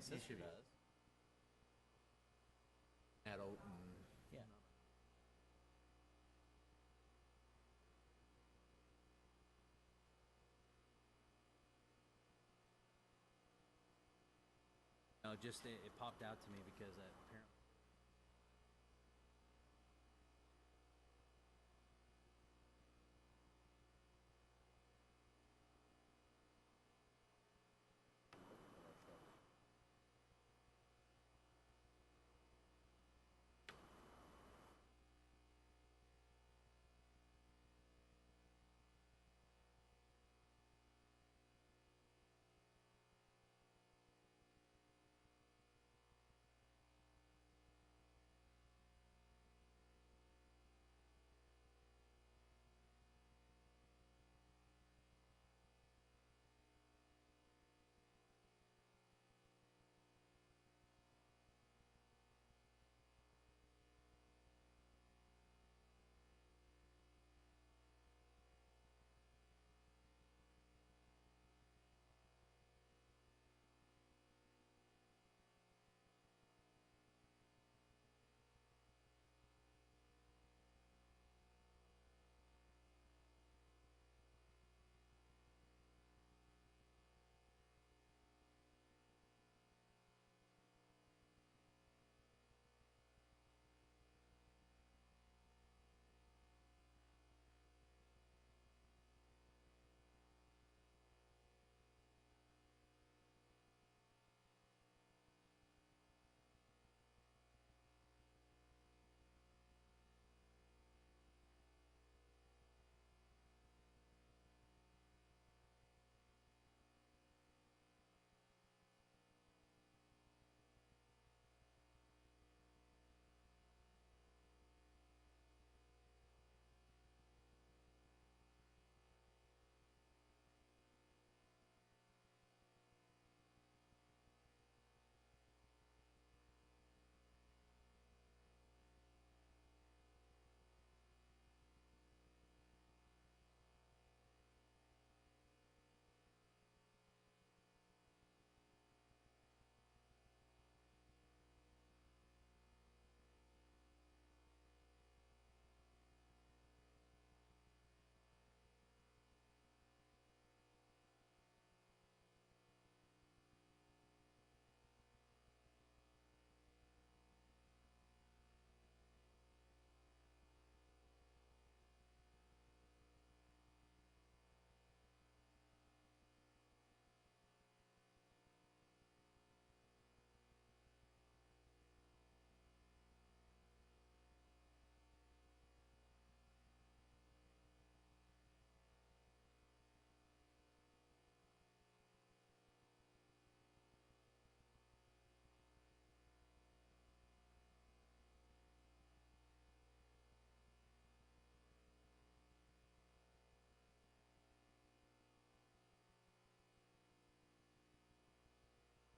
sister does. Adult and Yeah. no, just it popped out to me because apparently.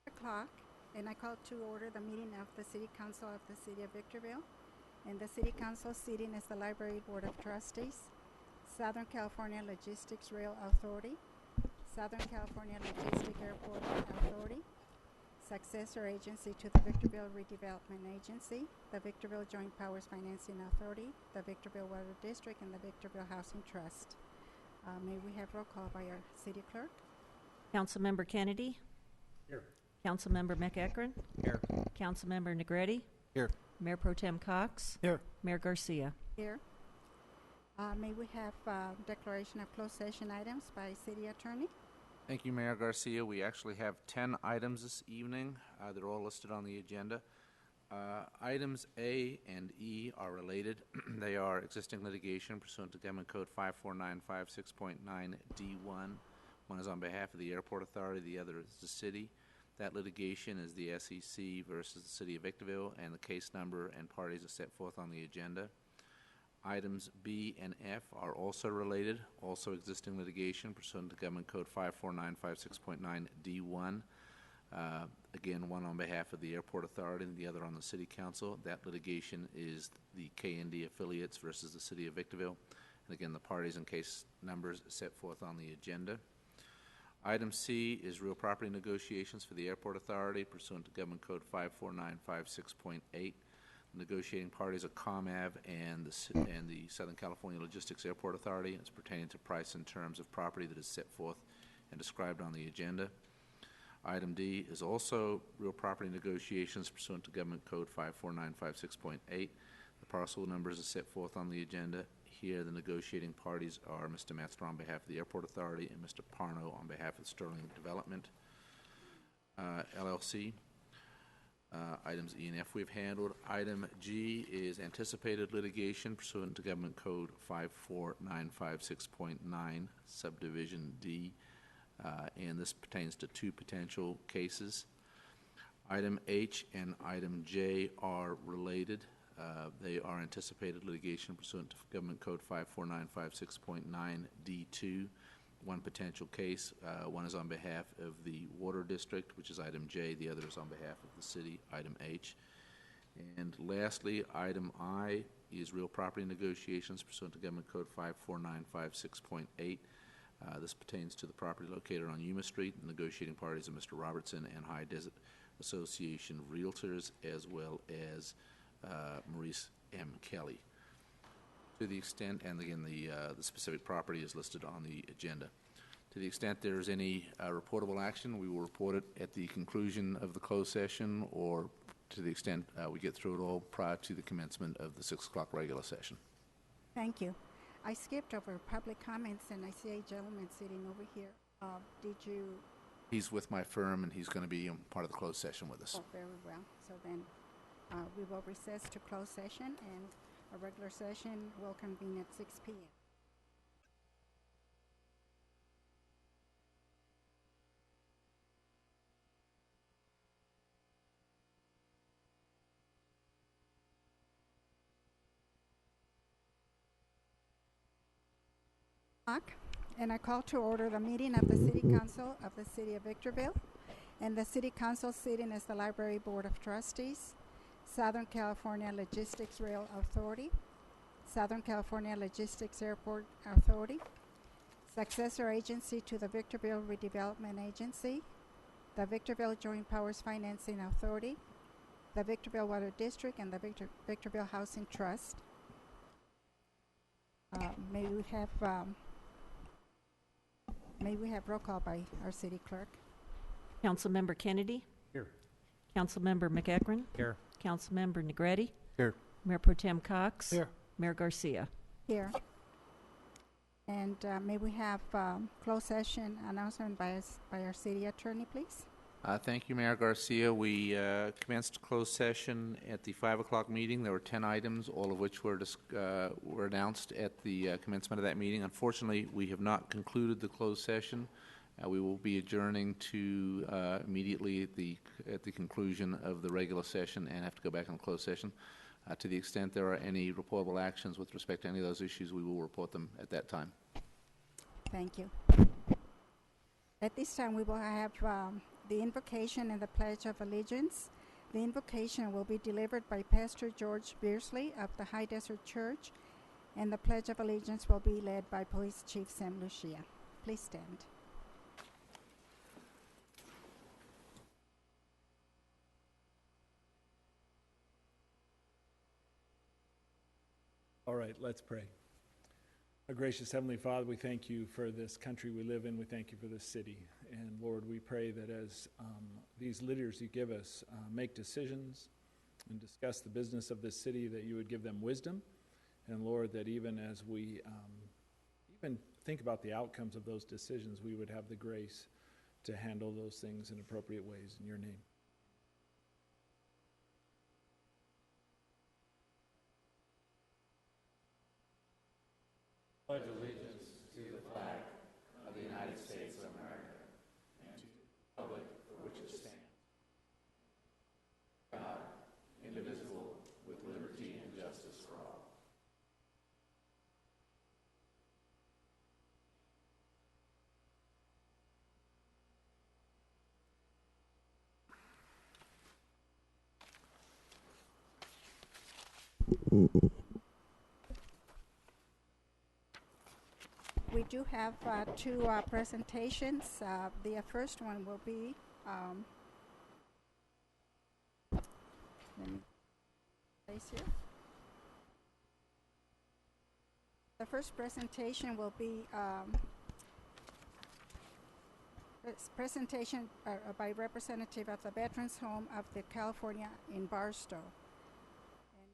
O'clock, and I call to order the meeting of the City Council of the City of Victorville. And the City Council seating is the Library Board of Trustees, Southern California Logistics Rail Authority, Southern California Logistic Airport Authority, successor agency to the Victorville Redevelopment Agency, the Victorville Joint Powers Financing Authority, the Victorville Water District, and the Victorville Housing Trust. May we have roll call by our City Clerk? Councilmember Kennedy. Here. Councilmember McEachron. Here. Councilmember Negretti. Here. Mayor Pro Tem Cox. Here. Mayor Garcia. Here. May we have declaration of closed session items by City Attorney? Thank you, Mayor Garcia. We actually have 10 items this evening. They're all listed on the agenda. Items A and E are related. They are existing litigation pursuant to Government Code 54956.9D1. One is on behalf of the Airport Authority, the other is the city. That litigation is the SEC versus the City of Victorville, and the case number and parties are set forth on the agenda. Items B and F are also related, also existing litigation pursuant to Government Code 54956.9D1. Again, one on behalf of the Airport Authority and the other on the City Council. That litigation is the K&D affiliates versus the City of Victorville. And again, the parties and case numbers set forth on the agenda. Item C is real property negotiations for the Airport Authority pursuant to Government Code 54956.8. Negotiating parties are ComAv and the Southern California Logistics Airport Authority. It's pertaining to price and terms of property that is set forth and described on the agenda. Item D is also real property negotiations pursuant to Government Code 54956.8. The parcel numbers are set forth on the agenda. Here, the negotiating parties are Mr. Metzler on behalf of the Airport Authority and Mr. Parno on behalf of Sterling Development LLC. Items E and F we've handled. Item G is anticipated litigation pursuant to Government Code 54956.9, Subdivision D, and this pertains to two potential cases. Item H and item J are related. They are anticipated litigation pursuant to Government Code 54956.9 D2. One potential case, one is on behalf of the Water District, which is item J. The other is on behalf of the city, item H. And lastly, item I is real property negotiations pursuant to Government Code 54956.8. This pertains to the property located on Yuma Street. The negotiating parties are Mr. Robertson and High Desert Association of Realtors, as well as Maurice M. Kelly. To the extent, and again, the specific property is listed on the agenda. To the extent there is any reportable action, we will report it at the conclusion of the closed session, or to the extent we get through it all prior to the commencement of the 6 o'clock regular session. Thank you. I skipped over public comments, and I see a gentleman sitting over here. Did you? He's with my firm, and he's going to be part of the closed session with us. Oh, very well. So then we will recess to closed session, and a regular session will convene at 6 p.m. And I call to order the meeting of the City Council of the City of Victorville. And the City Council sitting is the Library Board of Trustees, Southern California Logistics Rail Authority, Southern California Logistics Airport Authority, successor agency to the Victorville Redevelopment Agency, the Victorville Joint Powers Financing Authority, the Victorville Water District, and the Victorville Housing Trust. May we have roll call by our city clerk. Councilmember Kennedy? Here. Councilmember McEachron? Here. Councilmember Negretti? Here. Mayor Pro Tem Cox? Here. Mayor Garcia? Here. And may we have closed session announcement by our city attorney, please? Thank you, Mayor Garcia. We commenced closed session at the 5 o'clock meeting. There were 10 items, all of which were announced at the commencement of that meeting. Unfortunately, we have not concluded the closed session. We will be adjourning to immediately at the conclusion of the regular session and have to go back in closed session. To the extent there are any reportable actions with respect to any of those issues, we will report them at that time. Thank you. At this time, we will have the invocation and the Pledge of Allegiance. The invocation will be delivered by Pastor George Beersley of the High Desert Church, and the Pledge of Allegiance will be led by Police Chief Sam Lucia. Please stand. All right, let's pray. Our gracious Heavenly Father, we thank you for this country we live in. We thank you for this city. And Lord, we pray that as these leaders you give us make decisions and discuss the business of this city, that you would give them wisdom. And Lord, that even as we even think about the outcomes of those decisions, we would have the grace to handle those things in appropriate ways. In your name. Pledge allegiance to the flag of the United States of America and to the republic for which it stands, God, indivisible, with liberty and justice for all. We do have two presentations. The first one will be, let me place here. The first presentation will be presentation by representative of the Veterans Home of the California in Barstow.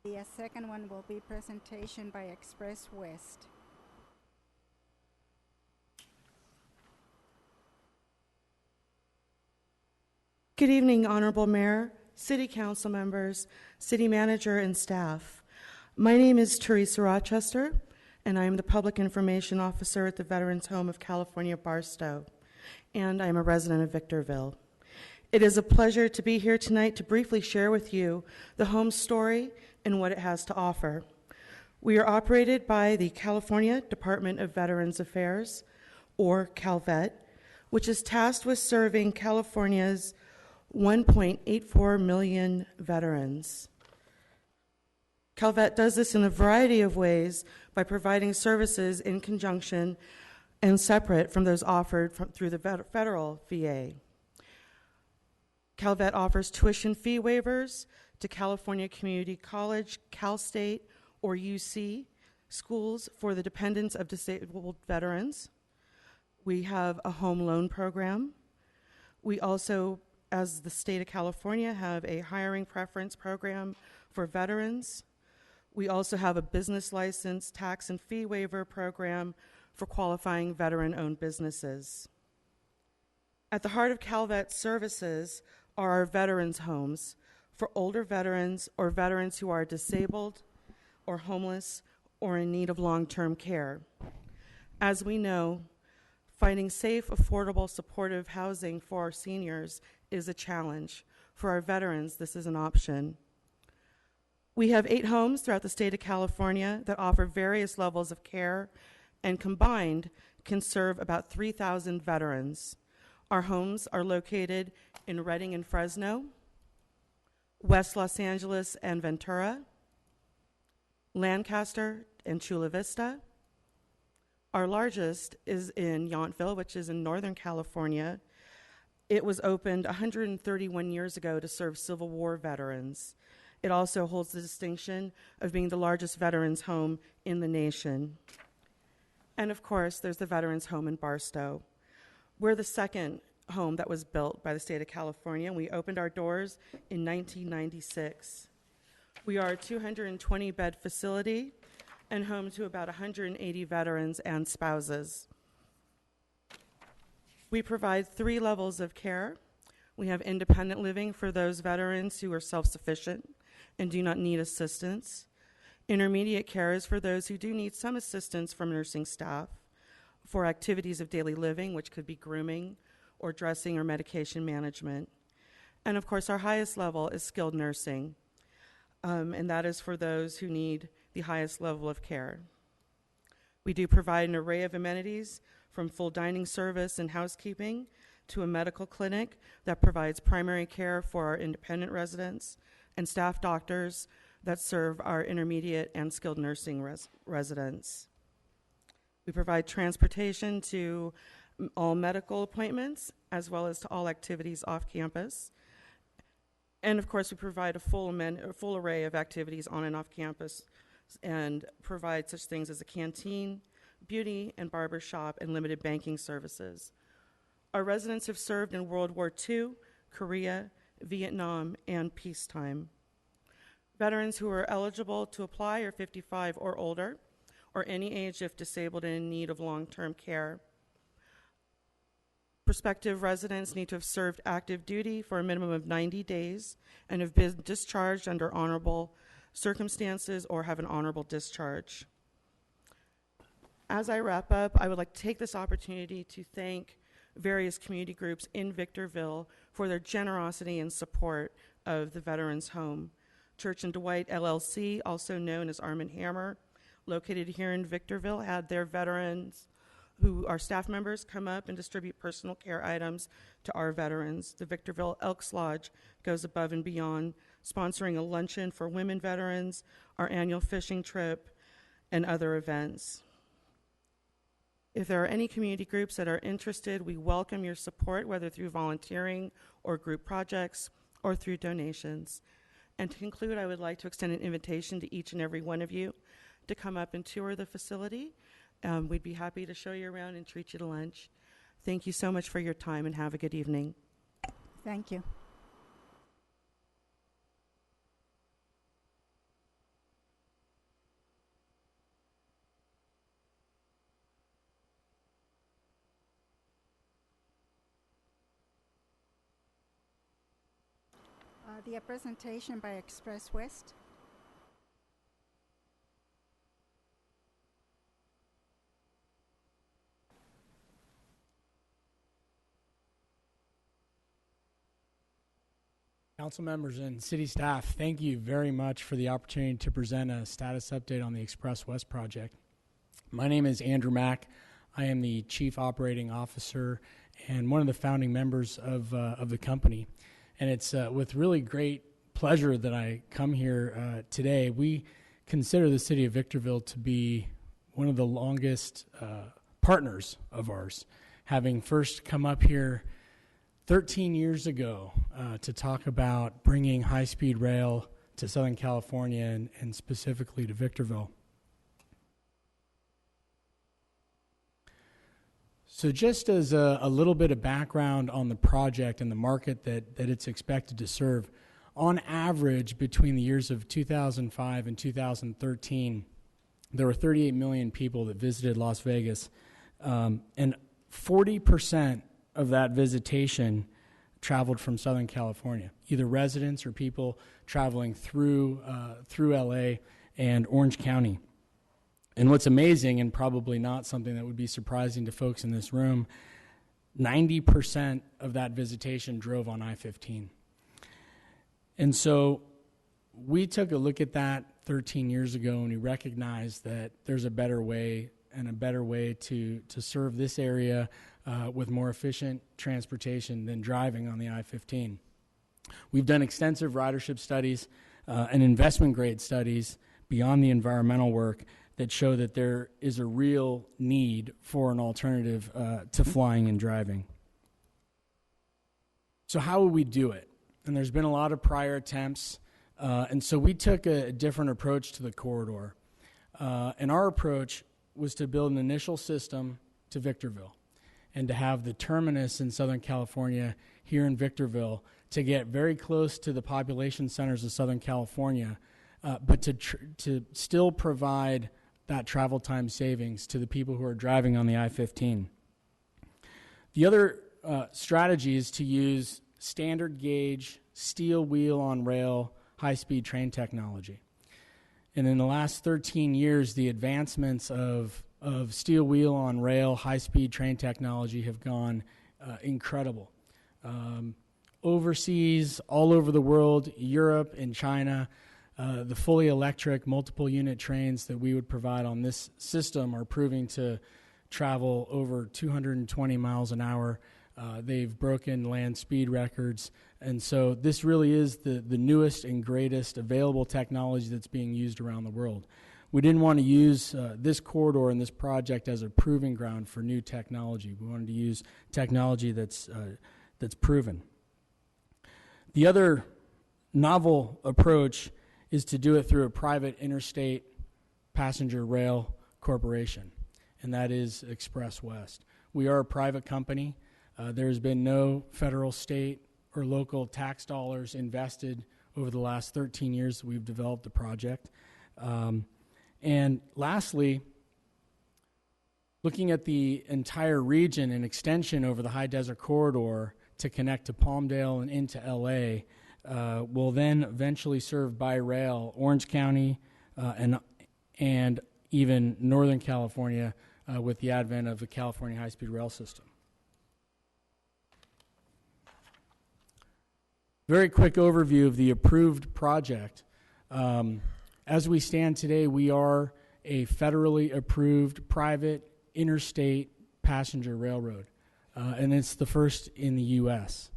And the second one will be presentation by Express West. Good evening, Honorable Mayor, City Council members, City Manager, and staff. My name is Teresa Rochester, and I am the Public Information Officer at the Veterans Home of California, Barstow, and I am a resident of Victorville. It is a pleasure to be here tonight to briefly share with you the home's story and what it has to offer. We are operated by the California Department of Veterans Affairs, or CalVet, which is tasked with serving California's 1.84 million veterans. CalVet does this in a variety of ways by providing services in conjunction and separate from those offered through the federal VA. CalVet offers tuition fee waivers to California Community College, Cal State, or UC schools for the dependents of disabled veterans. We have a home loan program. We also, as the state of California, have a hiring preference program for veterans. We also have a business license, tax and fee waiver program for qualifying veteran-owned businesses. At the heart of CalVet's services are our veterans' homes for older veterans or veterans who are disabled or homeless or in need of long-term care. As we know, finding safe, affordable, supportive housing for our seniors is a challenge. For our veterans, this is an option. We have 8 homes throughout the state of California that offer various levels of care and combined can serve about 3,000 veterans. Our homes are located in Redding and Fresno, West Los Angeles and Ventura, Lancaster and Chula Vista. Our largest is in Yountville, which is in Northern California. It was opened 131 years ago to serve Civil War veterans. It also holds the distinction of being the largest veterans home in the nation. And of course, there's the Veterans Home in Barstow. We're the second home that was built by the state of California. We opened our doors in 1996. We are a 220-bed facility and home to about 180 veterans and spouses. We provide 3 levels of care. We have independent living for those veterans who are self-sufficient and do not need assistance. Intermediate care is for those who do need some assistance from nursing staff for activities of daily living, which could be grooming or dressing or medication management. And of course, our highest level is skilled nursing, and that is for those who need the highest level of care. We do provide an array of amenities from full dining service and housekeeping to a medical clinic that provides primary care for our independent residents and staff doctors that serve our intermediate and skilled nursing residents. We provide transportation to all medical appointments as well as to all activities off campus. And of course, we provide a full array of activities on and off campus and provide such things as a canteen, beauty and barber shop, and limited banking services. Our residents have served in World War II, Korea, Vietnam, and peacetime. Veterans who are eligible to apply are 55 or older, or any age if disabled and in need of long-term care. Prospective residents need to have served active duty for a minimum of 90 days and have been discharged under honorable circumstances or have an honorable discharge. As I wrap up, I would like to take this opportunity to thank various community groups in Victorville for their generosity and support of the Veterans Home. Church and Dwight LLC, also known as Arm & Hammer, located here in Victorville, had their veterans who are staff members come up and distribute personal care items to our veterans. The Victorville Elks Lodge goes above and beyond, sponsoring a luncheon for women veterans, our annual fishing trip, and other events. If there are any community groups that are interested, we welcome your support, whether through volunteering or group projects or through donations. And to conclude, I would like to extend an invitation to each and every one of you to come up and tour the facility. We'd be happy to show you around and treat you to lunch. Thank you so much for your time, and have a good evening. Thank you. The presentation by Express West. Council members and city staff, thank you very much for the opportunity to present a status update on the Express West project. My name is Andrew Mack. I am the Chief Operating Officer and one of the founding members of the company. And it's with really great pleasure that I come here today. We consider the city of Victorville to be one of the longest partners of ours, having first come up here 13 years ago to talk about bringing high-speed rail to Southern California and specifically to Victorville. So just as a little bit of background on the project and the market that it's expected to serve, on average between the years of 2005 and 2013, there were 38 million people that visited Las Vegas, and 40% of that visitation traveled from Southern California, either residents or people traveling through LA and Orange County. And what's amazing, and probably not something that would be surprising to folks in this room, 90% of that visitation drove on I-15. And so we took a look at that 13 years ago, and we recognized that there's a better way to serve this area with more efficient transportation than driving on the I-15. We've done extensive ridership studies and investment grade studies beyond the environmental work that show that there is a real need for an alternative to flying and driving. So how would we do it? And there's been a lot of prior attempts, and so we took a different approach to the corridor. And our approach was to build an initial system to Victorville and to have the terminus in Southern California here in Victorville to get very close to the population centers of Southern California, but to still provide that travel time savings to the people who are driving on the I-15. The other strategy is to use standard gauge, steel wheel on rail, high-speed train technology. And in the last 13 years, the advancements of steel wheel on rail, high-speed train technology have gone incredible. Overseas, all over the world, Europe and China, the fully electric multiple unit trains that we would provide on this system are proving to travel over 220 miles an hour. They've broken land speed records. And so this really is the newest and greatest available technology that's being used around the world. We didn't want to use this corridor and this project as a proving ground for new technology. We wanted to use technology that's proven. The other novel approach is to do it through a private interstate passenger rail corporation, and that is Express West. We are a private company. There's been no federal, state, or local tax dollars invested over the last 13 years that we've developed the project. And lastly, looking at the entire region and extension over the High Desert Corridor to connect to Palmdale and into LA, will then eventually serve by rail Orange County and even Northern California with the advent of the California high-speed rail system. Very quick overview of the approved project. As we stand today, we are a federally approved private interstate passenger railroad, and it's the first in the U.S.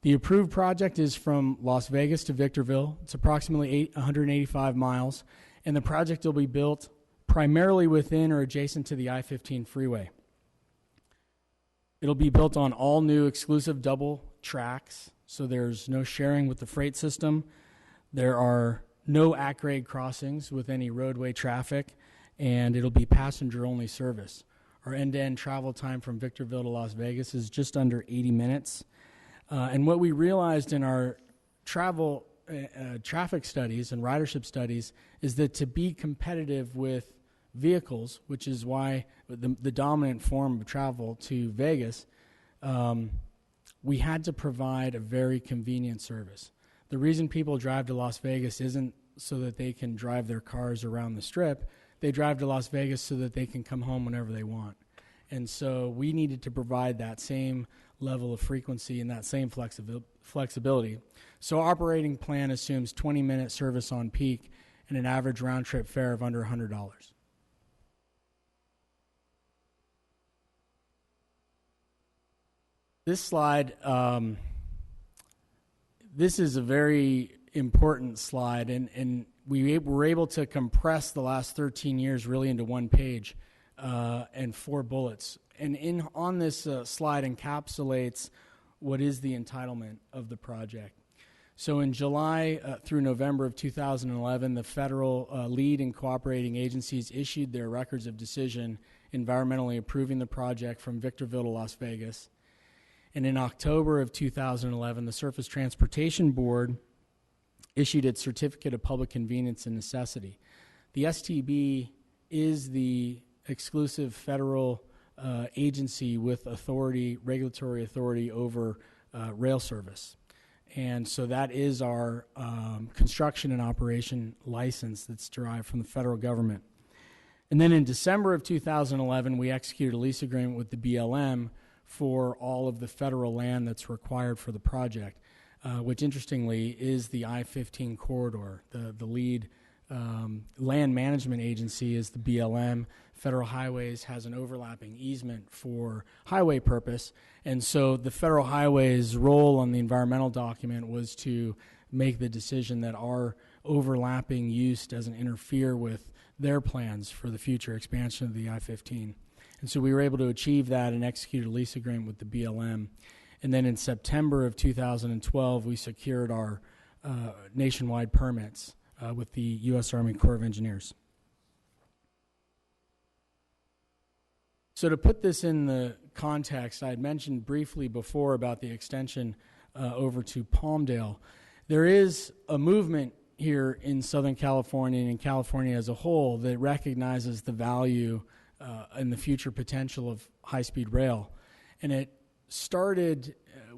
The approved project is from Las Vegas to Victorville. It's approximately 185 miles, and the project will be built primarily within or adjacent to the I-15 freeway. It'll be built on all new exclusive double tracks, so there's no sharing with the freight system. There are no at-grade crossings with any roadway traffic, and it'll be passenger-only service. Our end-to-end travel time from Victorville to Las Vegas is just under 80 minutes. And what we realized in our traffic studies and ridership studies is that to be competitive with vehicles, which is why the dominant form of travel to Vegas, we had to provide a very convenient service. The reason people drive to Las Vegas isn't so that they can drive their cars around the Strip. They drive to Las Vegas so that they can come home whenever they want. And so we needed to provide that same level of frequency and that same flexibility. So our operating plan assumes 20-minute service on peak and an average round-trip fare of under $100. This slide, this is a very important slide, and we were able to compress the last 13 years really into one page and 4 bullets. And on this slide encapsulates what is the entitlement of the project. So in July through November of 2011, the federal lead and cooperating agencies issued their records of decision environmentally approving the project from Victorville to Las Vegas. And in October of 2011, the Surface Transportation Board issued its Certificate of Public Convenience and Necessity. The STB is the exclusive federal agency with regulatory authority over rail service. And so that is our construction and operation license that's derived from the federal government. And then in December of 2011, we executed a lease agreement with the BLM for all of the federal land that's required for the project, which interestingly is the I-15 corridor. The lead land management agency is the BLM. Federal Highways has an overlapping easement for highway purpose, and so the Federal Highways' role on the environmental document was to make the decision that our overlapping use doesn't interfere with their plans for the future expansion of the I-15. And so we were able to achieve that and execute a lease agreement with the BLM. And then in September of 2012, we secured our nationwide permits with the U.S. Army Corps of Engineers. So to put this in the context, I had mentioned briefly before about the extension over to Palmdale. There is a movement here in Southern California and in California as a whole that recognizes the value and the future potential of high-speed rail. And it started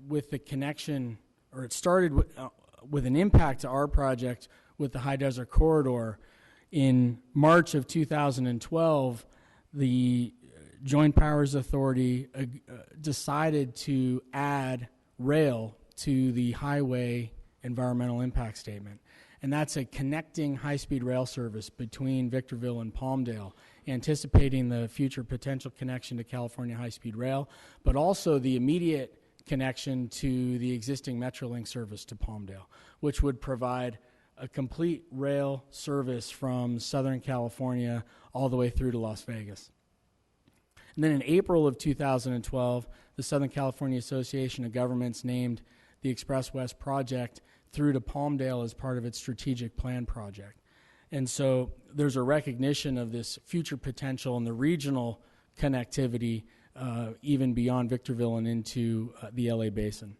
with the connection, or it started with an impact to our project with the High Desert Corridor. In March of 2012, the Joint Powers Authority decided to add rail to the highway environmental impact statement. And that's a connecting high-speed rail service between Victorville and Palmdale, anticipating the future potential connection to California high-speed rail, but also the immediate connection to the existing Metrolink service to Palmdale, which would provide a complete rail service from Southern California all the way through to Las Vegas. And then in April of 2012, the Southern California Association of Governments named the the Express West project through to Palmdale as part of its strategic plan project. And so there's a recognition of this future potential and the regional connectivity even beyond Victorville and into the LA Basin.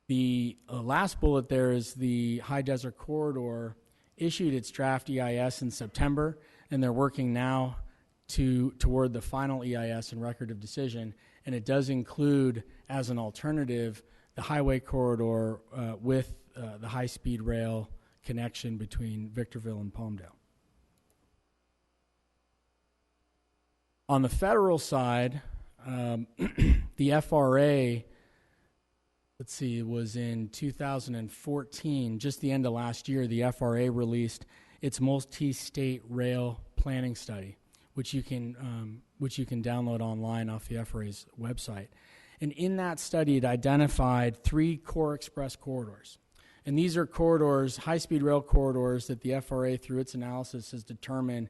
The last bullet there is the High Desert Corridor issued its draft EIS in September, and they're working now toward the final EIS and record of decision, and it does include, as an alternative, the highway corridor with the high-speed rail connection between Victorville and Palmdale. On the federal side, the FRA, let's see, it was in 2014, just the end of last year, the FRA released its multi-state rail planning study, which you can download online off the FRA's website. And in that study, it identified 3 core express corridors. And these are corridors, high-speed rail corridors, that the FRA, through its analysis, has determined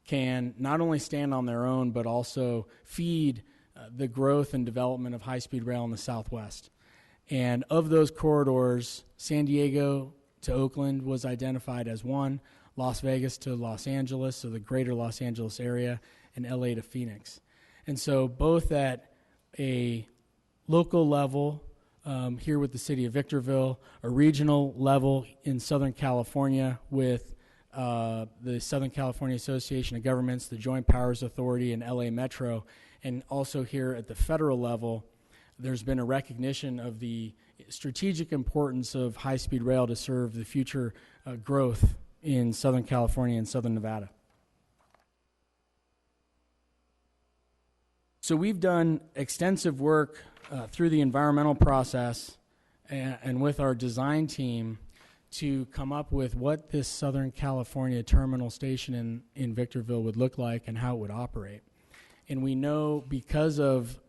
can not only stand on their own, but also feed the growth and development of high-speed rail in the Southwest. And of those corridors, San Diego to Oakland was identified as one, Las Vegas to Los Angeles, so the greater Los Angeles area, and LA to Phoenix. And so both at a local level here with the city of Victorville, a regional level in Southern California with the Southern California Association of Governments, the Joint Powers Authority, and LA Metro, and also here at the federal level, there's been a recognition of the strategic importance of high-speed rail to serve the future growth in Southern California and Southern Nevada. So we've done extensive work through the environmental process and with our design team to come up with what this Southern California terminal station in Victorville would look like and how it would operate. And we know because of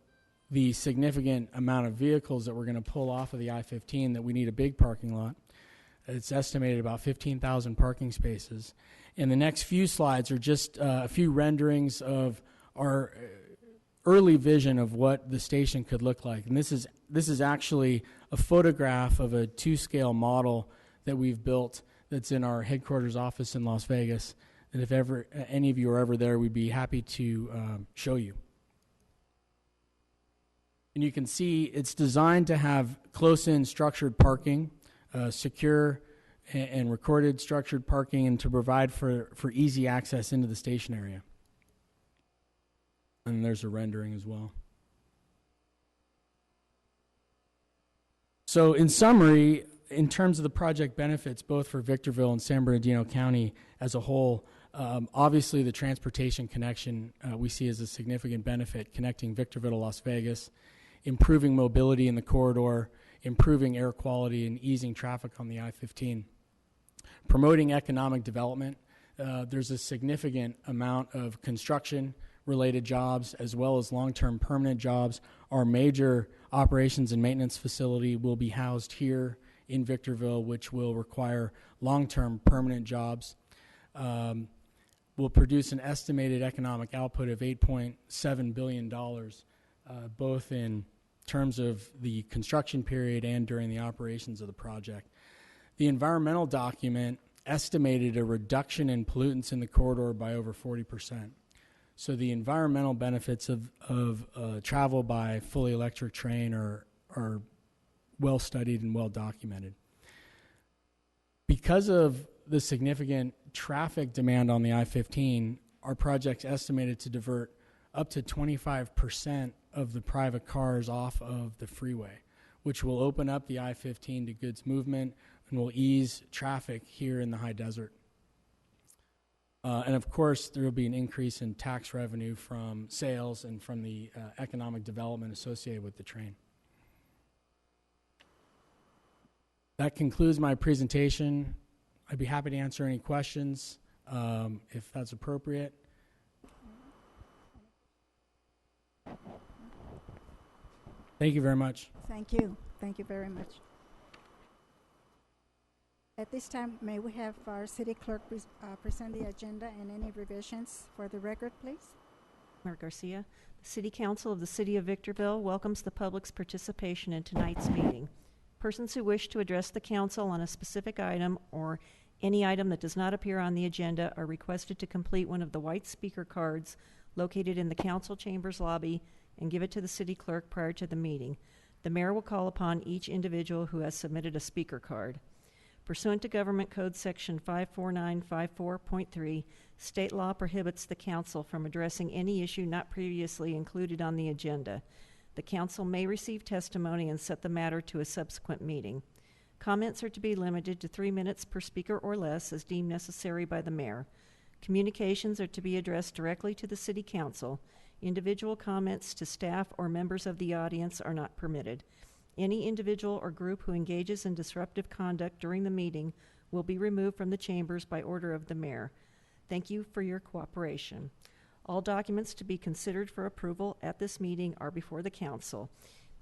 the significant amount of vehicles that we're going to pull off of the I-15 that we need a big parking lot. It's estimated about 15,000 parking spaces. And the next few slides are just a few renderings of our early vision of what the station could look like. And this is actually a photograph of a 2-scale model that we've built that's in our headquarters office in Las Vegas. And if ever any of you are ever there, we'd be happy to show you. And you can see it's designed to have close-in structured parking, secure and recorded structured parking, and to provide for easy access into the station area. And there's a rendering as well. So in summary, in terms of the project benefits, both for Victorville and San Bernardino County as a whole, obviously the transportation connection we see as a significant benefit, connecting Victorville to Las Vegas, improving mobility in the corridor, improving air quality, and easing traffic on the I-15. Promoting economic development. There's a significant amount of construction-related jobs as well as long-term permanent jobs. Our major operations and maintenance facility will be housed here in Victorville, which will require long-term permanent jobs. Will produce an estimated economic output of $8.7 billion, both in terms of the construction period and during the operations of the project. The environmental document estimated a reduction in pollutants in the corridor by over 40%. So the environmental benefits of travel by fully electric train are well studied and well documented. Because of the significant traffic demand on the I-15, our project's estimated to divert up to 25% of the private cars off of the freeway, which will open up the I-15 to goods movement and will ease traffic here in the high desert. And of course, there will be an increase in tax revenue from sales and from the economic development associated with the train. That concludes my presentation. I'd be happy to answer any questions if that's appropriate. Thank you very much. Thank you. Thank you very much. At this time, may we have our city clerk present the agenda and any revisions for the record, please? Mayor Garcia, the City Council of the City of Victorville welcomes the public's participation in tonight's meeting. Persons who wish to address the council on a specific item or any item that does not appear on the agenda are requested to complete one of the white speaker cards located in the council chambers lobby and give it to the city clerk prior to the meeting. The mayor will call upon each individual who has submitted a speaker card. Pursuant to Government Code Section 54954.3, state law prohibits the council from addressing any issue not previously included on the agenda. The council may receive testimony and set the matter to a subsequent meeting. Comments are to be limited to 3 minutes per speaker or less as deemed necessary by the mayor. Communications are to be addressed directly to the city council. Individual comments to staff or members of the audience are not permitted. Any individual or group who engages in disruptive conduct during the meeting will be removed from the chambers by order of the mayor. Thank you for your cooperation. All documents to be considered for approval at this meeting are before the council.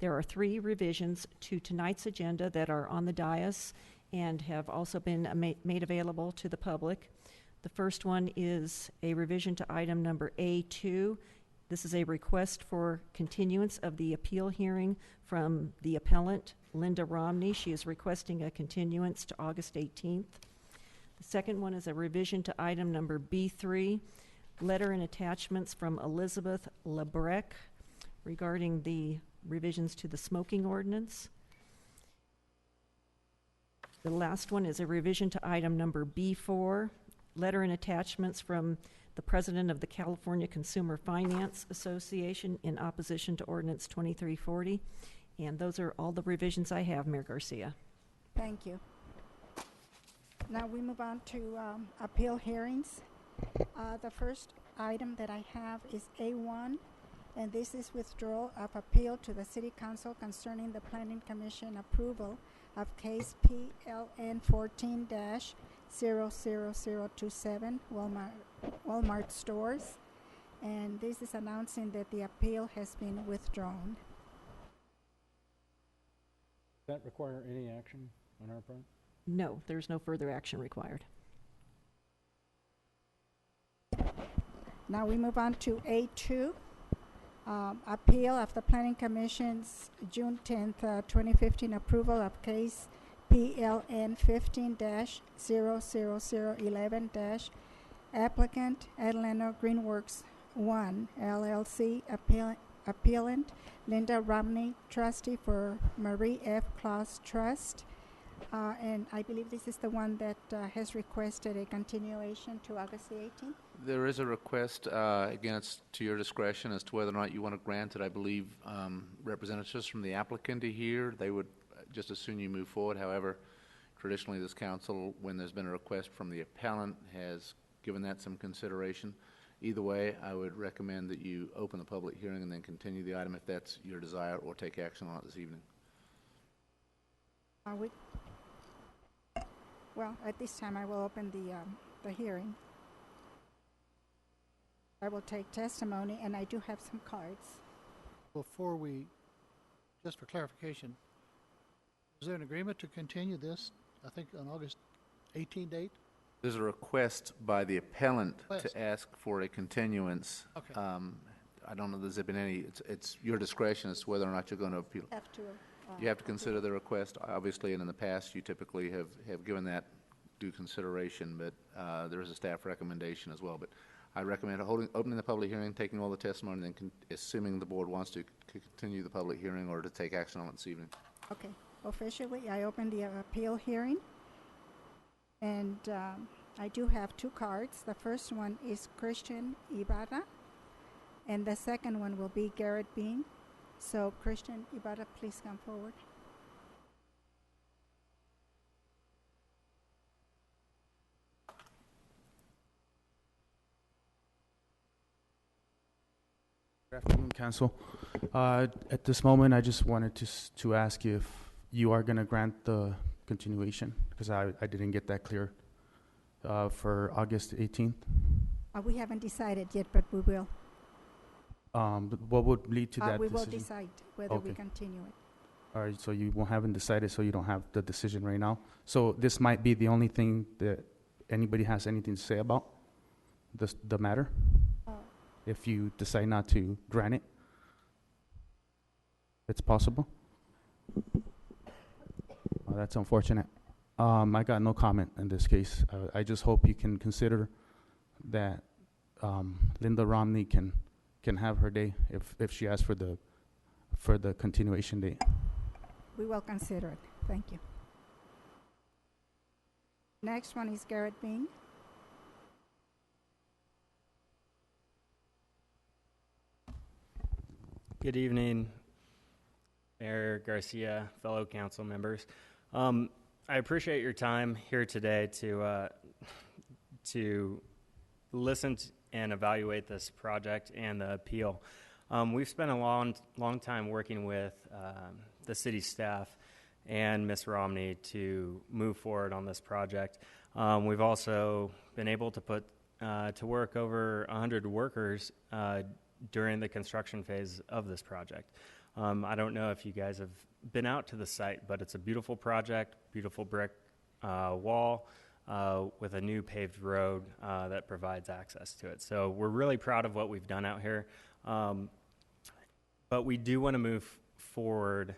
There are 3 revisions to tonight's agenda that are on the dais and have also been made available to the public. The first one is a revision to item number A2. This is a request for continuance of the appeal hearing from the appellant, Linda Romney. She is requesting a continuance to August 18th. The second one is a revision to item number B3, letter and attachments from Elizabeth Lebrec regarding the revisions to the smoking ordinance. The last one is a revision to item number B4, letter and attachments from the president of the California Consumer Finance Association in opposition to Ordinance 2340. And those are all the revisions I have, Mayor Garcia. Thank you. Now we move on to appeal hearings. The first item that I have is A1, and this is withdrawal of appeal to the City Council concerning the Planning Commission approval of case PLN 14-00027 Walmart stores, and this is announcing that the appeal has been withdrawn. Does that require any action on our part? No, there's no further action required. Now we move on to A2, appeal of the Planning Commission's June 10th, 2015 approval of case PLN 15-00011- applicant Atlanta Greenworks 1 LLC, appellant Linda Romney, trustee for Marie F. Claus Trust. And I believe this is the one that has requested a continuation to August the 18th. There is a request, again, it's to your discretion as to whether or not you want to grant it. I believe representatives from the applicant are here. They would just as soon you move forward. However, traditionally this council, when there's been a request from the appellant, has given that some consideration. Either way, I would recommend that you open the public hearing and then continue the item if that's your desire, or take action on it this evening. Well, at this time, I will open the hearing. I will take testimony, and I do have some cards. Before we, just for clarification, is there an agreement to continue this, I think, on August 18 date? There's a request by the appellant Request. to ask for a continuance. Okay. I don't know if there's been any, it's your discretion as to whether or not you're going to appeal. You have to consider the request, obviously, and in the past, you typically have given that due consideration, but there is a staff recommendation as well. But I recommend opening the public hearing, taking all the testimony, and then assuming the board wants to continue the public hearing or to take action on it this evening. Okay. Officially, I open the appeal hearing, and I do have two cards. The first one is Christian Ibarra, and the second one will be Garrett Bean. So, Christian Ibarra, please come forward. Good afternoon, Council. At this moment, I just wanted to ask you if you are going to grant the continuation, because I didn't get that clear, for August 18th. We haven't decided yet, but we will. But what would lead to that We will decision? decide whether we Okay. continue it. All right, so you haven't decided, so you don't have the decision right now. So this might be the only thing that anybody has anything to say about the matter, if you decide not to grant it. It's possible. Oh, that's unfortunate. I got no comment in this case. I just hope you can consider that Linda Romney can have her day if she asks for the continuation date. We will consider it. Thank you. Next one is Garrett Bean. Good evening, Mayor Garcia, fellow council members. I appreciate your time here today to listen and evaluate this project and the appeal. We've spent a long time working with the city staff and Ms. Romney to move forward on this project. We've also been able to put to work over 100 workers during the construction phase of this project. I don't know if you guys have been out to the site, but it's a beautiful project, beautiful brick wall with a new paved road that provides access to it. So we're really proud of what we've done out here. But we do want to move forward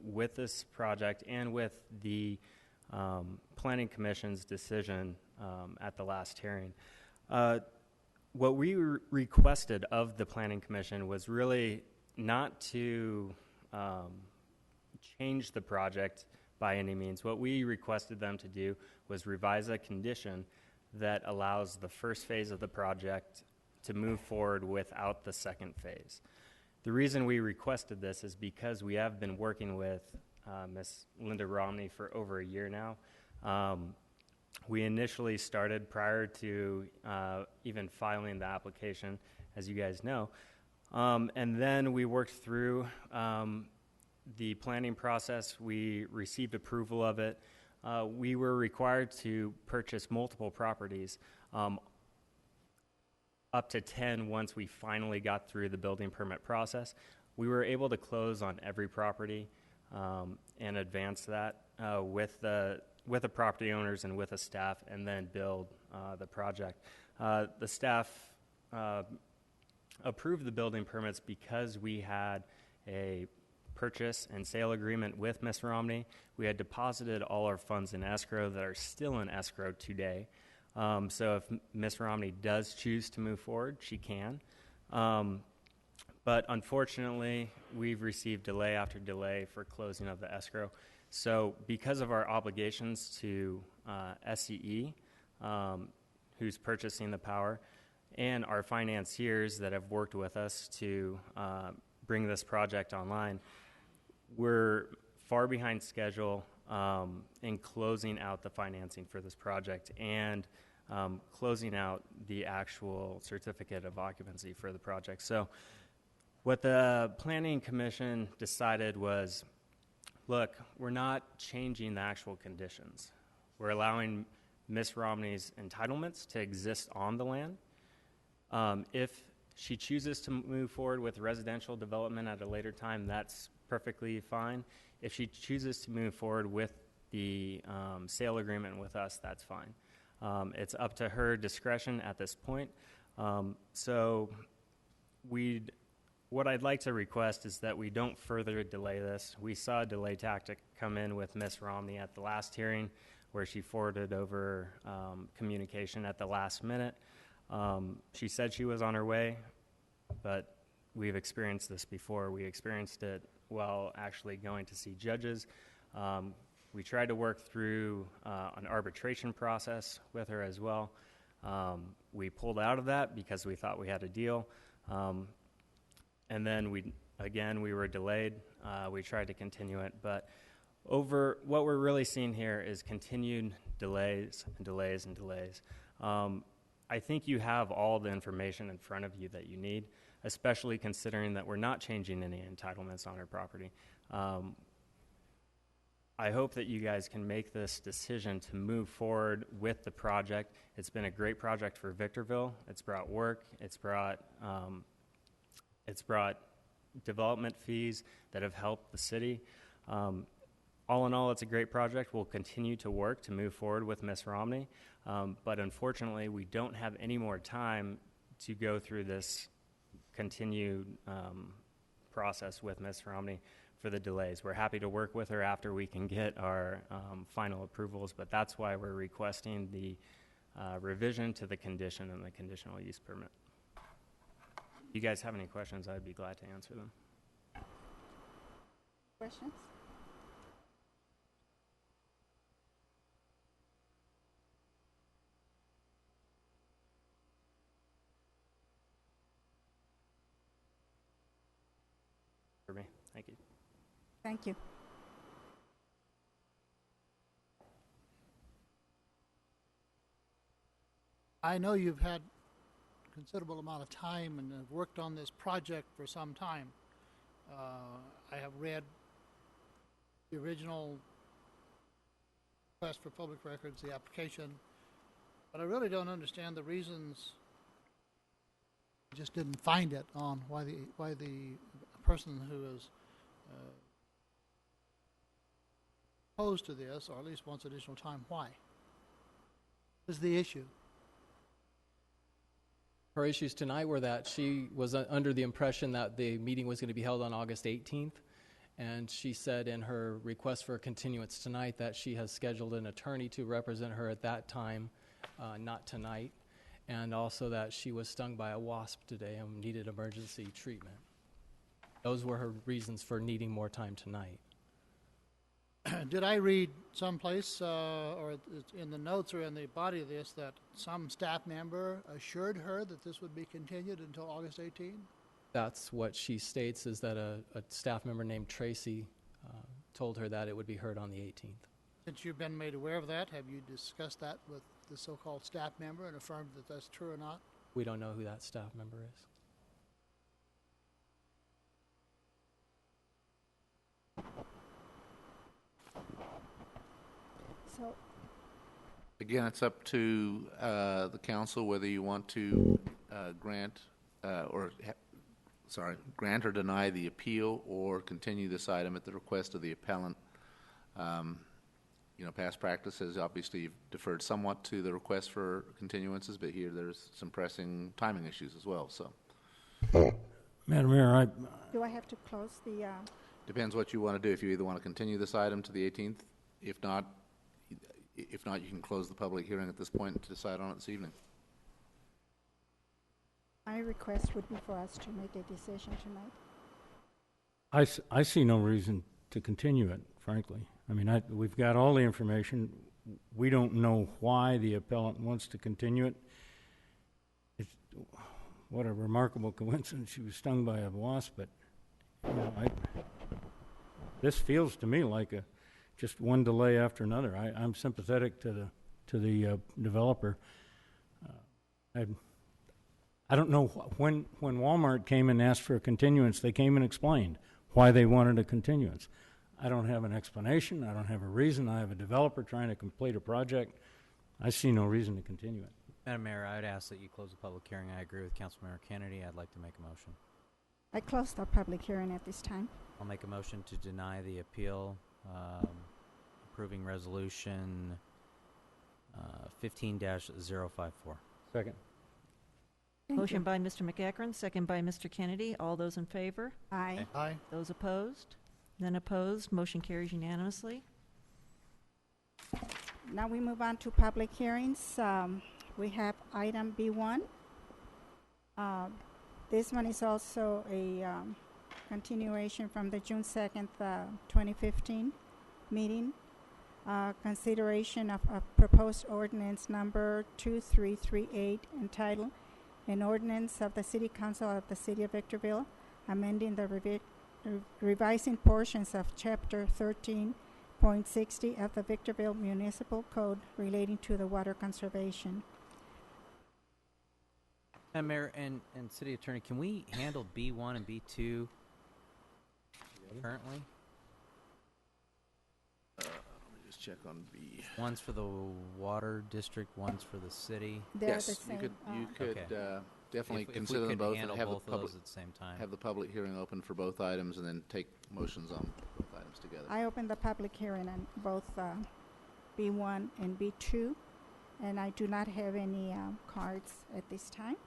with this project and with the Planning Commission's decision at the last hearing. What we requested of the Planning Commission was really not to change the project by any means. What we requested them to do was revise a condition that allows the first phase of the project to move forward without the second phase. The reason we requested this is because we have been working with Ms. Linda Romney for over a year now. We initially started prior to even filing the application, as you guys know. And then we worked through the planning process. We received approval of it. We were required to purchase multiple properties, up to 10 once we finally got through the building permit process. We were able to close on every property and advance that with the property owners and with the staff, and then build the project. The staff approved the building permits because we had a purchase and sale agreement with Ms. Romney. We had deposited all our funds in escrow that are still in escrow today. So if Ms. Romney does choose to move forward, she can. But unfortunately, we've received delay after delay for closing of the escrow. So because of our obligations to SCE, who's purchasing the power, and our financiers that have worked with us to bring this project online, we're far behind schedule in closing out the financing for this project and closing out the actual certificate of occupancy for the project. So what the Planning Commission decided was, look, we're not changing the actual conditions. We're allowing Ms. Romney's entitlements to exist on the land. If she chooses to move forward with residential development at a later time, that's perfectly fine. If she chooses to move forward with the sale agreement with us, that's fine. It's up to her discretion at this point. So what I'd like to request is that we don't further delay this. We saw a delay tactic come in with Ms. Romney at the last hearing, where she forwarded over communication at the last minute. She said she was on her way, but we've experienced this before. We experienced it while actually going to see judges. We tried to work through an arbitration process with her as well. We pulled out of that because we thought we had a deal. And then we were delayed. We tried to continue it, but what we're really seeing here is continued delays and delays and delays. I think you have all the information in front of you that you need, especially considering that we're not changing any entitlements on our property. I hope that you guys can make this decision to move forward with the project. It's been a great project for Victorville. It's brought work. It's brought development fees that have helped the city. All in all, it's a great project. We'll continue to work to move forward with Ms. Romney, but unfortunately, we don't have any more time to go through this continued process with Ms. Romney for the delays. We're happy to work with her after we can get our final approvals, but that's why we're requesting the revision to the condition and the conditional use permit. If you guys have any questions, I'd be glad to answer them. Questions? For me, thank you. Thank you. I know you've had a considerable amount of time and have worked on this project for some time. I have read the original request for public records, the application, but I really don't understand the reasons. I just didn't find it on why the person who is opposed to this, or at least wants additional time. Why? What is the issue? Her issues tonight were that she was under the impression that the meeting was going to be held on August 18th, and she said in her request for a continuance tonight that she has scheduled an attorney to represent her at that time, not tonight, and also that she was stung by a wasp today and needed emergency treatment. Those were her reasons for needing more time tonight. Did I read someplace, or it's in the notes or in the body of this, that some staff member assured her that this would be continued until August 18th? That's what she states, is that a staff member named Tracy told her that it would be heard on the 18th. Since you've been made aware of that, have you discussed that with the so-called staff member and affirmed that that's true or not? We don't know who that staff member is. So, Again, it's up to the council whether you want to grant grant or deny the appeal, or continue this item at the request of the appellant. Past practice has obviously deferred somewhat to the request for continuances, but here there's some pressing timing issues as well. So, Madam Mayor, do I have to close the, depends what you want to do. If you either want to continue this item to the 18th, if not, you can close the public hearing at this point to decide on it this evening. my request would be for us to make a decision tonight. I see no reason to continue it, frankly. I mean, we've got all the information. We don't know why the appellant wants to continue it. What a remarkable coincidence. She was stung by a wasp, but this feels to me like just one delay after another. I'm sympathetic to the developer. I don't know when Walmart came and asked for a continuance, they came and explained why they wanted a continuance. I don't have an explanation. I don't have a reason. I have a developer trying to complete a project. I see no reason to continue it. Madam Mayor, I would ask that you close the public hearing. I agree with Councilmember Kennedy. I'd like to make a motion. I close the public hearing at this time. I'll make a motion to deny the appeal, approving resolution 15-054. Second. Thank Motion you. by Mr. McEachran, second by Mr. Kennedy. All those in favor? Aye. Aye. Those opposed? None opposed. Motion carries unanimously. Now we move on to public hearings. We have item B1. This one is also a continuation from the June 2nd, 2015 meeting. Consideration of a proposed ordinance number 2338 entitled An Ordinance of the City Council of the City of Victorville amending the revising portions of Chapter 13.60 of the Victorville Municipal Code relating to the water conservation. Madam Mayor and City Attorney, can we handle B1 and B2 currently? Let me just check on B. One's for the water district, one's for the city. They're Yes, the same. you could Okay. Definitely If consider we them could both and handle have both the of public those at the same time. have the public hearing open for both items, and then take motions on both items together. I opened the public hearing on both B1 and B2, and I do not have any cards at this time.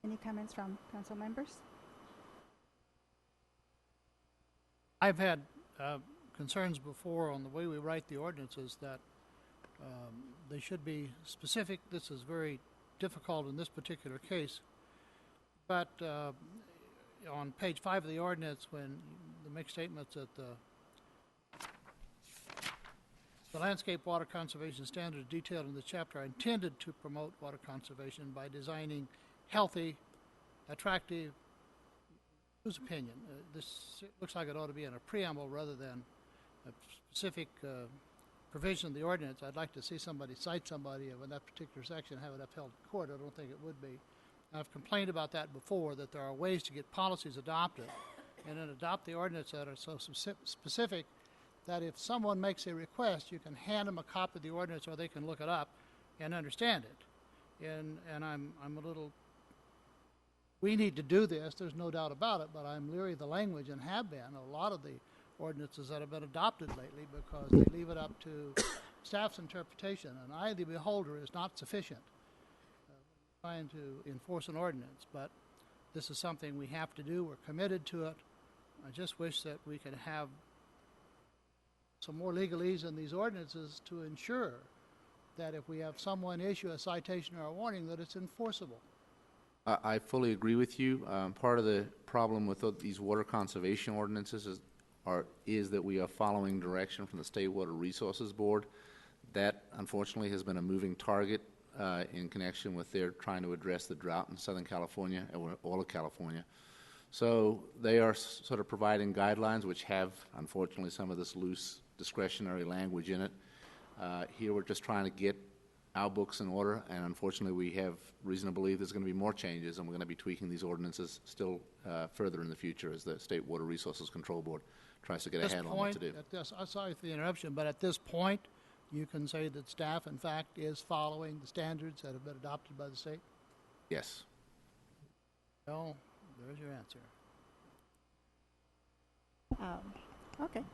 Any comments from council members? I've had concerns before on the way we write the ordinances that they should be specific. This is very difficult in this particular case. But on page 5 of the ordinance, when they make statements that the landscape water conservation standards detailed in the chapter are intended to promote water conservation by designing healthy, attractive, whose opinion? This looks like it ought to be in a preamble rather than a specific provision of the ordinance. I'd like to see somebody cite somebody in that particular section and have it upheld in court. I don't think it would be. I've complained about that before, that there are ways to get policies adopted and then adopt the ordinance that are so specific that if someone makes a request, you can hand them a copy of the ordinance or they can look it up and understand it. And I'm a little we need to do this, there's no doubt about it, but I'm leery of the language, and have been, a lot of the ordinances that have been adopted lately, because they leave it up to staff's interpretation, and eye of the beholder is not sufficient trying to enforce an ordinance, but this is something we have to do. We're committed to it. I just wish that we could have some more legalese in these ordinances to ensure that if we have someone issue a citation or a warning, that it's enforceable. I fully agree with you. Part of the problem with these water conservation ordinances is that we are following direction from the State Water Resources Board. That, unfortunately, has been a moving target in connection with their trying to address the drought in Southern California, or all of California. So they are sort of providing guidelines which have, unfortunately, some of this loose discretionary language in it. Here we're just trying to get our books in order, and unfortunately we have reason to believe there's going to be more changes, and we're going to be tweaking these ordinances still further in the future as the State Water Resources Control Board tries to get ahead on what to do. I'm sorry for the interruption, but at this point, you can say that staff, in fact, is following the standards that have been adopted by the state? Yes. No, there's your answer. Okay.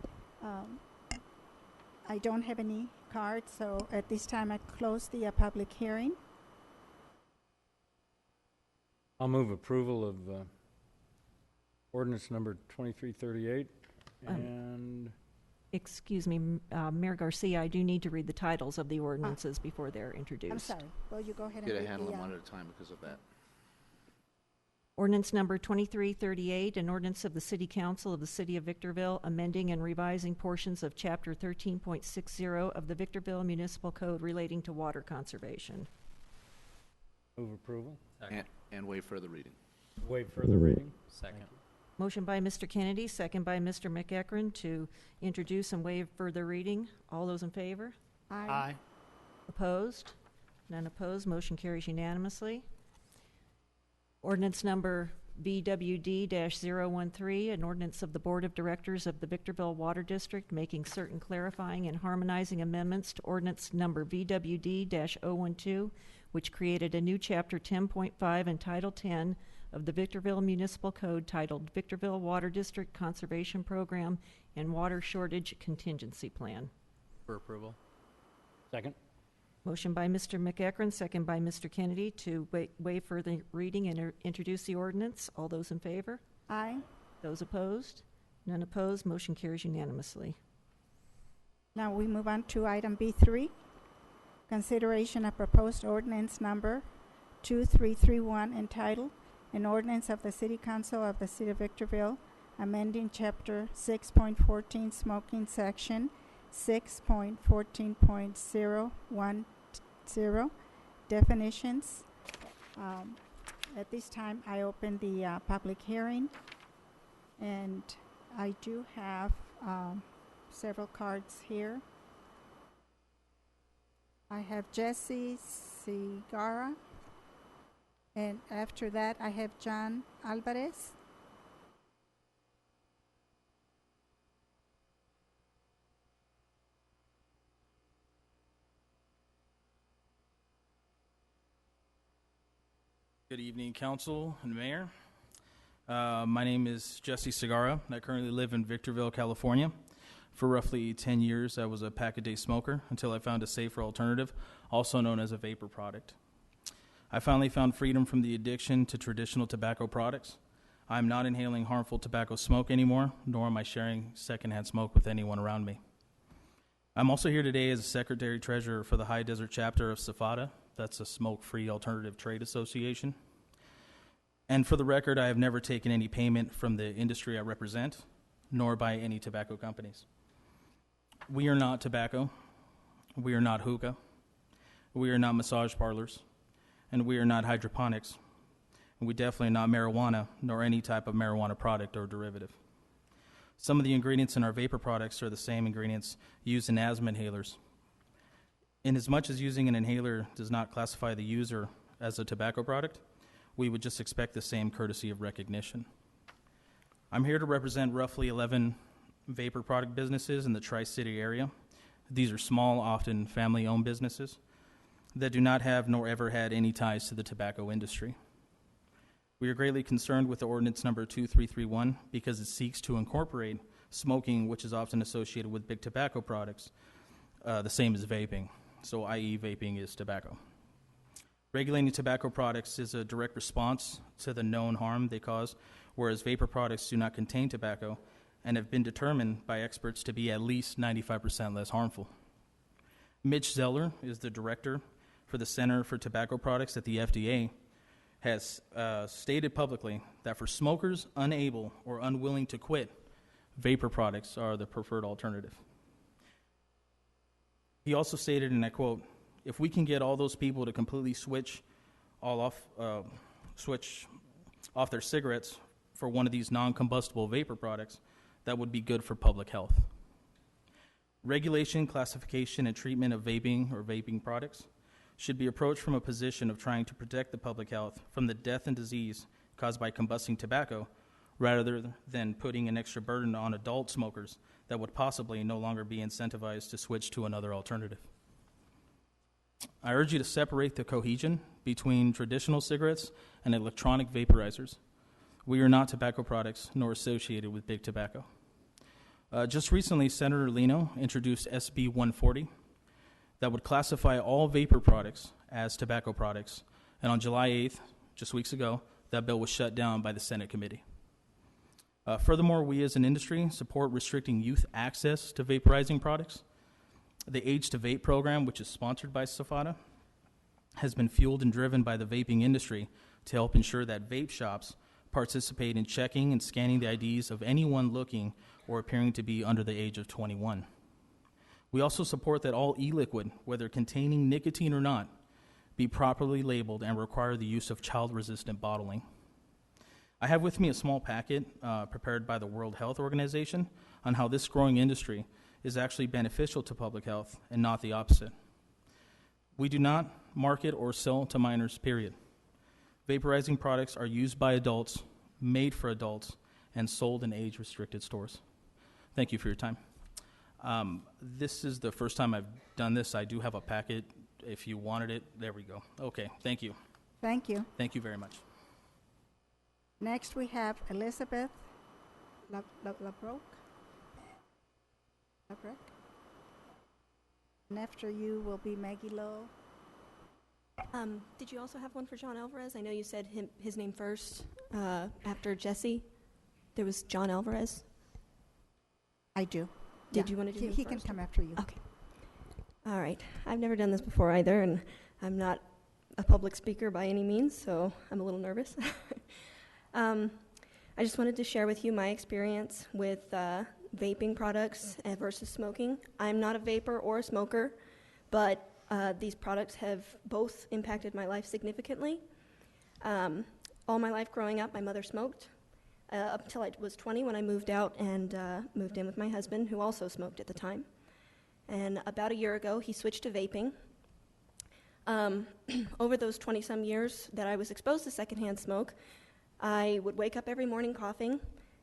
I don't have any cards, so at this time I close the public hearing. I'll move approval of ordinance number 2338 and... Excuse me, Mayor Garcia, I do need to read the titles of the ordinances before they're introduced. I'm sorry. Well, you go ahead and Get a read handle the, them one at a time because of that. Ordinance number 2338, an ordinance of the City Council of the City of Victorville amending and revising portions of Chapter 13.60 of the Victorville Municipal Code relating to water conservation. Move approval. And waive further reading. Waive further reading. Second. Motion by Mr. Kennedy, second by Mr. McEachran to introduce and waive further reading. All those in favor? Aye. Opposed? None opposed. Motion carries unanimously. Ordinance number BWD-013, an ordinance of the Board of Directors of the Victorville Water District making certain clarifying and harmonizing amendments to ordinance number VWD-012, which created a new Chapter 10.5 and Title 10 of the Victorville Municipal Code titled Victorville Water District Conservation Program and Water Shortage Contingency Plan. For approval. Second. Motion by Mr. McEachran, second by Mr. Kennedy to waive further reading and introduce the ordinance. All those in favor? Aye. Those opposed? None opposed. Motion carries unanimously. Now we move on to item B3, consideration of proposed ordinance number 2331 entitled An Ordinance of the City Council of the City of Victorville amending Chapter 6.14 Smoking Section 6.14.010 definitions. At this time, I open the public hearing, and I do have several cards here. I have Jesse Segarra, and after that, I have John Alvarez. Good evening, Council and Mayor. My name is Jesse Segarra, and I currently live in Victorville, California. For roughly 10 years, I was a pack-a-day smoker until I found a safer alternative, also known as a vapor product. I finally found freedom from the addiction to traditional tobacco products. I'm not inhaling harmful tobacco smoke anymore, nor am I sharing secondhand smoke with anyone around me. I'm also here today as a Secretary-Treasurer for the High Desert Chapter of SFATA. That's a Smoke-Free Alternative Trade Association. And for the record, I have never taken any payment from the industry I represent, nor by any tobacco companies. We are not tobacco. We are not hookah. We are not massage parlors. And we are not hydroponics. And we definitely are not marijuana, nor any type of marijuana product or derivative. Some of the ingredients in our vapor products are the same ingredients used in asthma inhalers. Inasmuch as using an inhaler does not classify the user as a tobacco product, we would just expect the same courtesy of recognition. I'm here to represent roughly 11 vapor product businesses in the Tri-City area. These are small, often family-owned businesses that do not have nor ever had any ties to the tobacco industry. We are greatly concerned with the ordinance number 2331 because it seeks to incorporate smoking, which is often associated with big tobacco products, the same as vaping. So, i.e., vaping is tobacco. Regulating tobacco products is a direct response to the known harm they cause, whereas vapor products do not contain tobacco and have been determined by experts to be at least 95% less harmful. Mitch Zeller is the director for the Center for Tobacco Products at the FDA, has stated publicly that for smokers unable or unwilling to quit, vapor products are the preferred alternative. He also stated, and I quote, "If we can get all those people to completely switch off their cigarettes for one of these non-combustible vapor products, that would be good for public health." Regulation, classification, and treatment of vaping or vaping products should be approached from a position of trying to protect the public health from the death and disease caused by combusting tobacco, rather than putting an extra burden on adult smokers that would possibly no longer be incentivized to switch to another alternative. I urge you to separate the cohesion between traditional cigarettes and electronic vaporizers. We are not tobacco products nor associated with big tobacco. Just recently, Senator Lino introduced SB 140 that would classify all vapor products as tobacco products, and on July 8th, just weeks ago, that bill was shut down by the Senate committee. Furthermore, we as an industry support restricting youth access to vaporizing products. The Age to Vape program, which is sponsored by SFATA, has been fueled and driven by the vaping industry to help ensure that vape shops participate in checking and scanning the IDs of anyone looking or appearing to be under the age of 21. We also support that all e-liquid, whether containing nicotine or not, be properly labeled and require the use of child-resistant bottling. I have with me a small packet prepared by the World Health Organization on how this growing industry is actually beneficial to public health and not the opposite. We do not market or sell to minors, period. Vaporizing products are used by adults, made for adults, and sold in age-restricted stores. Thank you for your time. This is the first time I've done this. I do have a packet. If you wanted it, there we go. Okay, thank you. Thank you. Thank you very much. Next, we have Elizabeth LaBroque. And after you will be Maggie Lowe. Did you also have one for John Alvarez? I know you said his name first after Jesse. There was John Alvarez. I do. Did you want to do him He first? can come after you. Okay. All right. I've never done this before either, and I'm not a public speaker by any means, so I'm a little nervous. I just wanted to share with you my experience with vaping products versus smoking. I'm not a vapor or a smoker, but these products have both impacted my life significantly. All my life growing up, my mother smoked up until I was 20 when I moved out and moved in with my husband, who also smoked at the time. And about a year ago, he switched to vaping. Over those 20-some years that I was exposed to secondhand smoke, I would wake up every morning coughing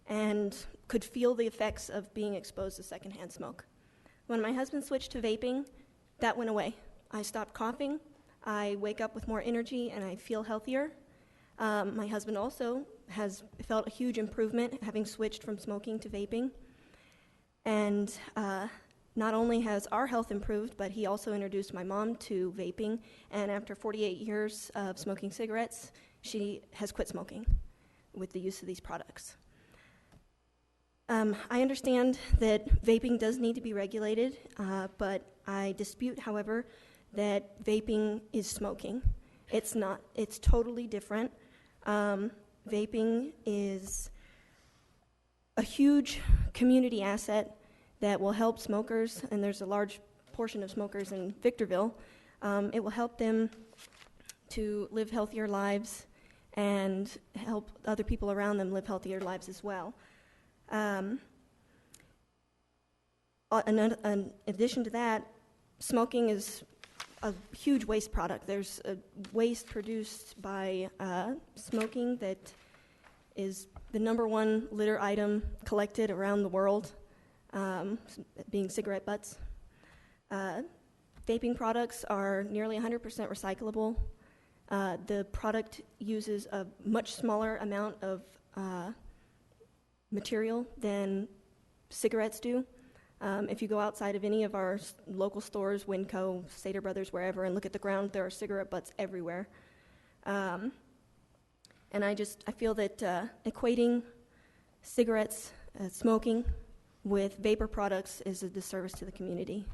and could feel the effects of being exposed to secondhand smoke. When my husband switched to vaping, that went away. I stopped coughing, I wake up with more energy, and I feel healthier. My husband also has felt a huge improvement having switched from smoking to vaping. And not only has our health improved, but he also introduced my mom to vaping, and after 48 years of smoking cigarettes, she has quit smoking with the use of these products. I understand that vaping does need to be regulated, but I dispute, however, that vaping is smoking. It's not. It's totally different. Vaping is a huge community asset that will help smokers, and there's a large portion of smokers in Victorville. It will help them to live healthier lives and help other people around them live healthier lives as well. In addition to that, smoking is a huge waste product. There's a waste produced by smoking that is the #1 litter item collected around the world, being cigarette butts. Vaping products are nearly 100% recyclable. The product uses a much smaller amount of material than cigarettes do. If you go outside of any of our local stores, Winco, Sater Brothers, wherever, and look at the ground, there are cigarette butts everywhere. And I feel that equating cigarettes, smoking, with vapor products is a disservice to the community.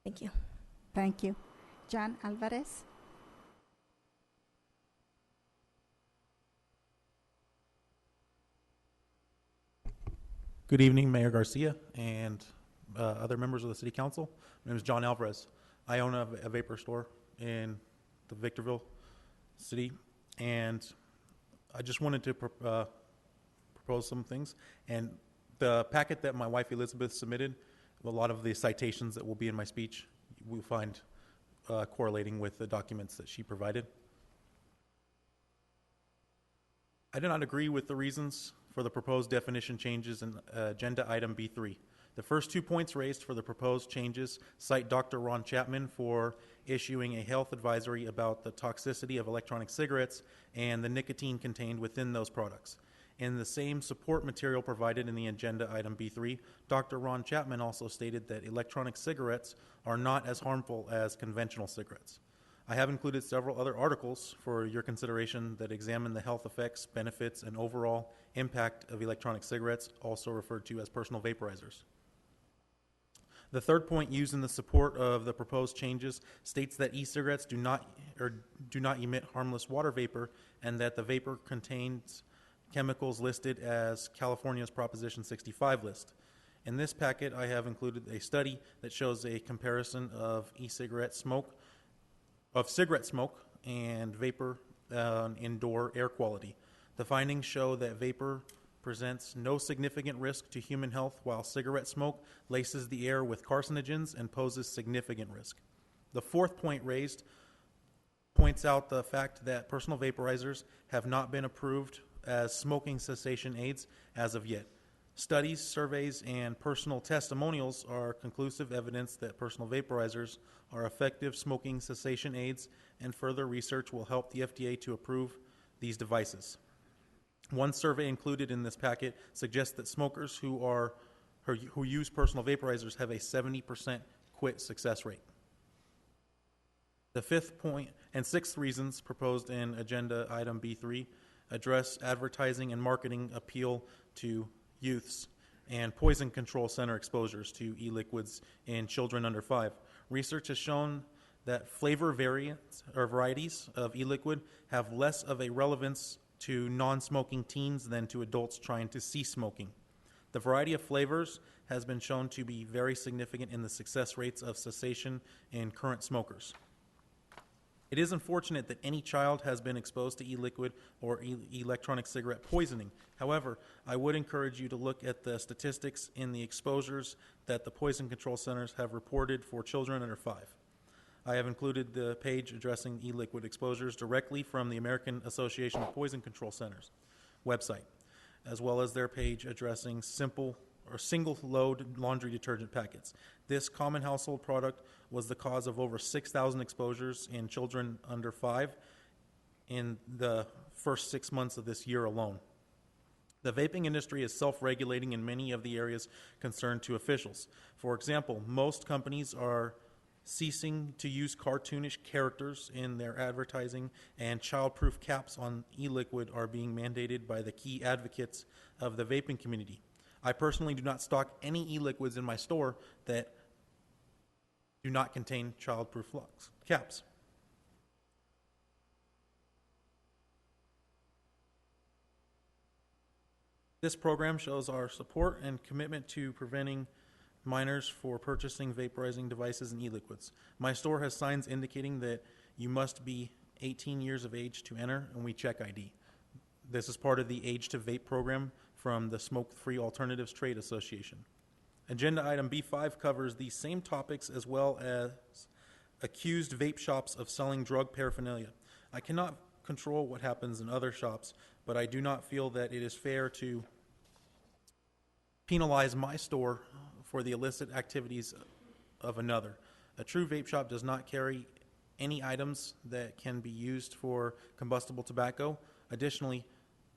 Thank you. Thank you. John Alvarez. Good evening, Mayor Garcia and other members of the City Council. My name is John Alvarez. I own a vapor store in the Victorville city, and I just wanted to propose some things. And the packet that my wife Elizabeth submitted, a lot of the citations that will be in my speech, we'll find correlating with the documents that she provided. I do not agree with the reasons for the proposed definition changes in agenda item B3. The first 2 points raised for the proposed changes cite Dr. Ron Chapman for issuing a health advisory about the toxicity of electronic cigarettes and the nicotine contained within those products. In the same support material provided in the agenda item B3, Dr. Ron Chapman also stated that electronic cigarettes are not as harmful as conventional cigarettes. I have included several other articles for your consideration that examine the health effects, benefits, and overall impact of electronic cigarettes, also referred to as personal vaporizers. The third point used in the support of the proposed changes states that e-cigarettes do not emit harmless water vapor, and that the vapor contains chemicals listed as California's Proposition 65 list. In this packet, I have included a study that shows a comparison of cigarette smoke and vapor indoor air quality. The findings show that vapor presents no significant risk to human health, while cigarette smoke laces the air with carcinogens and poses significant risk. The fourth point raised points out the fact that personal vaporizers have not been approved as smoking cessation aids as of yet. Studies, surveys, and personal testimonials are conclusive evidence that personal vaporizers are effective smoking cessation aids, and further research will help the FDA to approve these devices. One survey included in this packet suggests that smokers who use personal vaporizers have a 70% quit success rate. The fifth point and sixth reasons proposed in agenda item B3 address advertising and marketing appeal to youths and poison control center exposures to e-liquids in children under 5. Research has shown that flavor variants or varieties of e-liquid have less of a relevance to non-smoking teens than to adults trying to cease smoking. The variety of flavors has been shown to be very significant in the success rates of cessation in current smokers. It is unfortunate that any child has been exposed to e-liquid or electronic cigarette poisoning. However, I would encourage you to look at the statistics in the exposures that the poison control centers have reported for children under 5. I have included the page addressing e-liquid exposures directly from the American Association of Poison Control Centers website, as well as their page addressing single-load laundry detergent packets. This common household product was the cause of over 6,000 exposures in children under 5 in the first 6 months of this year alone. The vaping industry is self-regulating in many of the areas concerned to officials. For example, most companies are ceasing to use cartoonish characters in their advertising, and child-proof caps on e-liquid are being mandated by the key advocates of the vaping community. I personally do not stock any e-liquids in my store that do not contain child-proof caps. This program shows our support and commitment to preventing minors for purchasing vaporizing devices and e-liquids. My store has signs indicating that you must be 18 years of age to enter, and we check ID. This is part of the Age to Vape program from the Smoke-Free Alternatives Trade Association. Agenda item B5 covers these same topics as well as accused vape shops of selling drug paraphernalia. I cannot control what happens in other shops, but I do not feel that it is fair to penalize my store for the illicit activities of another. A true vape shop does not carry any items that can be used for combustible tobacco. Additionally,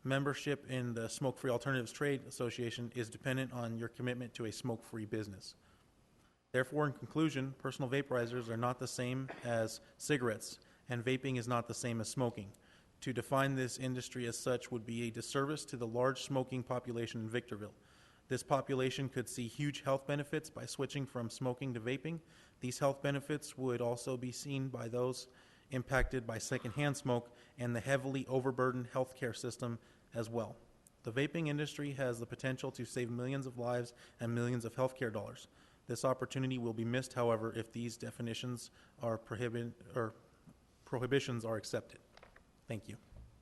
membership in the Smoke-Free Alternatives Trade Association is dependent on your commitment to a smoke-free business. Therefore, in conclusion, personal vaporizers are not the same as cigarettes, and vaping is not the same as smoking. To define this industry as such would be a disservice to the large smoking population in Victorville. This population could see huge health benefits by switching from smoking to vaping. These health benefits would also be seen by those impacted by secondhand smoke and the heavily overburdened healthcare system as well. The vaping industry has the potential to save millions of lives and millions of healthcare dollars. This opportunity will be missed, however, if these definitions are prohibitions are accepted. Thank you.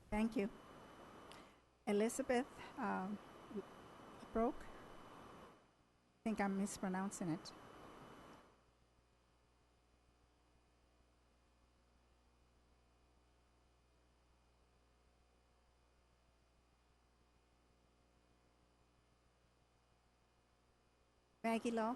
Thank you. Elizabeth Broke. I think I'm mispronouncing it. Maggie Law.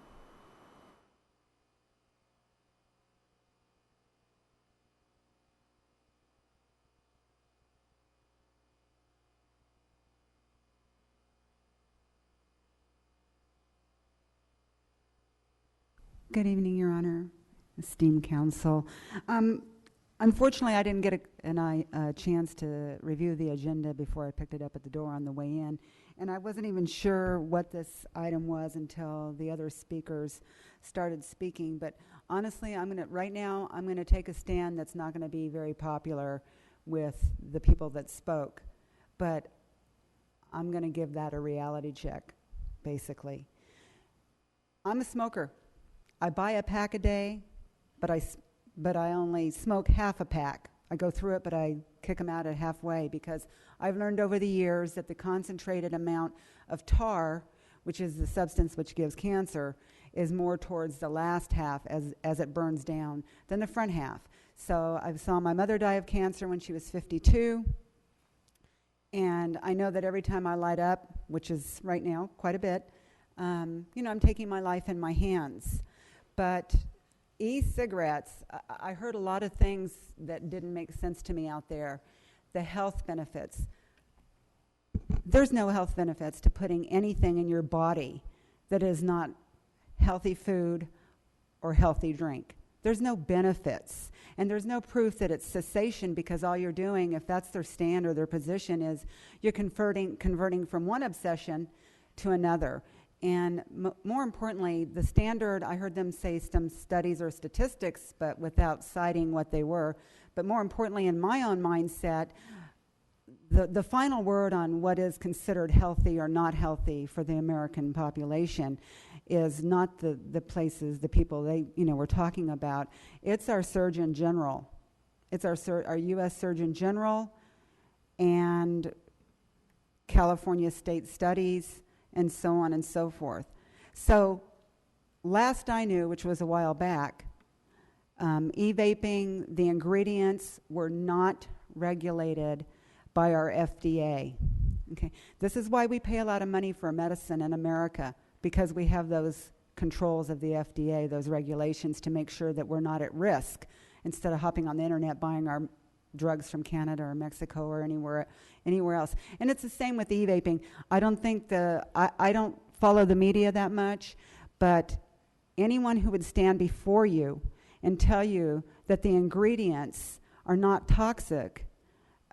Good evening, Your Honor, esteemed counsel. Unfortunately, I didn't get a chance to review the agenda before I picked it up at the door on the way in, and I wasn't even sure what this item was until the other speakers started speaking. But honestly, right now I'm gonna take a stand that's not gonna be very popular with the people that spoke, but I'm gonna give that a reality check, basically. I'm a smoker. I buy a pack a day, but I only smoke half a pack. I go through it, but I kick them out at halfway, because I've learned over the years that the concentrated amount of tar, which is the substance which gives cancer, is more towards the last half as it burns down than the front half. So I saw my mother die of cancer when she was 52, and I know that every time I light up, which is right now quite a bit, I'm taking my life in my hands. But e-cigarettes, I heard a lot of things that didn't make sense to me out there. The health benefits. There's no health benefits to putting anything in your body that is not healthy food or healthy drink. There's no benefits. And there's no proof that it's cessation, because all you're doing, if that's their stand or their position, is you're converting from one obsession to another. And more importantly, the standard, I heard them say some studies or statistics, but without citing what they were. But more importantly, in my own mindset, the final word on what is considered healthy or not healthy for the American population is not the places, the people we're talking about. It's our Surgeon General. It's our U.S. Surgeon General and California State Studies, and so on and so forth. So last I knew, which was a while back, e-vaping, the ingredients were not regulated by our FDA. Okay, this is why we pay a lot of money for medicine in America, because we have those controls of the FDA, those regulations, to make sure that we're not at risk, instead of hopping on the internet buying our drugs from Canada or Mexico or anywhere else. And it's the same with e-vaping. I don't follow the media that much, but anyone who would stand before you and tell you that the ingredients are not toxic,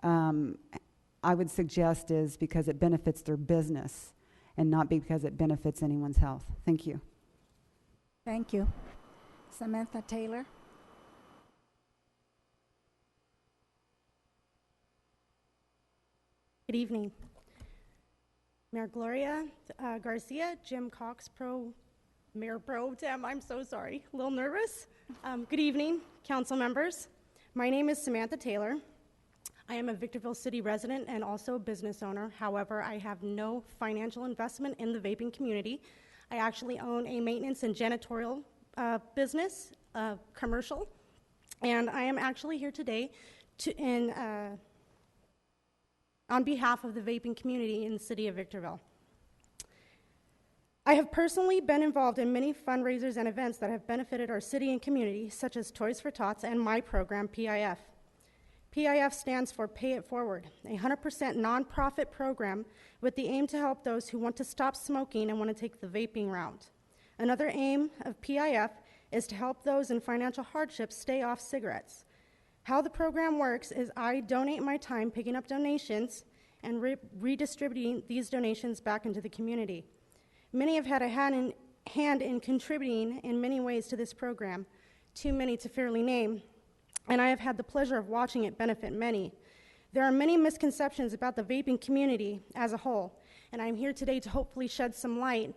I would suggest is because it benefits their business and not because it benefits anyone's health. Thank you. Thank you. Samantha Taylor. Good evening. Mayor Gloria Garcia, Jim Cox, Mayor Pro Tem, I'm so sorry, a little nervous. Good evening, council members. My name is Samantha Taylor. I am a Victorville City resident and also a business owner. However, I have no financial investment in the vaping community. I actually own a maintenance and janitorial business, commercial, and I am actually here today on behalf of the vaping community in the city of Victorville. I have personally been involved in many fundraisers and events that have benefited our city and community, such as Toys for Tots and my program, PIF. PIF stands for Pay It Forward, a 100% nonprofit program with the aim to help those who want to stop smoking and want to take the vaping route. Another aim of PIF is to help those in financial hardship stay off cigarettes. How the program works is I donate my time picking up donations and redistributing these donations back into the community. Many have had a hand in contributing in many ways to this program, too many to fairly name, and I have had the pleasure of watching it benefit many. There are many misconceptions about the vaping community as a whole, and I'm here today to hopefully shed some light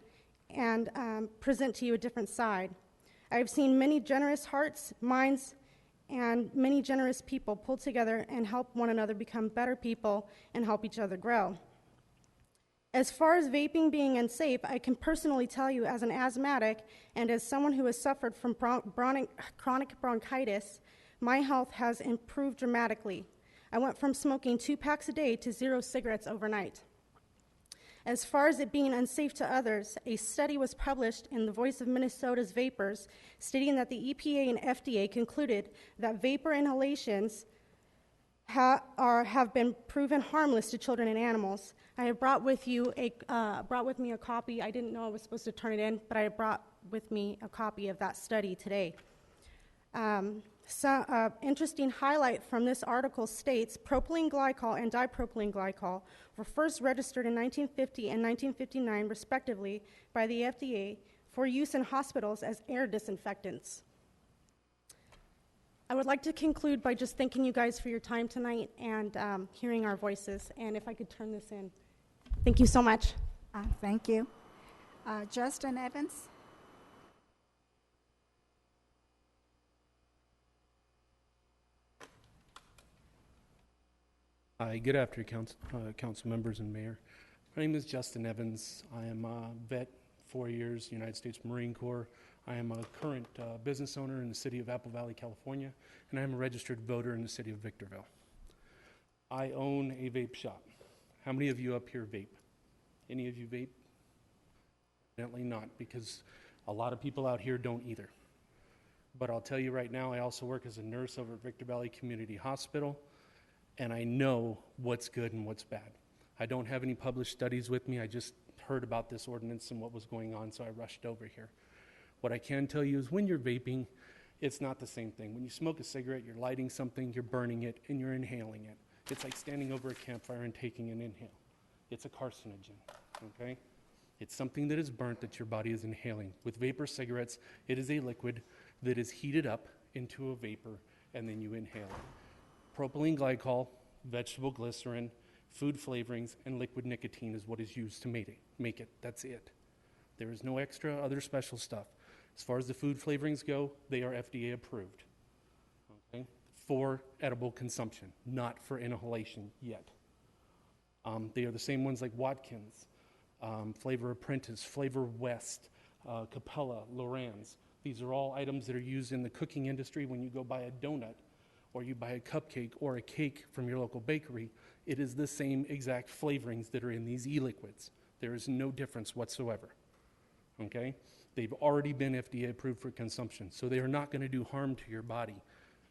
and present to you a different side. I've seen many generous hearts, minds, and many generous people pull together and help one another become better people and help each other grow. As far as vaping being unsafe, I can personally tell you as an asthmatic and as someone who has suffered from chronic bronchitis, my health has improved dramatically. I went from smoking 2 packs a day to 0 cigarettes overnight. As far as it being unsafe to others, a study was published in the Voice of Minnesota's Vapors stating that the EPA and FDA concluded that vapor inhalations have been proven harmless to children and animals. I have brought with me a copy. I didn't know I was supposed to turn it in, but I brought with me a copy of that study today. Interesting highlight from this article states propylene glycol and dipropylene glycol were first registered in 1950 and 1959, respectively, by the FDA for use in hospitals as air disinfectants. I would like to conclude by just thanking you guys for your time tonight and hearing our voices. And if I could turn this in. Thank you so much. Thank you. Justin Evans? Hi, good afternoon, council members and mayor. My name is Justin Evans. I am a vet, 4 years, United States Marine Corps. I am a current business owner in the city of Apple Valley, California, and I am a registered voter in the city of Victorville. I own a vape shop. How many of you up here vape? Any of you vape? Evidently not, because a lot of people out here don't either. But I'll tell you right now, I also work as a nurse over at Victor Valley Community Hospital, and I know what's good and what's bad. I don't have any published studies with me. I just heard about this ordinance and what was going on, so I rushed over here. What I can tell you is when you're vaping, it's not the same thing. When you smoke a cigarette, you're lighting something, you're burning it, and you're inhaling it. It's like standing over a campfire and taking an inhale. It's a carcinogen, okay? It's something that is burnt that your body is inhaling. With vapor cigarettes, it is a liquid that is heated up into a vapor, and then you inhale it. Propylene glycol, vegetable glycerin, food flavorings, and liquid nicotine is what is used to make it. That's it. There is no extra other special stuff. As far as the food flavorings go, they are FDA approved, okay, for edible consumption, not for inhalation yet. They are the same ones like Watkins, Flavor Apprentice, Flavor West, Capella, Loran's. These are all items that are used in the cooking industry. When you go buy a donut or you buy a cupcake or a cake from your local bakery, it is the same exact flavorings that are in these e-liquids. There is no difference whatsoever, okay? They've already been FDA approved for consumption, so they are not going to do harm to your body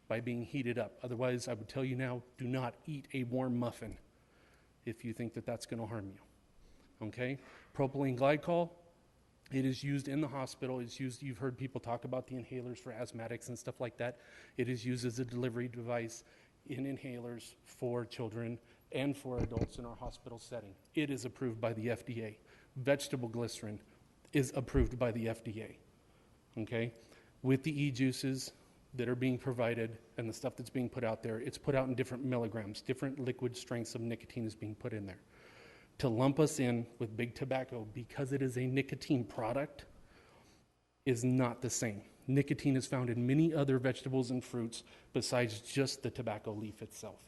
by being heated up. Otherwise, I would tell you now, do not eat a warm muffin if you think that that's going to harm you, okay? Propylene glycol, it is used in the hospital. It's used, you've heard people talk about the inhalers for asthmatics and stuff like that. It is used as a delivery device in inhalers for children and for adults in our hospital setting. It is approved by the FDA. Vegetable glycerin is approved by the FDA, okay? With the e-juices that are being provided and the stuff that's being put out there, it's put out in different milligrams, different liquid strengths of nicotine is being put in there. To lump us in with big tobacco because it is a nicotine product is not the same. Nicotine is found in many other vegetables and fruits besides just the tobacco leaf itself.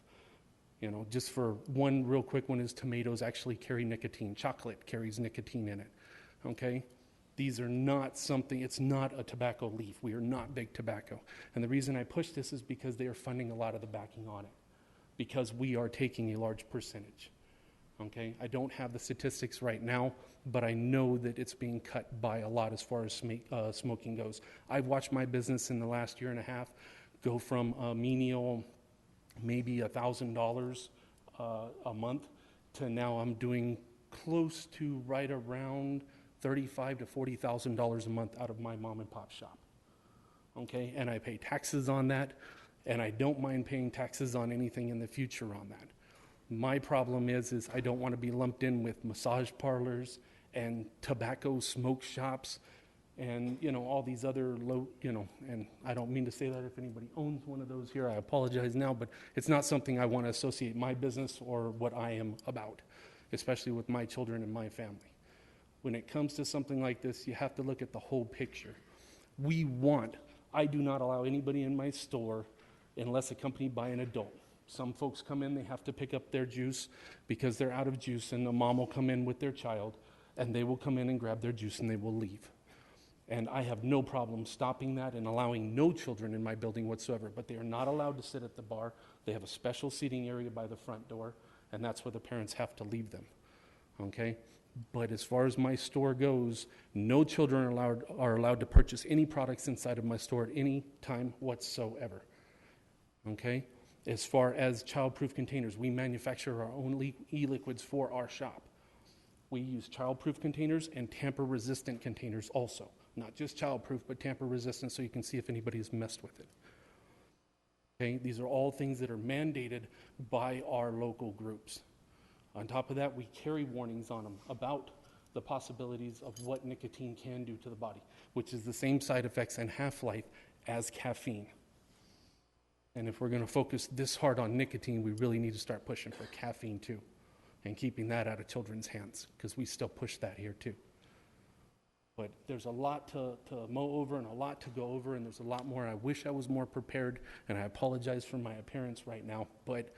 You know, just for one real quick one is tomatoes actually carry nicotine. Chocolate carries nicotine in it, okay? These are not something, it's not a tobacco leaf. We are not big tobacco. And the reason I push this is because they are funding a lot of the backing on it, because we are taking a large percentage. Okay, I don't have the statistics right now, but I know that it's being cut by a lot as far as smoking goes. I've watched my business in the last year and a half go from a menial, maybe $1,000 a month, to now I'm doing close to right around $35,000 to $40,000 a month out of my mom and pop shop. Okay, and I pay taxes on that, and I don't mind paying taxes on anything in the future on that. My problem is I don't want to be lumped in with massage parlors and tobacco smoke shops and, all these other low, and I don't mean to say that if anybody owns one of those here, I apologize now, but it's not something I want to associate my business or what I am about, especially with my children and my family. When it comes to something like this, you have to look at the whole picture. I do not allow anybody in my store unless accompanied by an adult. Some folks come in, they have to pick up their juice because they're out of juice, and the mom will come in with their child, and they will come in and grab their juice, and they will leave. And I have no problem stopping that and allowing no children in my building whatsoever, but they are not allowed to sit at the bar. They have a special seating area by the front door, and that's where the parents have to leave them, okay? But as far as my store goes, no children are allowed to purchase any products inside of my store at any time whatsoever, okay? As far as child-proof containers, we manufacture our own e-liquids for our shop. We use child-proof containers and tamper-resistant containers also. Not just child-proof, but tamper-resistant, so you can see if anybody has messed with it. Okay, these are all things that are mandated by our local groups. On top of that, we carry warnings on them about the possibilities of what nicotine can do to the body, which is the same side effects and half-life as caffeine. And if we're going to focus this hard on nicotine, we really need to start pushing for caffeine too, and keeping that out of children's hands, because we still push that here too. But there's a lot to mow over and a lot to go over, and there's a lot more. I wish I was more prepared, and I apologize for my appearance right now, but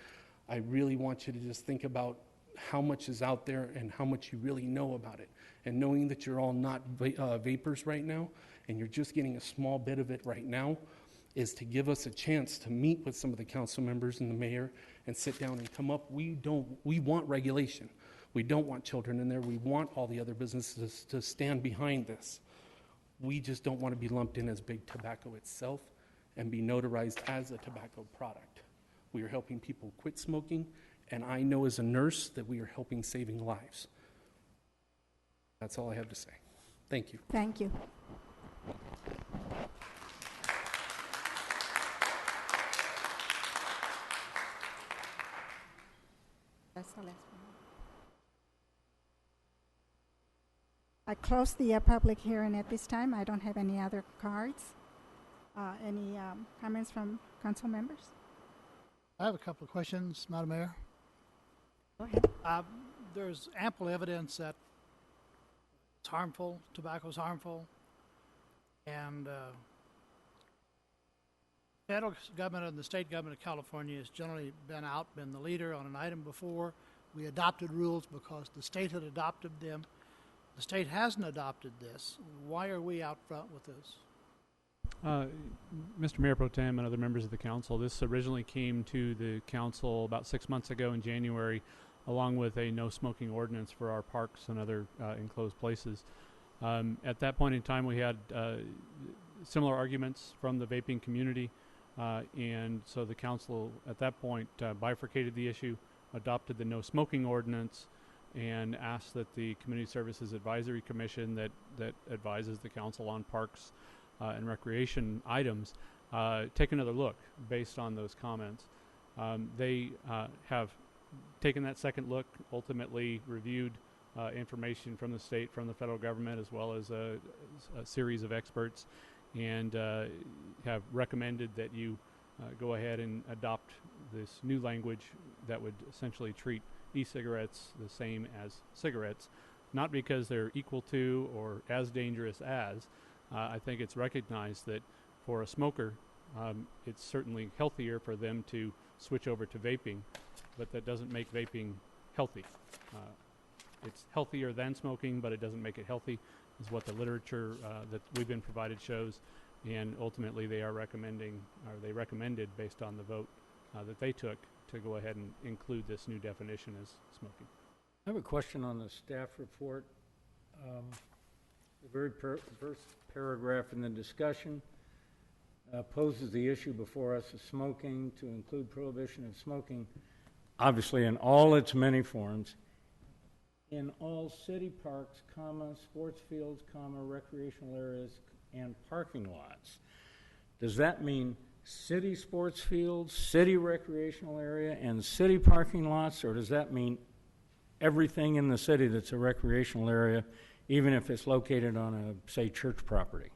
I really want you to just think about how much is out there and how much you really know about it. And knowing that you're all not vapors right now, and you're just getting a small bit of it right now, is to give us a chance to meet with some of the council members and the mayor and sit down and come up. We want regulation. We don't want children in there. We want all the other businesses to stand behind this. We just don't want to be lumped in as big tobacco itself and be notarized as a tobacco product. We are helping people quit smoking, and I know as a nurse that we are helping saving lives. That's all I have to say. Thank you. Thank you. That's the last one. I close the public hearing at this time. I don't have any other cards. Any comments from council members? I have a couple of questions, Madam Mayor. Go ahead. There's ample evidence that it's harmful, tobacco is harmful, and federal government and the state government of California has generally been the leader on an item before. We adopted rules because the state had adopted them. The state hasn't adopted this. Why are we out front with this? Mr. Mayor Pro Tem and other members of the council, this originally came to the council about 6 months ago in January, along with a no smoking ordinance for our parks and other enclosed places. At that point in time, we had similar arguments from the vaping community, and so the council at that point bifurcated the issue, adopted the no smoking ordinance, and asked that the Community Services Advisory Commission that advises the council on parks and recreation items take another look based on those comments. They have taken that second look, ultimately reviewed information from the state, from the federal government, as well as a series of experts, and have recommended that you go ahead and adopt this new language that would essentially treat e-cigarettes the same as cigarettes, not because they're equal to or as dangerous as. I think it's recognized that for a smoker, it's certainly healthier for them to switch over to vaping, but that doesn't make vaping healthy. It's healthier than smoking, but it doesn't make it healthy, is what the literature that we've been provided shows, and ultimately they are recommending, or they recommended based on the vote that they took, to go ahead and include this new definition as smoking. I have a question on the staff report. The very first paragraph in the discussion poses the issue before us of smoking to include prohibition of smoking, obviously in all its many forms, in all city parks, sports fields, recreational areas, and parking lots. Does that mean city sports fields, city recreational area, and city parking lots, or does that mean everything in the city that's a recreational area, even if it's located on a, say, church property?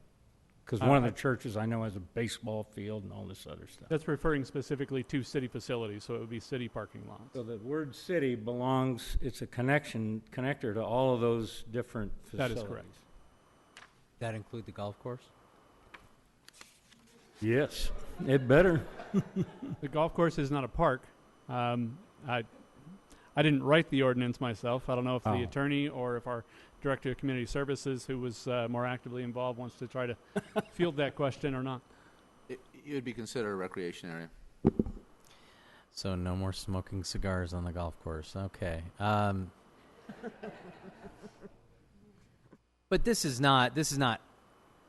Because one of the churches I know has a baseball field and all this other stuff. That's referring specifically to city facilities, so it would be city parking lots. So the word city belongs, it's a connector to all of those different facilities. That is correct. That include the golf course? Yes, it better. The golf course is not a park. I didn't write the ordinance myself. I don't know if the attorney or if our Director of Community Services, who was more actively involved, wants to try to field that question or not. It would be considered a recreation area. So no more smoking cigars on the golf course. Okay. But this is not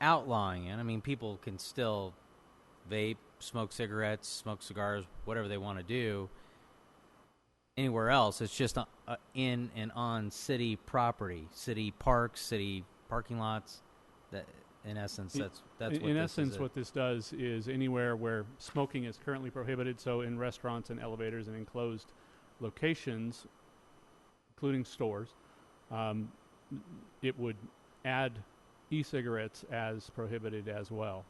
outlawing it. I mean, people can still vape, smoke cigarettes, smoke cigars, whatever they want to do. Anywhere else, it's just in and on city property, city parks, city parking lots. That, in essence, that's what in this essence, is. what this does is anywhere where smoking is currently prohibited, so in restaurants and elevators and enclosed locations, including stores, it would add e-cigarettes as prohibited as well.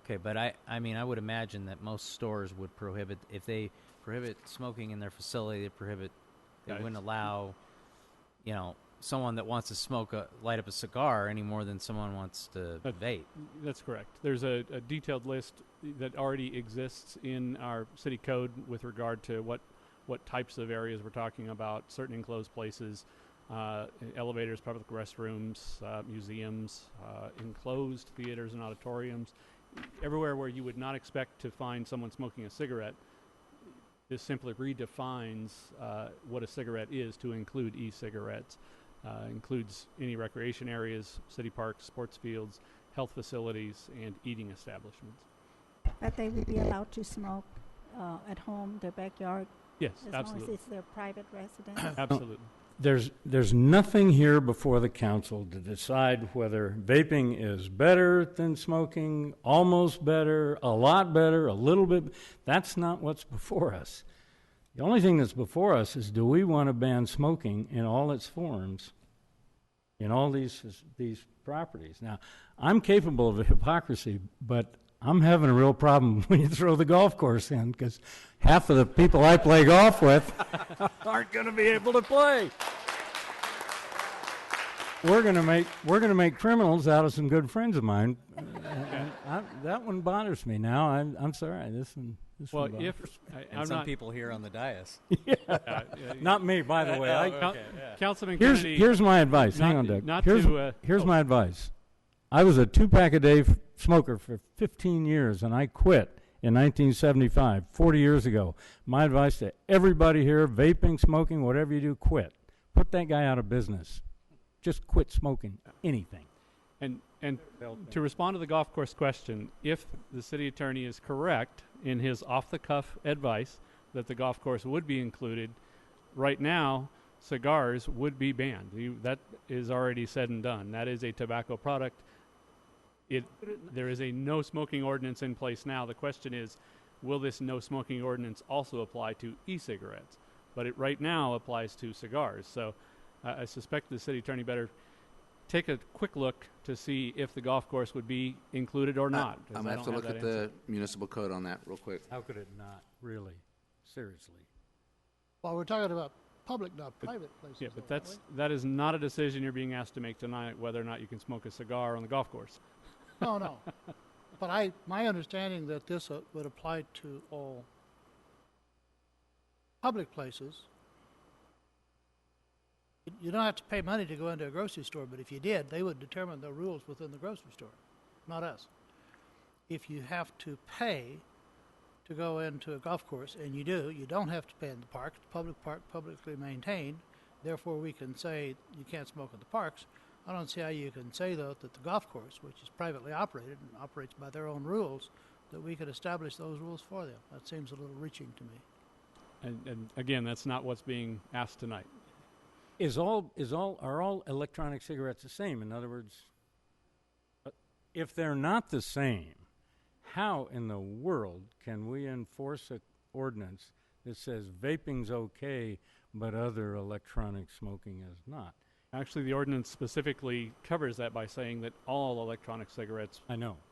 Okay, but I mean, I would imagine that most stores would prohibit, if they prohibit smoking in their facility, they wouldn't allow, someone that wants to light up a cigar any more than someone wants to vape. That's correct. There's a detailed list that already exists in our city code with regard to what types of areas we're talking about, certain enclosed places, elevators, public restrooms, museums, enclosed theaters and auditoriums. Everywhere where you would not expect to find someone smoking a cigarette, this simply redefines what a cigarette is to include e-cigarettes. Includes any recreation areas, city parks, sports fields, health facilities, and eating establishments. But they would be allowed to smoke at home, their backyard? Yes, as absolutely. As long as it's their private residence? Absolutely. There's nothing here before the council to decide whether vaping is better than smoking, almost better, a lot better, a little bit. That's not what's before us. The only thing that's before us is, do we want to ban smoking in all its forms in all these properties? Now, I'm capable of hypocrisy, but I'm having a real problem when you throw the golf course in, because half of the people I play golf with aren't going to be able to play. We're going to make criminals out of some good friends of mine. That one bothers me now. I'm sorry. This one bothers me. And some people here on the dais. Not me, by the way. Councilman Kennedy. Here's my advice. Hang on, Doug. Here's my advice. I was a 2-pack-a-day smoker for 15 years, and I quit in 1975, 40 years ago. My advice to everybody here, vaping, smoking, whatever you do, quit. Put that guy out of business. Just quit smoking anything. And to respond to the golf course question, if the city attorney is correct in his off-the-cuff advice that the golf course would be included, right now, cigars would be banned. That is already said and done. That is a tobacco product. There is a no smoking ordinance in place now. The question is, will this no smoking ordinance also apply to e-cigarettes? But it right now applies to cigars. So I suspect the city attorney better take a quick look to see if the golf course would be included or not. I'm going to have to look at the municipal code on that real quick. How could it not, really? Seriously. Well, we're talking about public, not private places. Yeah, but that is not a decision you're being asked to make tonight, whether or not you can smoke a cigar on the golf course. No. But my understanding that this would apply to all public places. You don't have to pay money to go into a grocery store, but if you did, they would determine the rules within the grocery store, not us. If you have to pay to go into a golf course, and you don't have to pay in the park. It's public park, publicly maintained. Therefore, we can say you can't smoke in the parks. I don't see how you can say, though, that the golf course, which is privately operated and operates by their own rules, that we could establish those rules for them. That seems a little reaching to me. And again, that's not what's being asked tonight. Are all electronic cigarettes the same? In other words, if they're not the same, how in the world can we enforce an ordinance that says vaping's okay, but other electronic smoking is not? Actually, the ordinance specifically covers that by saying that all electronic cigarettes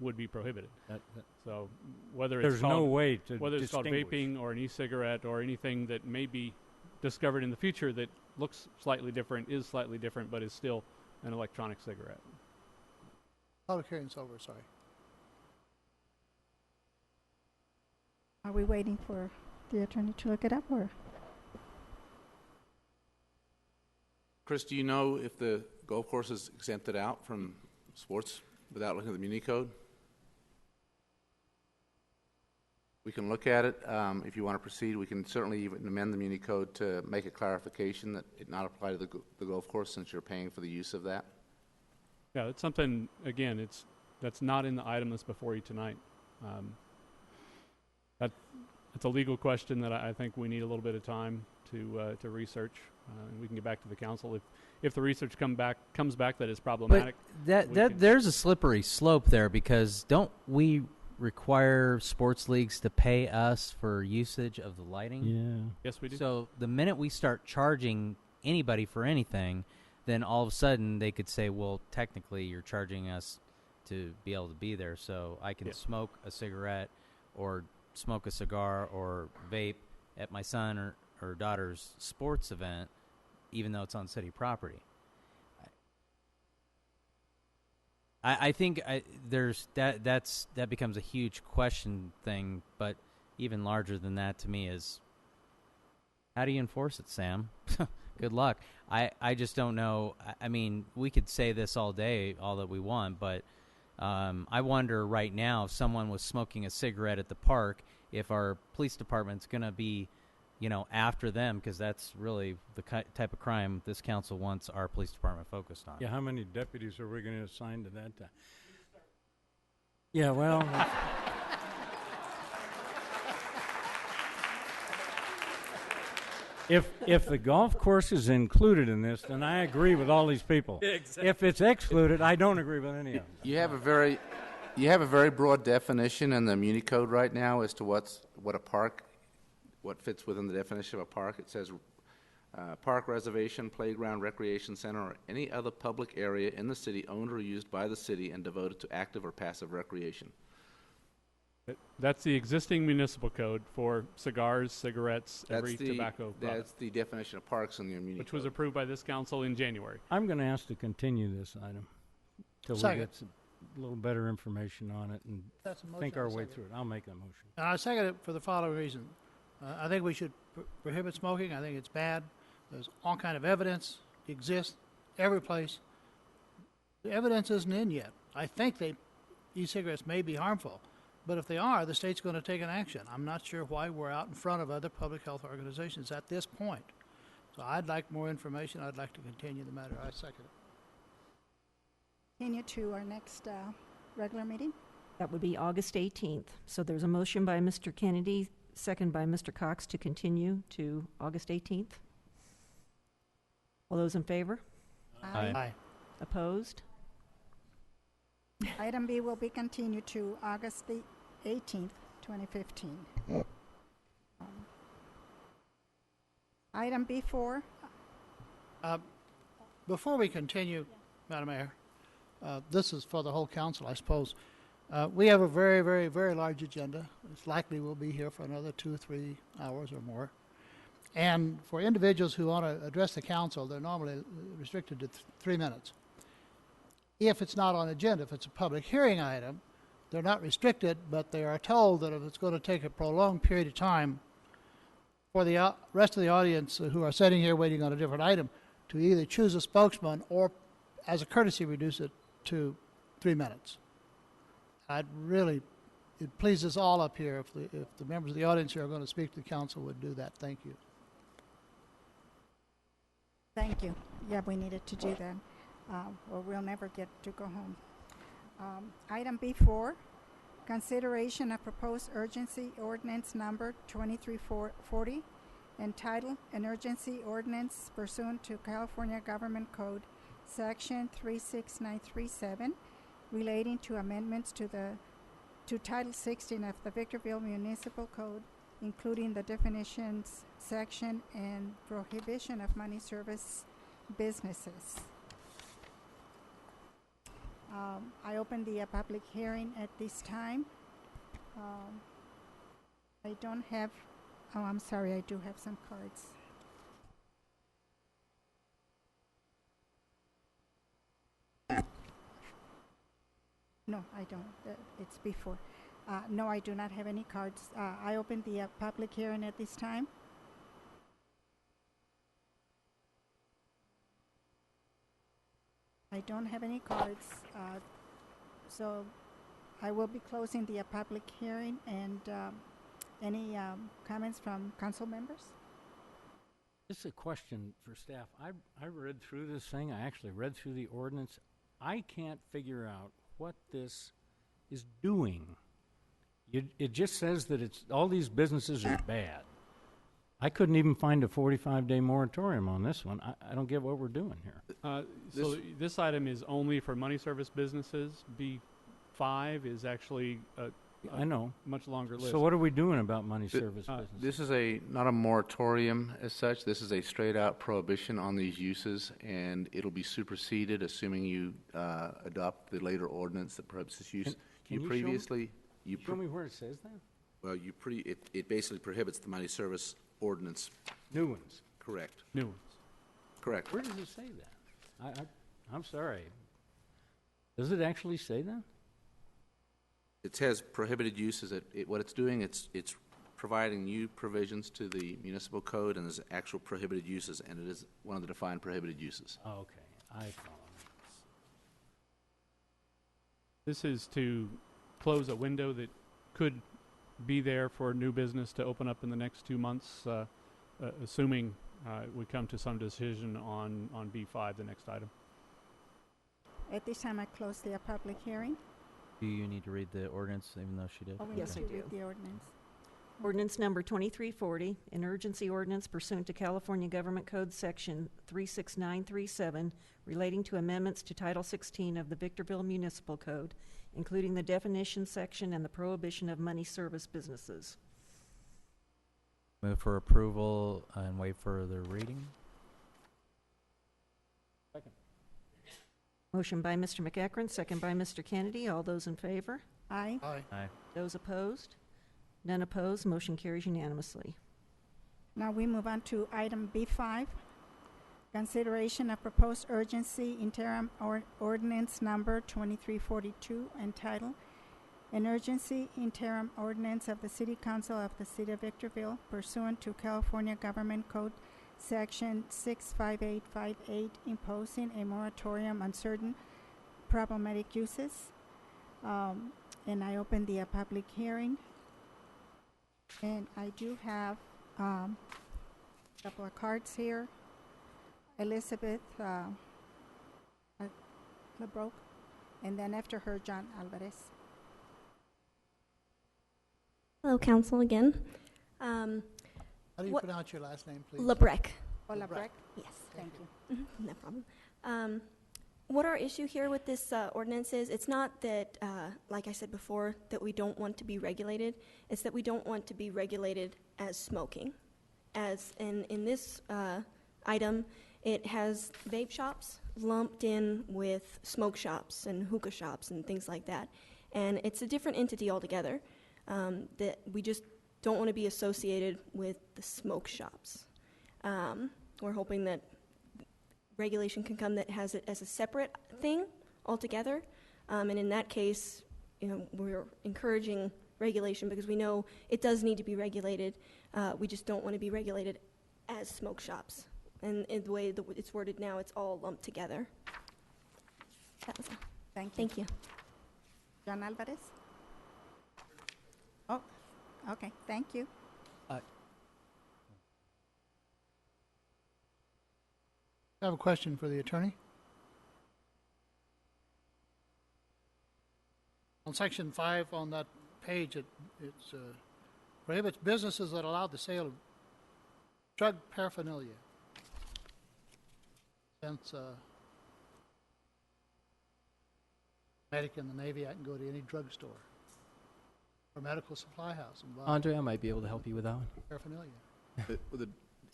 would be prohibited. So whether it's There's no way to whether it's called distinguish. vaping or an e-cigarette or anything that may be discovered in the future that looks slightly different, is slightly different, but is still an electronic cigarette. Public hearing's over, sorry. Are we waiting for the attorney to look it up, or? Chris, do you know if the golf course is exempted out from sports without looking at the Muni Code? We can look at it. If you want to proceed, we can certainly even amend the Muni Code to make a clarification that it not apply to the golf course, since you're paying for the use of that. Yeah, it's something, again, that's not in the item that's before you tonight. It's a legal question that I think we need a little bit of time to research, and we can get back to the council if the research comes back that is problematic. But there's a slippery slope there, because don't we require sports leagues to pay us for usage of the lighting? Yeah. Yes, we do. So the minute we start charging anybody for anything, then all of a sudden they could say, well, technically you're charging us to be able to be there, so I can smoke a cigarette or smoke a cigar or vape at my son or daughter's sports event, even though it's on city property. I think there's that becomes a huge question thing, but even larger than that to me is, how do you enforce it, Sam? Good luck. I just don't know. I mean, we could say this all day, all that we want, but I wonder right now, if someone was smoking a cigarette at the park, if our police department's going to be, after them, because that's really the type of crime this council wants our police department focused on. Yeah, how many deputies are we going to assign to that? Yeah, well... If the golf course is included in this, then I agree with all these people. Exactly. If it's excluded, I don't agree with any of them. You have a very broad definition in the Muni Code right now as to what a park, what fits within the definition of a park. It says park, reservation, playground, recreation center, or any other public area in the city owned or used by the city and devoted to active or passive recreation. That's the existing municipal code for cigars, cigarettes, every tobacco product. That's the definition of parks in the Muni Code. Which was approved by this council in January. I'm going to ask to continue this item till we get a little better information on it and think our way through it. I'll make that motion. And I second it for the following reason. I think we should prohibit smoking. I think it's bad. There's all kind of evidence exists every place. The evidence isn't in yet. I think e-cigarettes may be harmful. But if they are, the state's going to take an action. I'm not sure why we're out in front of other public health organizations at this point. So I'd like more information. I'd like to continue the matter. I second it. Continue to our next regular meeting. That would be August 18th. So there's a motion by Mr. Kennedy, second by Mr. Cox to continue to August 18th. All those in favor? Aye. Aye. Opposed? Item B will be continued to August the 18th, 2015. Item B4. Before we continue, Madam Mayor, this is for the whole council, I suppose. We have a very, very, very large agenda. It's likely we'll be here for another 2 or 3 hours or more. And for individuals who want to address the council, they're normally restricted to 3 minutes. If it's not on agenda, if it's a public hearing item, they're not restricted, but they are told that if it's going to take a prolonged period of time for the rest of the audience who are sitting here waiting on a different item to either choose a spokesman or, as a courtesy, reduce it to 3 minutes. I'd really, it pleases all up here if the members of the audience here are going to speak to the council would do that. Thank you. Thank you. Yeah, we needed to do that, or we'll never get to go home. Item B4, consideration of proposed urgency ordinance number 2340, entitled an urgency ordinance pursuant to California Government Code Section 36937, relating to amendments to Title 16 of the Victorville Municipal Code, including the definitions section and prohibition of money service businesses. I open the public hearing at this time. I don't have, oh, I'm sorry, I do have some cards. No, I don't. It's before. No, I do not have any cards. I open the public hearing at this time. I don't have any cards, so I will be closing the public hearing. And any comments from council members? This is a question for staff. I read through this thing. I actually read through the ordinance. I can't figure out what this is doing. It just says that it's all these businesses are bad. I couldn't even find a 45-day moratorium on this one. I don't get what we're doing here. So this item is only for money service businesses. B5 is actually I know. Much longer list. So what are we doing about money service businesses? This is not a moratorium as such. This is a straight-out prohibition on these uses, and it'll be superseded assuming you adopt the later ordinance that prohibits this use. Can you show me where it says that? Well, it basically prohibits the money service ordinance. New ones. Correct. New ones. Correct. Where does it say that? I'm sorry. Does it actually say that? It says prohibited uses. What it's doing, it's providing new provisions to the municipal code, and there's actual prohibited uses, and it is one of the defined prohibited uses. Oh, okay. I follow. This is to close a window that could be there for a new business to open up in the next 2 months, assuming we come to some decision on B5, the next item. At this time, I close the public hearing. Do you need to read the ordinance, even though she did? Oh, we Yes, need I to read do. the ordinance. Ordinance number 2340, an urgency ordinance pursuant to California Government Code Section 36937, relating to amendments to Title 16 of the Victorville Municipal Code, including the definition section and the prohibition of money service businesses. Move for approval and wait for the reading. Second. Motion by Mr. McEachran, second by Mr. Kennedy. All those in favor? Aye. Aye. Aye. Those opposed? None opposed. Motion carries unanimously. Now we move on to item B5, consideration of proposed urgency interim ordinance number 2342, entitled an urgency interim ordinance of the City Council of the City of Victorville pursuant to California Government Code Section 65858, imposing a moratorium on certain problematic uses. And I open the public hearing. And I do have a couple of cards here. Elizabeth LeBroke, and then after her, John Alvarez. Hello, Council, again. How do you pronounce your last name, please? Lebrec. Oh, Lebrec? Yes. Thank you. No problem. What our issue here with this ordinance is, it's not that, like I said before, that we don't want to be regulated. It's that we don't want to be regulated as smoking. As in this item, it has vape shops lumped in with smoke shops and hookah shops and things like that. And it's a different entity altogether that we just don't want to be associated with the smoke shops. We're hoping that regulation can come that has it as a separate thing altogether. And in that case, we're encouraging regulation because we know it does need to be regulated. We just don't want to be regulated as smoke shops. And in the way that it's worded now, it's all lumped together. That was all. Thank you. Thank you. John Alvarez? Oh, okay, thank you. I have a question for the attorney. On section 5 on that page, it prohibits businesses that allow the sale of drug paraphernalia. Since medic in the Navy, I can go to any drugstore or medical supply house and buy Andre, I might be able to help you with that one. paraphernalia.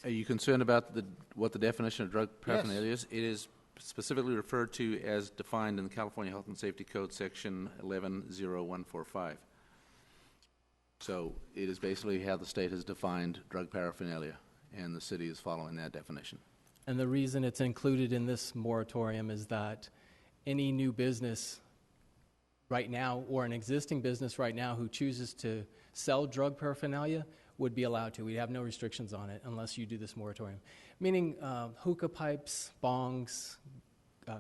Are you concerned about what the definition of drug paraphernalia is? It is specifically referred to as defined in the California Health and Safety Code, section 110145. So it is basically how the state has defined drug paraphernalia, and the city is following that definition. And the reason it's included in this moratorium is that any new business right now, or an existing business right now, who chooses to sell drug paraphernalia would be allowed to. We have no restrictions on it unless you do this moratorium. Meaning hookah pipes, bongs,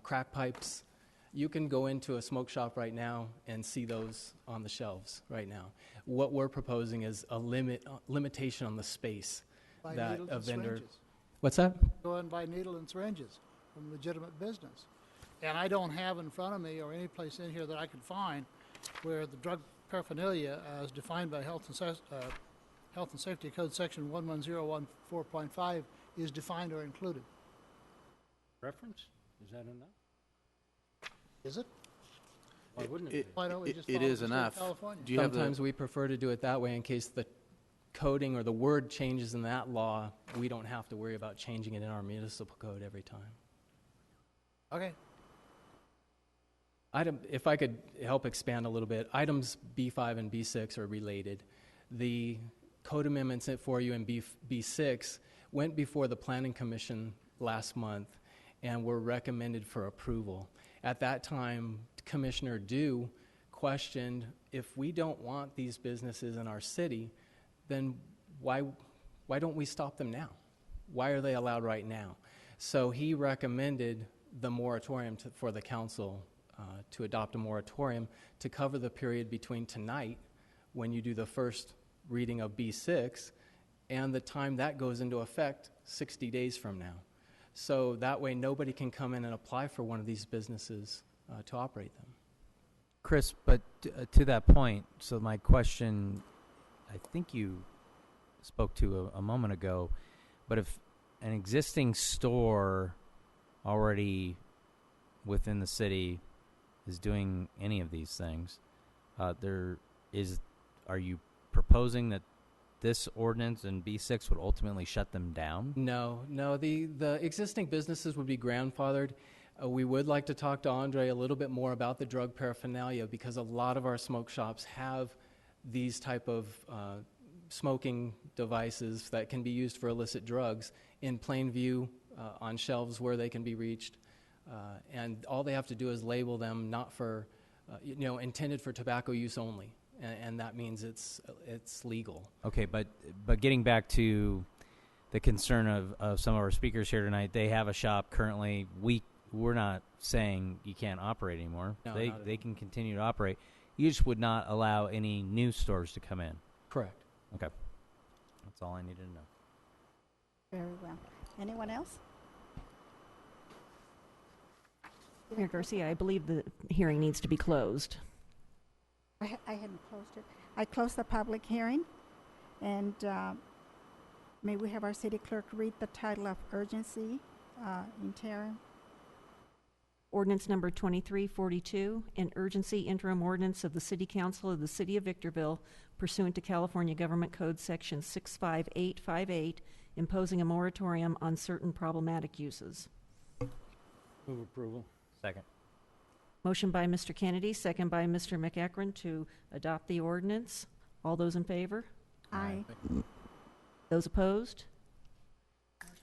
crack pipes. You can go into a smoke shop right now and see those on the shelves right now. What we're proposing is a limitation on the space Buy that needles a and vendor. syringes. What's that? Go and buy needle and syringes from legitimate business. And I don't have in front of me or any place in here that I can find where the drug paraphernalia as defined by Health and Safety Code section 11014.5 is defined or included. Reference? Is that enough? Is it? Why wouldn't it be? Why don't we just It follow is the state of enough. California? Do you have Sometimes we prefer to do it that way in case the coding or the word changes in that law. We don't have to worry about changing it in our municipal code every time. Okay. If I could help expand a little bit, items B5 and B6 are related. The code amendments for you in B6 went before the Planning Commission last month and were recommended for approval. At that time, Commissioner Dew questioned, if we don't want these businesses in our city, then why don't we stop them now? Why are they allowed right now? So he recommended the moratorium for the council to adopt a moratorium to cover the period between tonight, when you do the first reading of B6, and the time that goes into effect 60 days from now. So that way nobody can come in and apply for one of these businesses to operate them. Chris, but to that point, so my question, I think you spoke to a moment ago, but if an existing store already within the city is doing any of these things, are you proposing that this ordinance in B6 would ultimately shut them down? No, the existing businesses would be grandfathered. We would like to talk to Andre a little bit more about the drug paraphernalia, because a lot of our smoke shops have these type of smoking devices that can be used for illicit drugs in plain view on shelves where they can be reached. And all they have to do is label them not for, intended for tobacco use only. And that means it's legal. Okay, but getting back to the concern of some of our speakers here tonight, they have a shop currently. We're not saying you can't operate anymore. No, they can continue to operate. You just would not allow any new stores to come in. Correct. Okay. That's all I needed to know. Very well. Anyone else? Mayor Garcia, I believe the hearing needs to be closed. I hadn't closed it. I closed the public hearing, and may we have our city clerk read the title of urgency interim? Ordinance number 2342, an urgency interim ordinance of the City Council of the City of Victorville pursuant to California Government Code Section 65858, imposing a moratorium on certain problematic uses. Move approval. Second. Motion by Mr. Kennedy, second by Mr. McEachran to adopt the ordinance. All those in favor? Aye. Those opposed?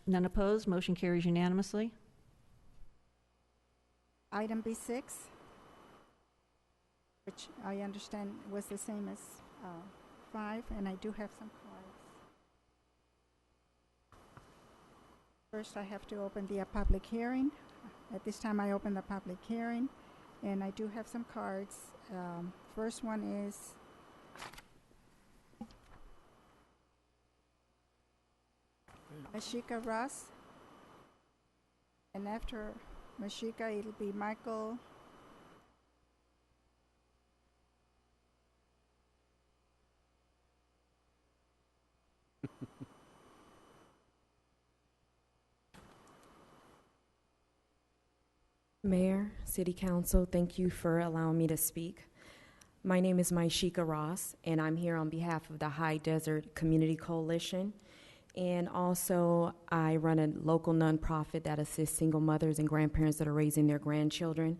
None opposed. Motion carries unanimously. Item B6, which I understand was the same as 5, and I do have some cards. First, I have to open the public hearing. At this time, I open the public hearing, and I do have some cards. First one is Mashika Ross. And after Mashika, it'll be Michael. Mayor, City Council, thank you for allowing me to speak. My name is Maishika Ross, and I'm here on behalf of the High Desert Community Coalition. And also, I run a local nonprofit that assists single mothers and grandparents that are raising their grandchildren.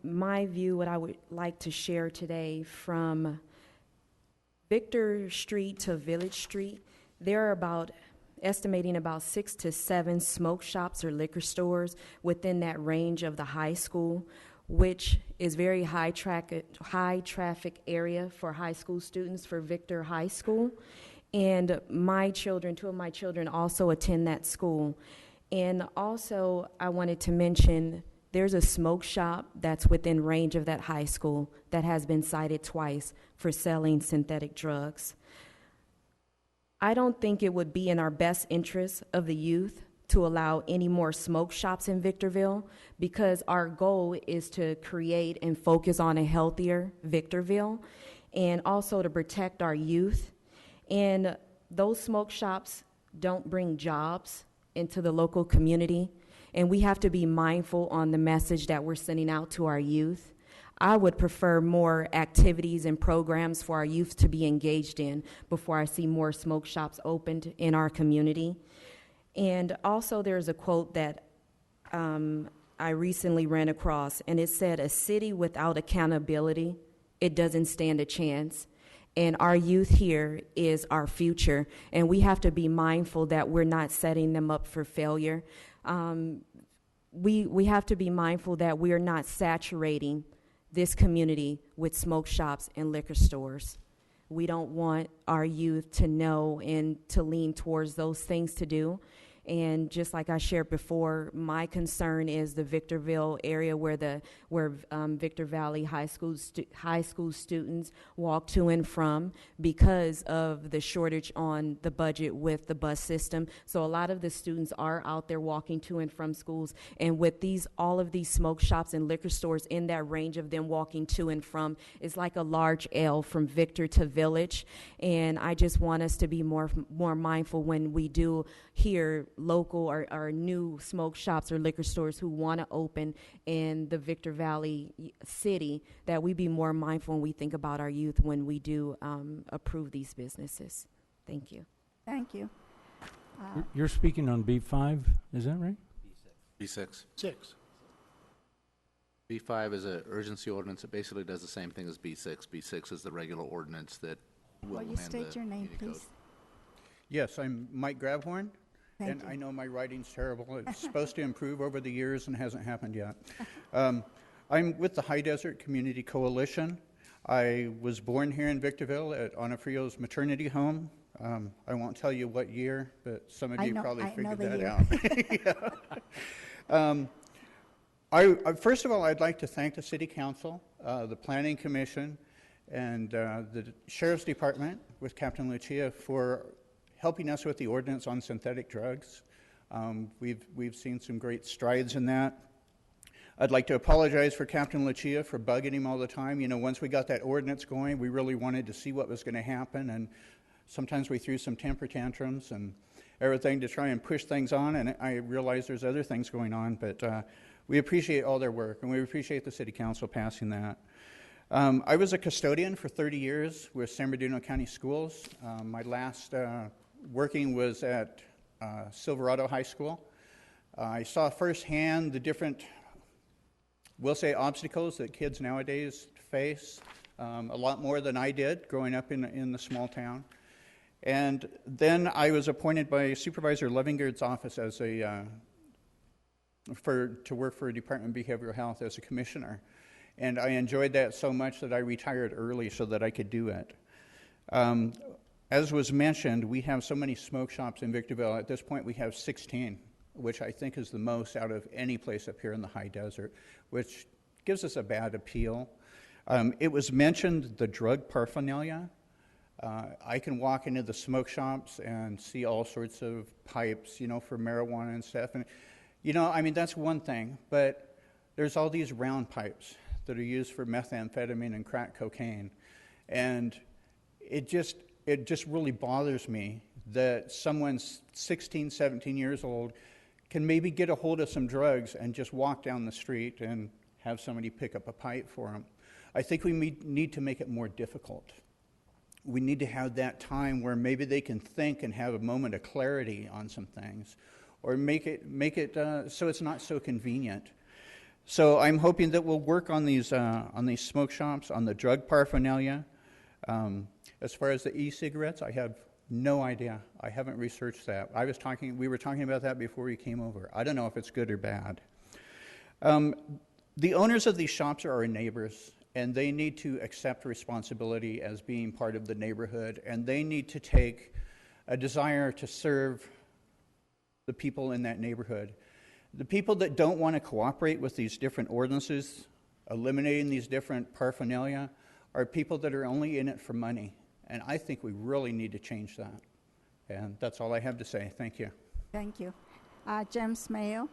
My view, what I would like to share today, from Victor Street to Village Street, there are estimating about 6 to 7 smoke shops or liquor stores within that range of the high school, which is very high traffic area for high school students for Victor High School. And my children, 2 of my children, also attend that school. And also, I wanted to mention there's a smoke shop that's within range of that high school that has been cited twice for selling synthetic drugs. I don't think it would be in our best interest of the youth to allow any more smoke shops in Victorville, because our goal is to create and focus on a healthier Victorville, and also to protect our youth. And those smoke shops don't bring jobs into the local community, and we have to be mindful on the message that we're sending out to our youth. I would prefer more activities and programs for our youth to be engaged in before I see more smoke shops opened in our community. And also, there's a quote that I recently ran across, and it said, "A city without accountability, it doesn't stand a chance." And our youth here is our future, and we have to be mindful that we're not setting them up for failure. We have to be mindful that we are not saturating this community with smoke shops and liquor stores. We don't want our youth to know and to lean towards those things to do. And just like I shared before, my concern is the Victorville area where Victor Valley High School students walk to and from because of the shortage on the budget with the bus system. So a lot of the students are out there walking to and from schools, and with all of these smoke shops and liquor stores in that range of them walking to and from, is like a large L from Victor to Village. And I just want us to be more mindful when we do hear local or new smoke shops or liquor stores who want to open in the Victor Valley city, that we be more mindful when we think about our youth when we do approve these businesses. Thank you. Thank you. You're speaking on B5, is that right? B6. 6. B5 is an urgency ordinance. It basically does the same thing as B6. B6 is the regular ordinance that will Will you amend state the your name, community code. please? Yes, I'm Mike Grabhorn, Thank and you. I know my writing's terrible. It's supposed to improve over the years and hasn't happened yet. I'm with the High Desert Community Coalition. I was born here in Victorville at Onofrio's maternity home. I won't tell you what year, but some of you probably figured that out. First of all, I'd like to thank the City Council, the Planning Commission, and the Sheriff's Department with Captain Lucia for helping us with the ordinance on synthetic drugs. We've seen some great strides in that. I'd like to apologize for Captain Lucia for bugging him all the time. You know, once we got that ordinance going, we really wanted to see what was going to happen, and sometimes we threw some temper tantrums and everything to try and push things on, and I realize there's other things going on, but we appreciate all their work, and we appreciate the City Council passing that. I was a custodian for 30 years with San Bernardino County Schools. My last working was at Silverado High School. I saw firsthand the different, we'll say, obstacles that kids nowadays face, a lot more than I did growing up in the small town. And then I was appointed by Supervisor Levingard's office as to work for Department of Behavioral Health as a commissioner. And I enjoyed that so much that I retired early so that I could do it. As was mentioned, we have so many smoke shops in Victorville. At this point, we have 16, which I think is the most out of any place up here in the high desert, which gives us a bad appeal. It was mentioned the drug paraphernalia. I can walk into the smoke shops and see all sorts of pipes, for marijuana and stuff. And, I mean, that's one thing, but there's all these round pipes that are used for methamphetamine and crack cocaine. And it just really bothers me that someone 16, 17 years old can maybe get a hold of some drugs and just walk down the street and have somebody pick up a pipe for them. I think we need to make it more difficult. We need to have that time where maybe they can think and have a moment of clarity on some things, or make it so it's not so convenient. So I'm hoping that we'll work on these smoke shops, on the drug paraphernalia. As far as the e-cigarettes, I have no idea. I haven't researched that. We were talking about that before we came over. I don't know if it's good or bad. The owners of these shops are our neighbors, and they need to accept responsibility as being part of the neighborhood, and they need to take a desire to serve the people in that neighborhood. The people that don't want to cooperate with these different ordinances, eliminating these different paraphernalia, are people that are only in it for money. And I think we really need to change that. And that's all I have to say. Thank you. Thank you. James Mayo.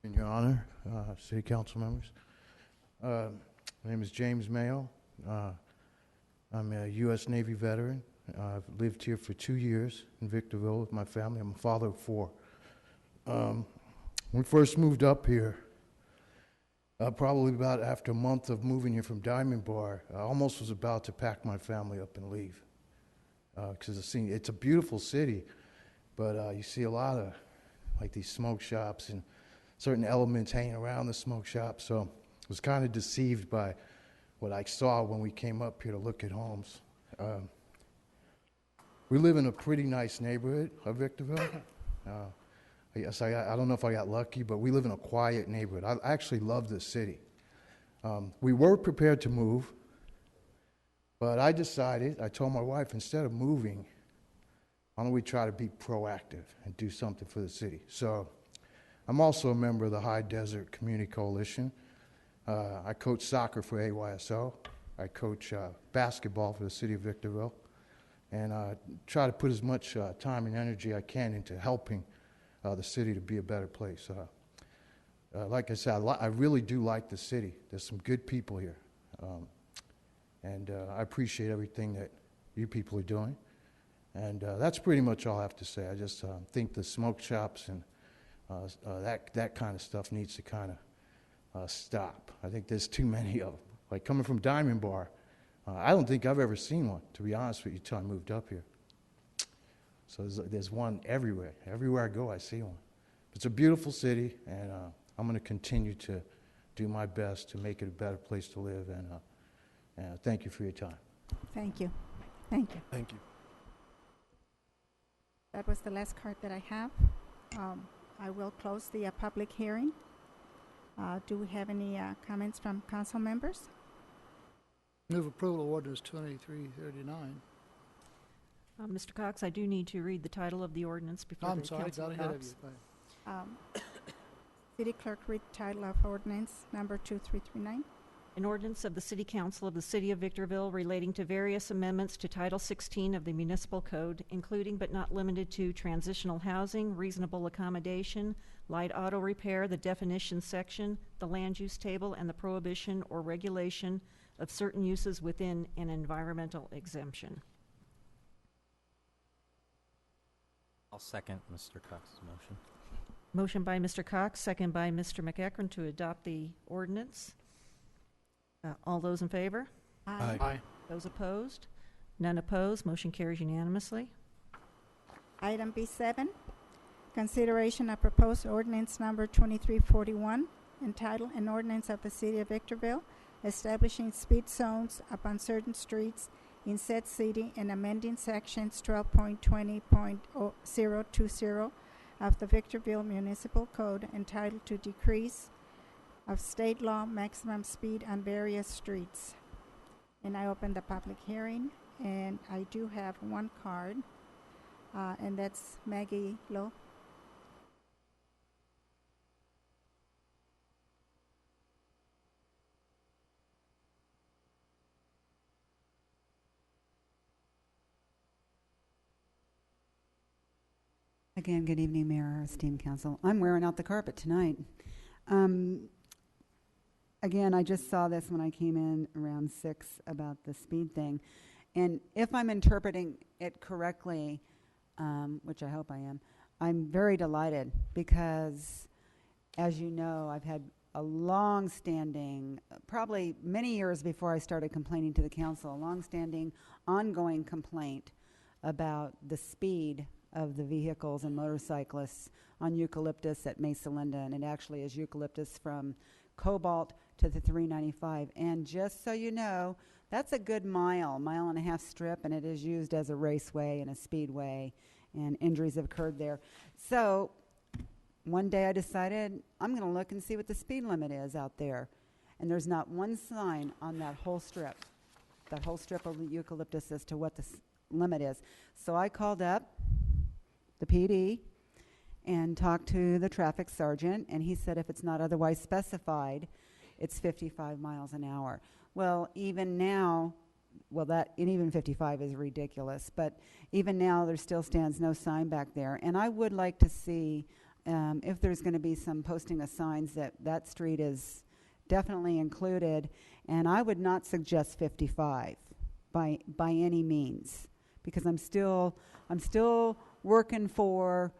In your honor, city council members. My name is James Mayo. I'm a U.S. Navy veteran. I've lived here for 2 years in Victorville with my family. I'm a father of 4. When we first moved up here, probably about after a month of moving here from Diamond Bar, I almost was about to pack my family up and leave. Because it's a beautiful city, but you see a lot of like these smoke shops and certain elements hanging around the smoke shop. So I was kind of deceived by what I saw when we came up here to look at homes. We live in a pretty nice neighborhood of Victorville. I don't know if I got lucky, but we live in a quiet neighborhood. I actually love this city. We were prepared to move, but I told my wife, instead of moving, why don't we try to be proactive and do something for the city? So I'm also a member of the High Desert Community Coalition. I coach soccer for AYSO. I coach basketball for the city of Victorville. And try to put as much time and energy I can into helping the city to be a better place. Like I said, I really do like the city. There's some good people here. And I appreciate everything that you people are doing. And that's pretty much all I have to say. I just think the smoke shops and that kind of stuff needs to kind of stop. I think there's too many of them. Like coming from Diamond Bar, I don't think I've ever seen one, to be honest with you, until I moved up here. So there's one everywhere. Everywhere I go, I see one. It's a beautiful city, and I'm going to continue to do my best to make it a better place to live. And thank you for your time. Thank you. Thank you. Thank you. That was the last card that I have. I will close the public hearing. Do we have any comments from council members? Move approval of ordinance 2339. Mr. Cox, I do need to read the title of the ordinance before I'm the sorry, council got ahead of adopts. you. Go ahead. City clerk, read the title of ordinance number 2339. An ordinance of the City Council of the City of Victorville relating to various amendments to Title 16 of the Municipal Code, including but not limited to transitional housing, reasonable accommodation, light auto repair, the definition section, the land use table, and the prohibition or regulation of certain uses within an environmental exemption. I'll second Mr. Cox's motion. Motion by Mr. Cox, second by Mr. McEachron to adopt the ordinance. All those in favor? Aye. Aye. Those opposed? None opposed. Motion carries unanimously. Item B7, consideration of proposed ordinance number 2341, entitled An Ordinance of the City of Victorville establishing speed zones upon certain streets in said city and amending sections 12.20.020 of the Victorville Municipal Code entitled to decrease of state law maximum speed on various streets. And I open the public hearing, and I do have one card, and that's Maggie Lowe. Again, good evening, Mayor, esteemed council. I'm wearing out the carpet tonight. Again, I just saw this when I came in around 6 about the speed thing. And if I'm interpreting it correctly, which I hope I am, I'm very delighted because, as you know, I've had a long-standing, probably many years before I started complaining to the council, a long-standing, ongoing complaint about the speed of the vehicles and motorcyclists on Eucalyptus at Mesa Linda, and it actually is Eucalyptus from Cobalt to the 395. And just so you know, that's a good mile and a half strip, and it is used as a raceway and a speedway, and injuries have occurred there. So one day I decided I'm going to look and see what the speed limit is out there. And there's not one sign on that whole strip of Eucalyptus as to what the limit is. So I called up the PD and talked to the traffic sergeant, and he said if it's not otherwise specified, it's 55 miles an hour. Well, even now, and even 55 is ridiculous, but even now there still stands no sign back there. And I would like to see if there's going to be some posting of signs that that street is definitely included, and I would not suggest 55 by any means, because I'm still working for,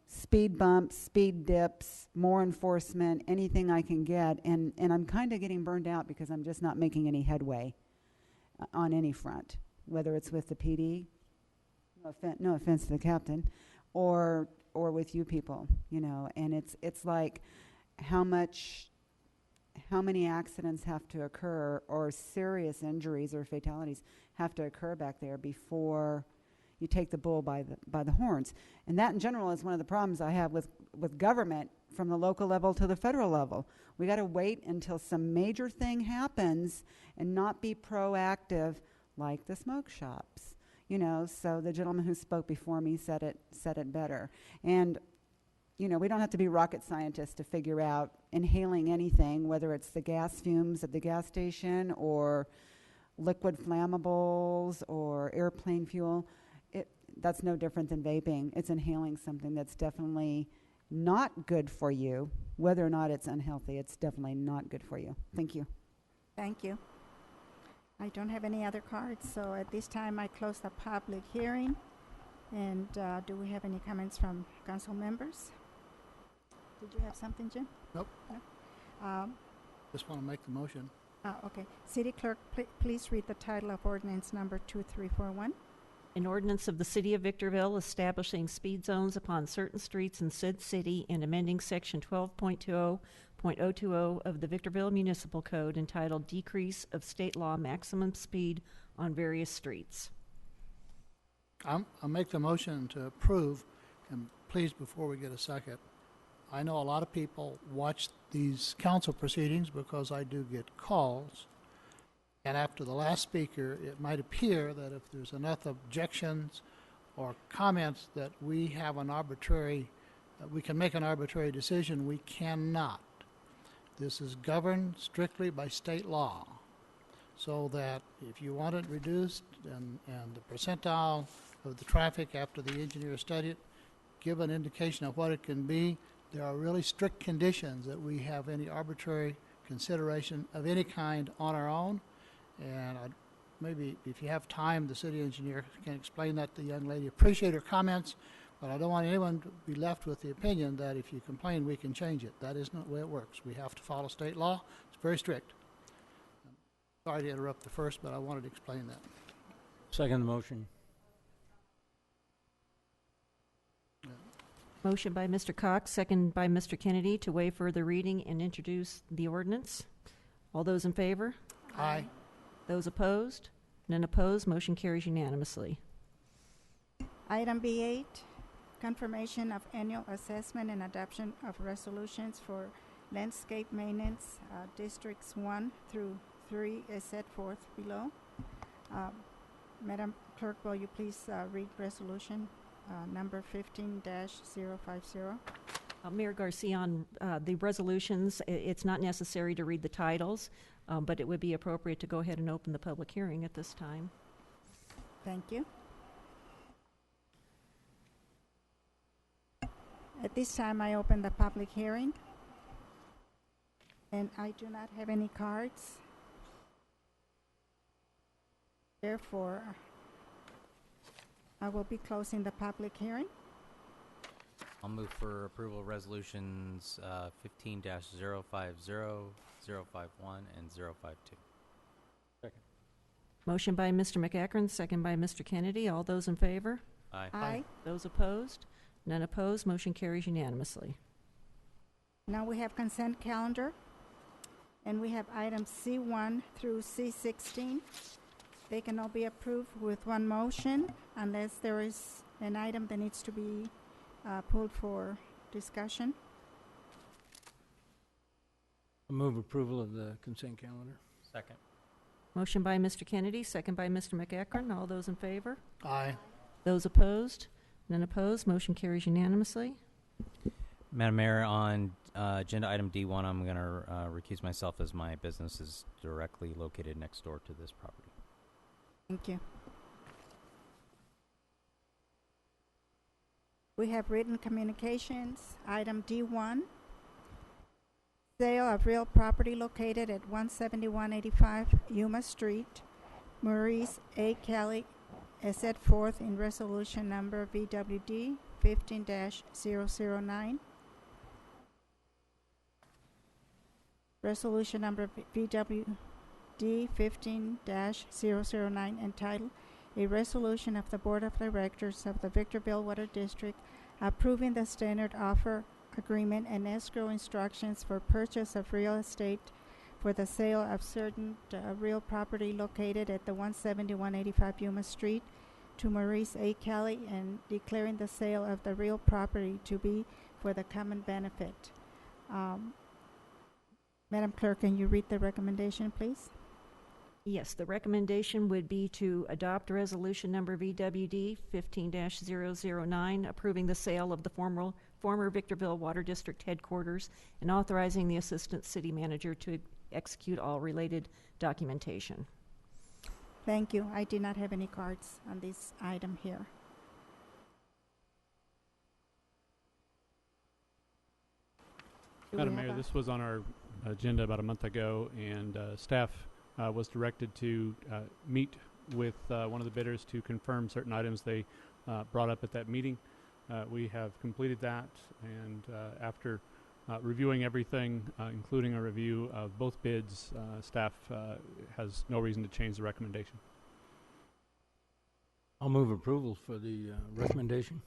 speed bumps, speed dips, more enforcement, anything I can get. And I'm kind of getting burned out because I'm just not making any headway on any front, whether it's with the PD, no offense to the captain, or with you people, And it's like how many accidents have to occur, or serious injuries or fatalities have to occur back there before you take the bull by the horns. And that in general is one of the problems I have with government from the local level to the federal level. We got to wait until some major thing happens and not be proactive like the smoke shops. So the gentleman who spoke before me said it better. And we don't have to be rocket scientists to figure out inhaling anything, whether it's the gas fumes at the gas station or liquid flammables or airplane fuel. That's no different than vaping. It's inhaling something that's definitely not good for you. Whether or not it's unhealthy, it's definitely not good for you. Thank you. Thank you. I don't have any other cards, so at this time I close the public hearing. And do we have any comments from council members? Did you have something, Jim? Nope. No? Just want to make the motion. Okay. City Clerk, please read the title of ordinance number 2341. An ordinance of the City of Victorville establishing speed zones upon certain streets in said city and amending Section 12.20.020 of the Victorville Municipal Code entitled Decrease of State Law Maximum Speed on Various Streets. I'll make the motion to approve, and please, before we get a second, I know a lot of people watch these council proceedings because I do get calls. And after the last speaker, it might appear that if there's enough objections or comments that we have we can make an arbitrary decision. We cannot. This is governed strictly by state law. So that if you want it reduced and the percentile of the traffic after the engineer studied it, give an indication of what it can be. There are really strict conditions that we have any arbitrary consideration of any kind on our own. And maybe if you have time, the city engineer can explain that to the young lady. Appreciate her comments, but I don't want anyone to be left with the opinion that if you complain, we can change it. That isn't the way it works. We have to follow state law. It's very strict. Sorry to interrupt the first, but I wanted to explain that. Second motion. Motion by Mr. Cox, second by Mr. Kennedy to waive further reading and introduce the ordinance. All those in favor? Aye. Those opposed? None opposed. Motion carries unanimously. Item B8, confirmation of annual assessment and adoption of resolutions for landscape maintenance, districts 1 through 3 is set forth below. Madam Clerk, will you please read resolution number 15-050? Mayor Garcia, on the resolutions, it's not necessary to read the titles, but it would be appropriate to go ahead and open the public hearing at this time. Thank you. At this time, I open the public hearing, and I do not have any cards. Therefore, I will be closing the public hearing. I'll move for approval of resolutions 15-050, 051, and 052. Second. Motion by Mr. McEachern, second by Mr. Kennedy. All those in favor? Aye. Aye. Those opposed? None opposed. Motion carries unanimously. Now we have consent calendar, and we have items C1 through C16. They can all be approved with one motion unless there is an item that needs to be pulled for discussion. I move approval of the consent calendar. Second. Motion by Mr. Kennedy, second by Mr. McEachern. All those in favor? Aye. Those opposed? None opposed. Motion carries unanimously. Madam Mayor, on agenda item D1, I'm going to recuse myself as my business is directly located next door to this property. Thank you. We have written communications. Item D1, sale of real property located at 17185 Yuma Street, Maurice A. Kelly, as set forth in resolution number VWD 15-009. Resolution number VWD 15-009 entitled A Resolution of the Board of Directors of the Victorville Water District approving the standard offer agreement and escrow instructions for purchase of real estate for the sale of certain real property located at the 17185 Yuma Street to Maurice A. Kelly and declaring the sale of the real property to be for the common benefit. Madam Clerk, can you read the recommendation, please? Yes, the recommendation would be to adopt resolution number VWD 15-009, approving the sale of the former Victorville Water District headquarters and authorizing the Assistant City Manager to execute all related documentation. Thank you. I did not have any cards on this item here. Madam Mayor, this was on our agenda about a month ago, and staff was directed to meet with one of the bidders to confirm certain items they brought up at that meeting. We have completed that, and after reviewing everything, including a review of both bids, staff has no reason to change the recommendation. I'll move approval for the recommendation,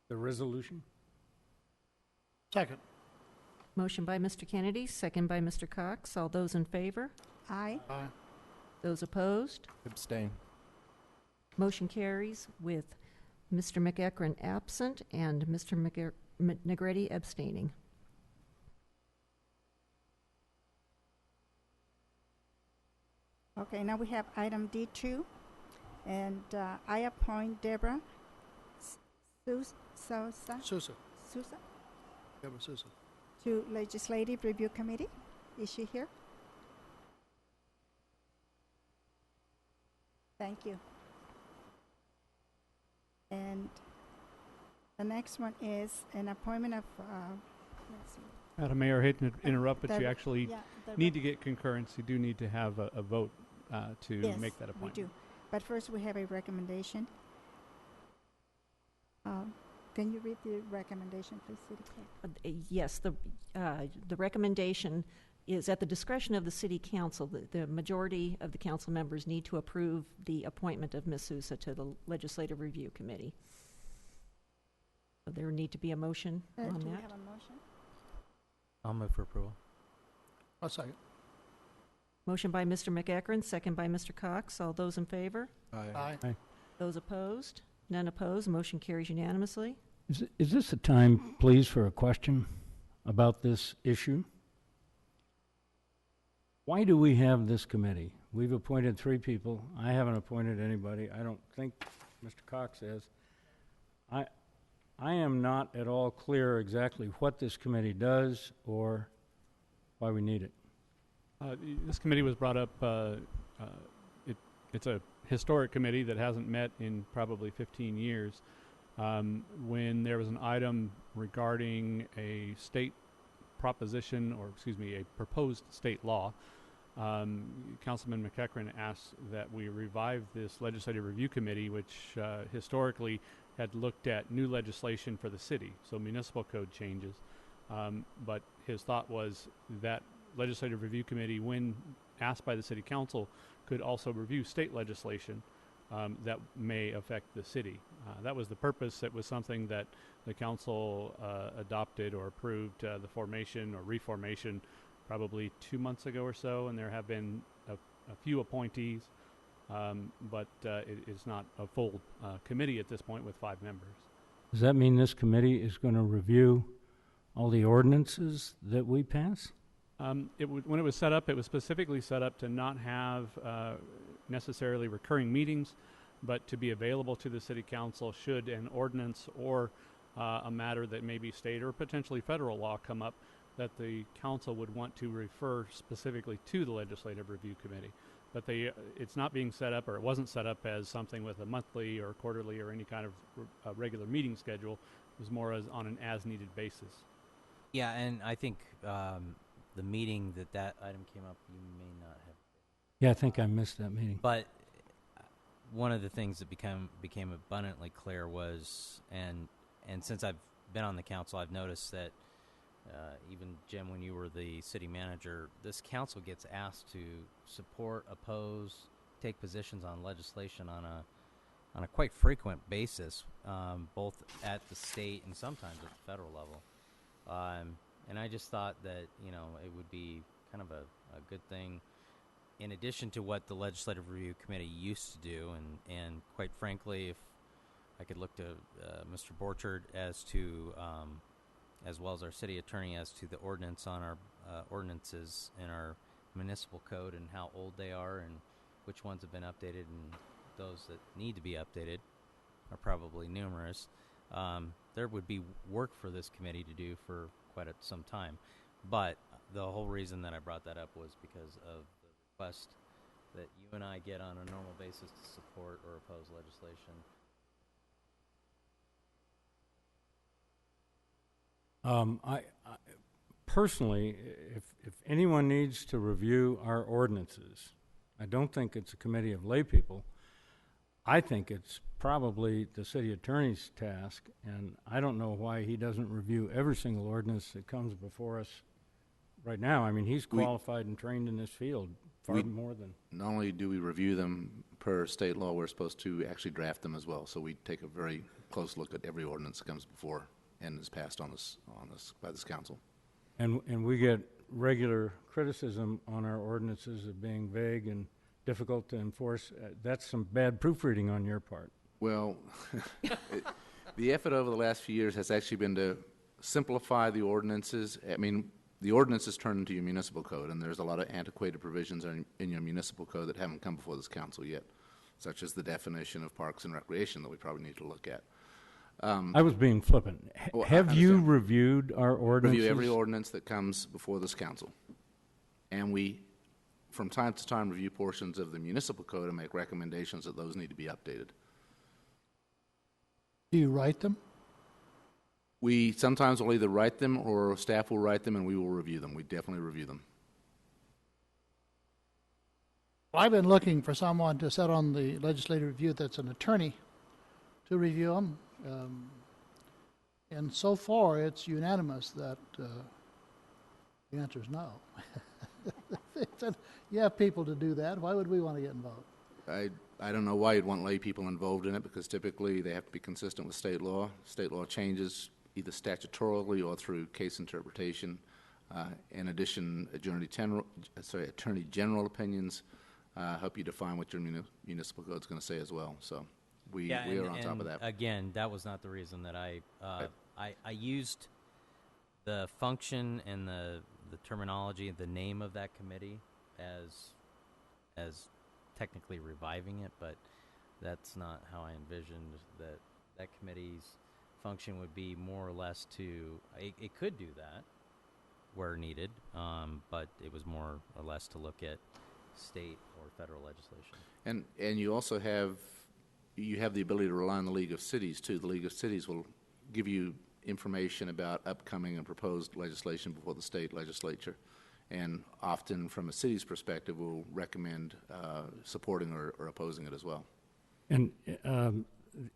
the resolution. Second. Motion by Mr. Kennedy, second by Mr. Cox. All those in favor? Aye. Aye. Those opposed? Abstain. Motion carries with Mr. McEachern absent and Mr. Negretti abstaining. Okay, now we have item D2, and I appoint Deborah Sousa Deborah Sousa. to Legislative Review Committee. Is she here? Thank you. And the next one is an appointment of, let's see. Madam Mayor, I hate to interrupt, but The- you actually yeah, the need to get concurrence. You do need to have a vote to Yes, make that appointment. we do. But first, we have a recommendation. Can you read the recommendation, please, City Clerk? Yes, the recommendation is at the discretion of the City Council. The majority of the council members need to approve the appointment of Ms. Sousa to the Legislative Review Committee. So there need to be a motion on Do we that. have a motion? I'll move for approval. I'll second. Motion by Mr. McEachern, second by Mr. Cox. All those in favor? Aye. Aye. Those opposed? None opposed. Motion carries unanimously. Is this a time, please, for a question about this issue? Why do we have this committee? We've appointed 3 people. I haven't appointed anybody. I don't think Mr. Cox has. I am not at all clear exactly what this committee does or why we need it. This committee was brought up, it's a historic committee that hasn't met in probably 15 years. When there was an item regarding a state proposition, or excuse me, a proposed state law, Councilman McEachran asked that we revive this legislative review committee, which historically had looked at new legislation for the city, so municipal code changes. But his thought was that legislative review committee, when asked by the city council, could also review state legislation that may affect the city. That was the purpose. It was something that the council adopted or approved the formation or reformation probably 2 months ago or so, and there have been a few appointees, but it is not a full committee at this point with 5 members. Does that mean this committee is going to review all the ordinances that we pass? When it was set up, it was specifically set up to not have necessarily recurring meetings, but to be available to the city council should an ordinance or a matter that may be state or potentially federal law come up that the council would want to refer specifically to the legislative review committee. But it's not being set up, or it wasn't set up as something with a monthly or quarterly or any kind of regular meeting schedule. It was more on an as-needed basis. Yeah, and I think the meeting that item came up, you may not have. Yeah, I think I missed that meeting. But one of the things that became abundantly clear was, and since I've been on the council, I've noticed that even Jim, when you were the city manager, this council gets asked to support, oppose, take positions on legislation on a quite frequent basis, both at the state and sometimes at the federal level. And I just thought that, it would be kind of a good thing, in addition to what the Legislative Review Committee used to do, and quite frankly, if I could look to Mr. Borchard as to, as well as our city attorney, as to the ordinance on our ordinances in our municipal code and how old they are and which ones have been updated, and those that need to be updated are probably numerous. There would be work for this committee to do for quite some time. But the whole reason that I brought that up was because of the request that you and I get on a normal basis to support or oppose legislation. I personally, if anyone needs to review our ordinances, I don't think it's a committee of lay people. I think it's probably the city attorney's task, and I don't know why he doesn't review every single ordinance that comes before us right now. I mean, he's qualified and trained in this field far more than... Not only do we review them per state law, we're supposed to actually draft them as well. So we take a very close look at every ordinance that comes before and is passed on us by this council. And we get regular criticism on our ordinances of being vague and difficult to enforce. That's some bad proofreading on your part. Well, the effort over the last few years has actually been to simplify the ordinances. I mean, the ordinances turn into your municipal code, and there's a lot of antiquated provisions in your municipal code that haven't come before this council yet, such as the definition of parks and recreation that we probably need to look at. I was being flippant. Have you reviewed our ordinances? Review every ordinance that comes before this council. And we, from time to time, review portions of the municipal code and make recommendations that those need to be updated. Do you write them? We sometimes will either write them or staff will write them, and we will review them. We definitely review them. Well, I've been looking for someone to sit on the legislative review that's an attorney to review them. And so far, it's unanimous that the answer is no. You have people to do that. Why would we want to get involved? I don't know why you'd want lay people involved in it, because typically they have to be consistent with state law. State law changes either statutorily or through case interpretation. In addition, Attorney General opinions help you define what your municipal code is going to say as well. So we are on top of that. Again, that was not the reason that I used the function and the terminology, the name of that committee as as technically reviving it, but that's not how I envisioned that committee's function would be. More or less to, it could do that where needed, but it was more or less to look at state or federal legislation. And you also have the ability to rely on the League of Cities too. The League of Cities will give you information about upcoming and proposed legislation before the state legislature, and often from a city's perspective will recommend supporting or opposing it as well. And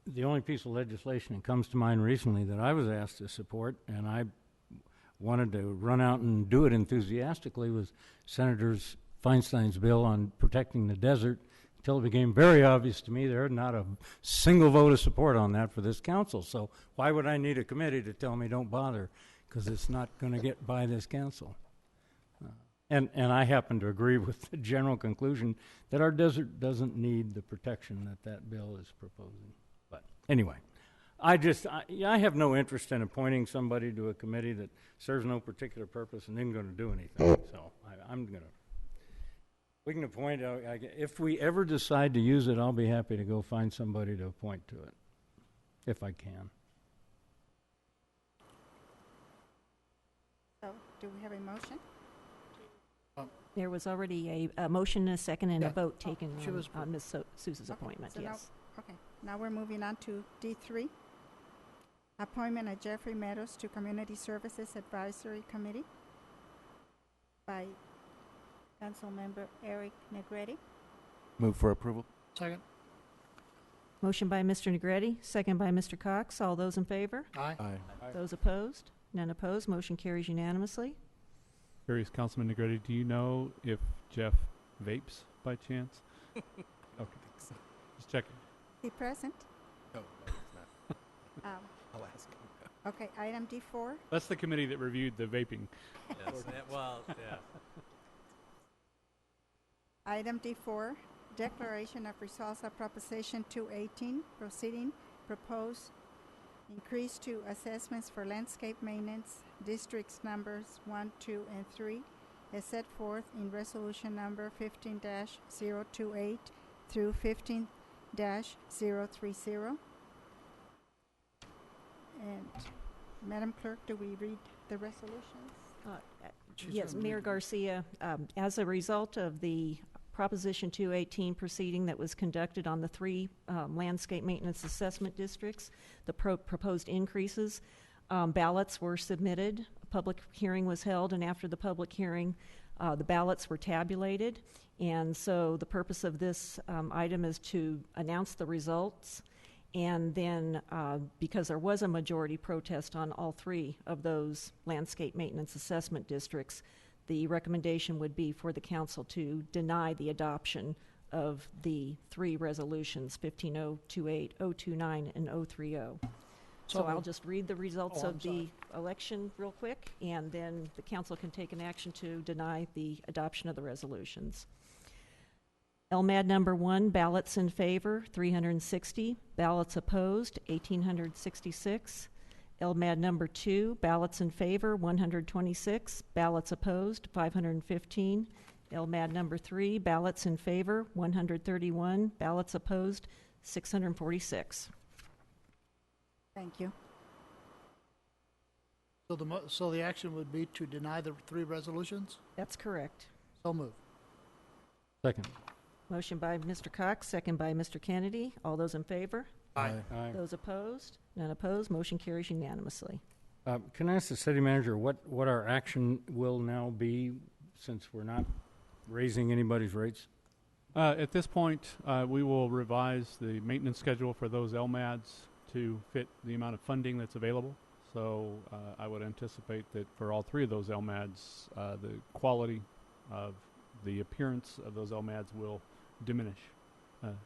the only piece of legislation that comes to mind recently that I was asked to support, and I wanted to run out and do it enthusiastically, was Senator Feinstein's bill on protecting the desert, until it became very obvious to me there's not a single vote of support on that for this council. So why would I need a committee to tell me don't bother, because it's not going to get by this council? And I happen to agree with the general conclusion that our desert doesn't need the protection that bill is proposing. But anyway, I have no interest in appointing somebody to a committee that serves no particular purpose and isn't going to do anything. So I'm going to. We can appoint, if we ever decide to use it, I'll be happy to go find somebody to appoint to it, if I can. So, do we have a motion? There was already a motion, a second, and a vote taken she was on Ms. Sousa's appointment, So yes. Now we're moving on to D3. Appointment of Jeffrey Meadows to Community Services Advisory Committee by Councilmember Eric Negretti. Move for approval. Second. Motion by Mr. Negretti, second by Mr. Cox. All those in favor? Aye. Those opposed? None opposed. Motion carries unanimously. Curious, Councilman Negretti, do you know if Jeff vapes by chance? Okay. Just checking. Is he present? No, he's not. I'll ask him. Okay, item D4. That's the committee that reviewed the vaping. Yes, well, yeah. Item D4, declaration of results of Proposition 218, proceeding proposed increase to assessments for landscape maintenance, districts numbers 1, 2, and 3, as set forth in resolution number 15-028 through 15-030. And Madam Clerk, do we read the resolutions? Yes, Mayor Garcia, as a result of the Proposition 218 proceeding that was conducted on the 3 landscape maintenance assessment districts, the proposed increases, ballots were submitted, a public hearing was held, and after the public hearing, the ballots were tabulated. And so the purpose of this item is to announce the results. And then, because there was a majority protest on all 3 of those landscape maintenance assessment districts, the recommendation would be for the council to deny the adoption of the 3 resolutions, 15028, 029, and 030. So I'll just read the results of the election real quick, and then the council can take an action to deny the adoption of the resolutions. LMAD number 1, ballots in favor, 360. Ballots opposed, 1,866. LMAD number 2, ballots in favor, 126. Ballots opposed, 515. LMAD number 3, ballots in favor, 131. Ballots opposed, 646. Thank you. So the action would be to deny the 3 resolutions? That's correct. So moved. Second. Motion by Mr. Cox, second by Mr. Kennedy. All those in favor? Aye. Those opposed? None opposed. Motion carries unanimously. Can I ask the city manager what our action will now be, since we're not raising anybody's rates? At this point, we will revise the maintenance schedule for those LMADs to fit the amount of funding that's available. So I would anticipate that for all 3 of those LMADs, the quality of the appearance of those LMADs will diminish.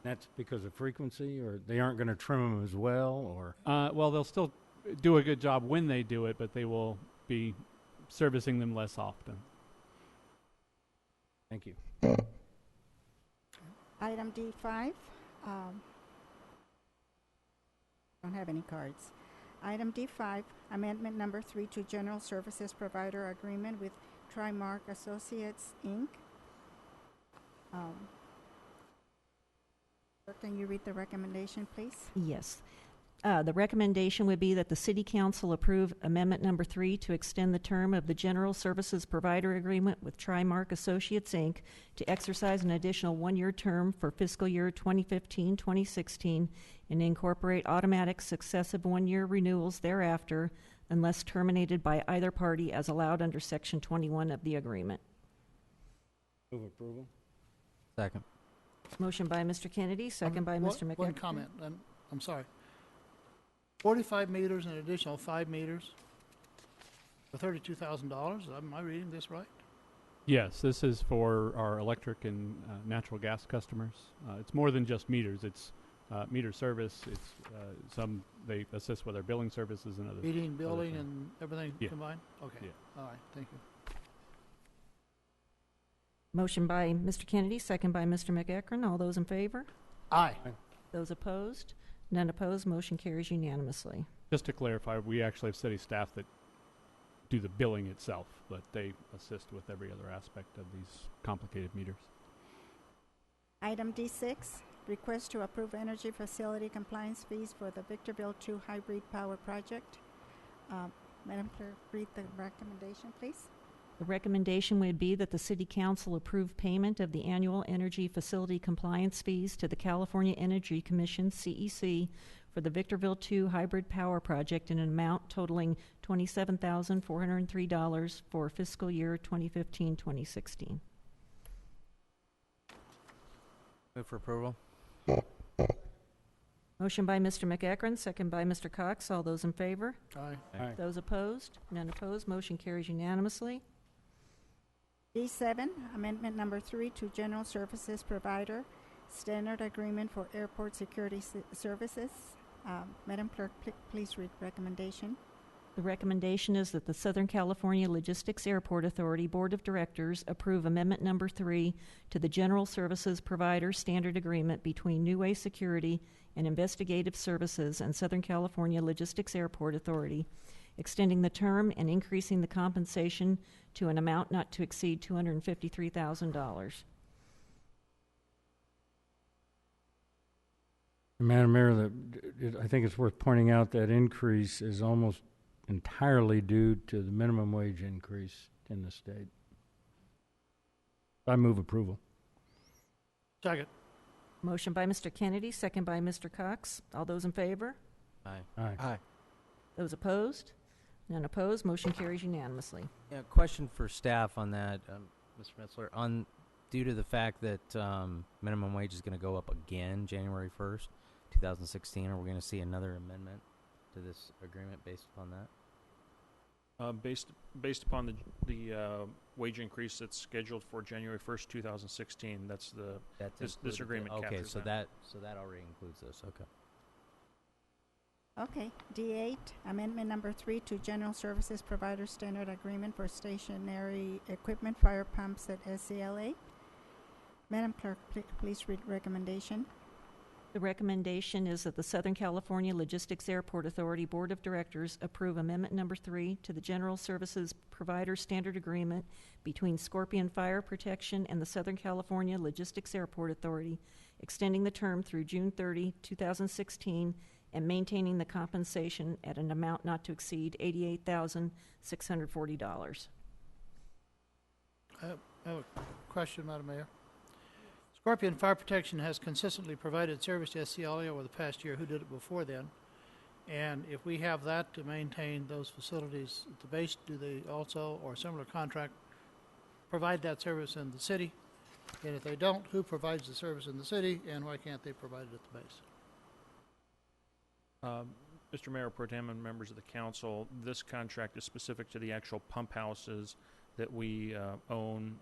That's because of frequency, or they aren't going to trim them as well, or? Well, they'll still do a good job when they do it, but they will be servicing them less often. Thank you. Item D5. Don't have any cards. Item D5, amendment number 3 to General Services Provider Agreement with Trimark Associates, Inc. Can you read the recommendation, please? Yes. The recommendation would be that the City Council approve Amendment Number 3 to extend the term of the General Services Provider Agreement with Trimark Associates, Inc. to exercise an additional one-year term for fiscal year 2015-2016 and incorporate automatic successive one-year renewals thereafter unless terminated by either party as allowed under Section 21 of the agreement. Move approval. Second. Motion by Mr. Kennedy, second by Mr. McEachran. One comment, and I'm sorry. 45 meters and an additional 5 meters for $32,000. Am I reading this right? Yes, this is for our electric and natural gas customers. It's more than just meters. It's meter service. It's they assist with our billing services and other. Heating, building, things. and everything Yeah. combined? Okay. Yeah. All right. Thank you. Motion by Mr. Kennedy, second by Mr. McEachran. All those in favor? Aye. Those opposed? None opposed. Motion carries unanimously. Just to clarify, we actually have city staff that do the billing itself, but they assist with every other aspect of these complicated meters. Item D6, request to approve energy facility compliance fees for the Victorville 2 hybrid power project. Madam Clerk, read the recommendation, please. The recommendation would be that the City Council approve payment of the annual energy facility compliance fees to the California Energy Commission, CEC, for the Victorville 2 hybrid power project in an amount totaling $27,403 for fiscal year 2015-2016. Move for approval. Motion by Mr. McEachran, second by Mr. Cox. All those in favor? Aye. Aye. Those opposed? None opposed. Motion carries unanimously. D7, amendment number 3 to General Services Provider, Standard Agreement for Airport Security Services. Madam Clerk, please read recommendation. The recommendation is that the Southern California Logistics Airport Authority Board of Directors approve Amendment Number 3 to the General Services Provider Standard Agreement between New Way Security and Investigative Services and Southern California Logistics Airport Authority, extending the term and increasing the compensation to an amount not to exceed $253,000. Madam Mayor, I think it's worth pointing out that increase is almost entirely due to the minimum wage increase in the state. I move approval. Second. Motion by Mr. Kennedy, second by Mr. Cox. All those in favor? Aye. Aye. Aye. Those opposed? None opposed. Motion carries unanimously. Yeah, question for staff on that, Mr. Metzler. Due to the fact that minimum wage is going to go up again January 1st, 2016, are we going to see another amendment to this agreement based upon that? Based upon the wage increase that's scheduled for January 1st, 2016, that's this agreement Okay, captures so that already includes this. Okay. Okay, D8, amendment number 3 to General Services Provider Standard Agreement for Stationary Equipment Fire Pumps at SCLA. Madam Clerk, please read recommendation. The recommendation is that the Southern California Logistics Airport Authority Board of Directors approve Amendment Number 3 to the General Services Provider Standard Agreement between Scorpion Fire Protection and the Southern California Logistics Airport Authority, extending the term through June 30, 2016, and maintaining the compensation at an amount not to exceed $88,640. I have a question, Madam Mayor. Scorpion Fire Protection has consistently provided service to SCLA over the past year. Who did it before then? And if we have that to maintain those facilities at the base, do they also, or similar contract, provide that service in the city? And if they don't, who provides the service in the city, and why can't they provide it at the base? Mr. Mayor, Pro Tem, and members of the council, this contract is specific to the actual pump houses that we own,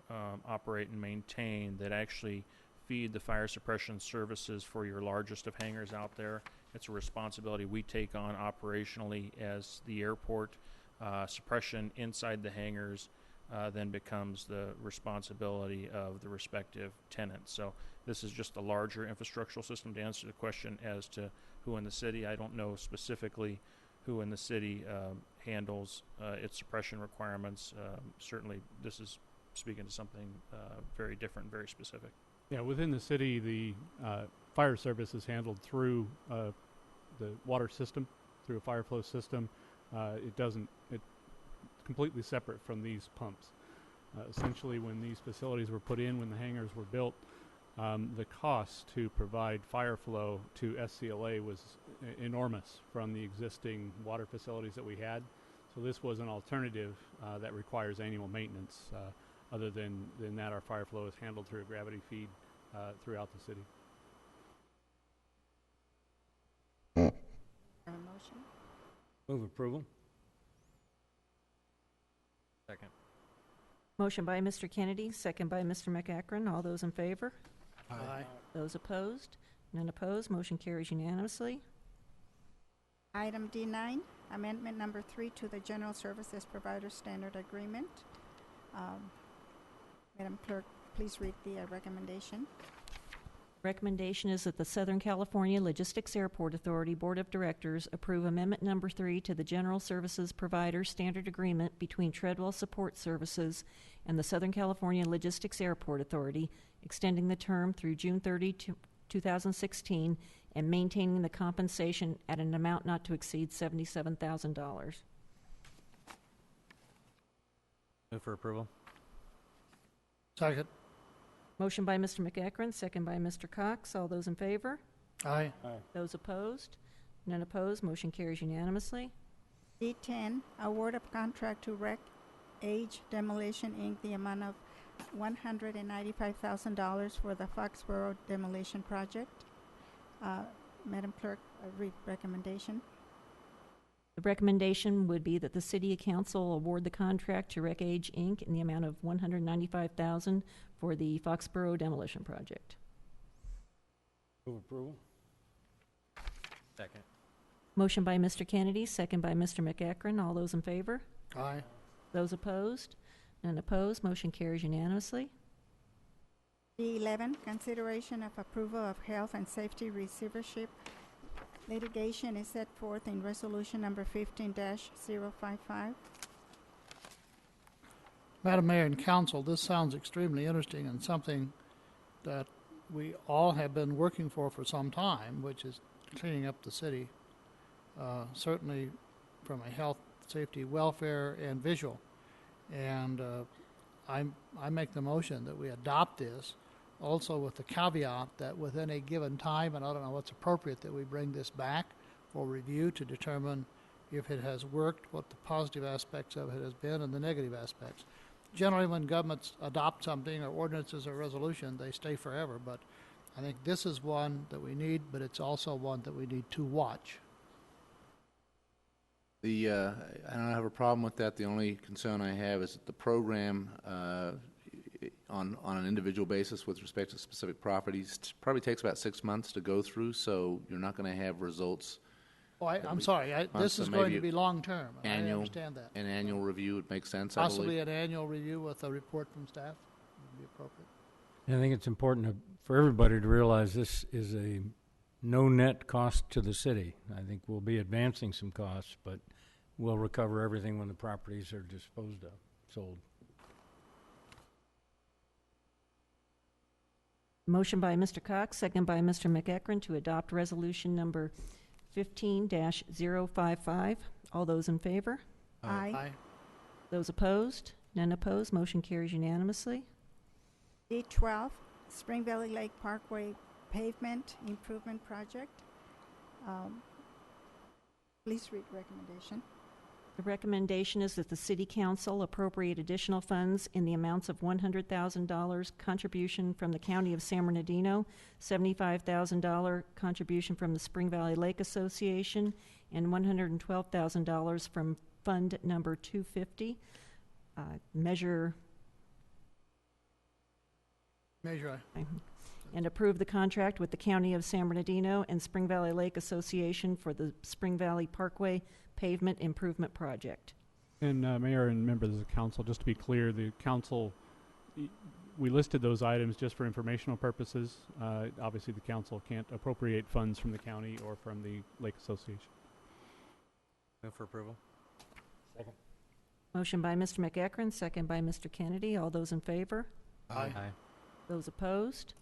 operate, and maintain that actually feed the fire suppression services for your largest of hangars out there. It's a responsibility we take on operationally as the airport. Suppression inside the hangars then becomes the responsibility of the respective tenants. So this is just a larger infrastructural system. To answer the question as to who in the city, I don't know specifically who in the city handles its suppression requirements. Certainly this is speaking to something very different, very specific. Yeah, within the city, the fire service is handled through the water system, through a fire flow system. It's completely separate from these pumps. Essentially, when these facilities were put in, when the hangars were built, the cost to provide fire flow to SCLA was enormous from the existing water facilities that we had. So this was an alternative that requires annual maintenance. Other than that, our fire flow is handled through a gravity feed throughout the city. Have a motion? Move approval. Second. Motion by Mr. Kennedy, second by Mr. McEachran. All those in favor? Aye. Those opposed? None opposed. Motion carries unanimously. Item D9, amendment number 3 to the General Services Provider Standard Agreement. Madam Clerk, please read the recommendation. Recommendation is that the Southern California Logistics Airport Authority Board of Directors approve amendment number 3 to the General Services Provider Standard Agreement between Treadwell Support Services and the Southern California Logistics Airport Authority, extending the term through June 30, 2016, and maintaining the compensation at an amount not to exceed $77,000. Move for approval. Second. Motion by Mr. McEachran, second by Mr. Cox. All those in favor? Aye. Those opposed? None opposed. Motion carries unanimously. D10, award of contract to Rec Age Demolition, Inc., the amount of $195,000 for the Foxborough demolition project. Madam Clerk, read recommendation. The recommendation would be that the City Council award the contract to Rec Age, Inc. in the amount of $195,000 for the Foxborough demolition project. Move approval. Second. Motion by Mr. Kennedy, second by Mr. McEachran. All those in favor? Aye. Those opposed? None opposed. Motion carries unanimously. D11, consideration of approval of health and safety receivership litigation is set forth in resolution number 15-055. Madam Mayor and Council, this sounds extremely interesting and something that we all have been working for some time, which is cleaning up the city, certainly from a health, safety, welfare, and visual. And I make the motion that we adopt this, also with the caveat that within a given time, and I don't know what's appropriate, that we bring this back for review to determine if it has worked, what the positive aspects of it has been, and the negative aspects. Generally, when governments adopt something, or ordinances or resolution, they stay forever, but I think this is one that we need, but it's also one that we need to watch. I don't have a problem with that. The only concern I have is that the program on an individual basis with respect to specific properties probably takes about 6 months to go through, so you're not going to have results. Oh, I'm sorry. This is going to be long-term. I understand that. An annual review would make sense, I Possibly believe. an annual review with a report from staff would be appropriate. I think it's important for everybody to realize this is a no net cost to the city. I think we'll be advancing some costs, but we'll recover everything when the properties are disposed of, sold. Motion by Mr. Cox, second by Mr. McEachran to adopt resolution number 15-055. All those in favor? Aye. Aye. Those opposed? None opposed. Motion carries unanimously. D12, Spring Valley Lake Parkway Pavement Improvement Project. Please read recommendation. The recommendation is that the City Council appropriate additional funds in the amounts of $100,000 contribution from the County of San Bernardino, $75,000 contribution from the Spring Valley Lake Association, and $112,000 from Fund Number 250. Measure and approve the contract with the County of San Bernardino and Spring Valley Lake Association for the Spring Valley Parkway Pavement Improvement Project. And Mayor and members of the council, just to be clear, the council, we listed those items just for informational purposes. Obviously, the council can't appropriate funds from the county or from the Lake Association. Move for approval. Second. Motion by Mr. McEachran, second by Mr. Kennedy. All those in favor? Aye. Those opposed?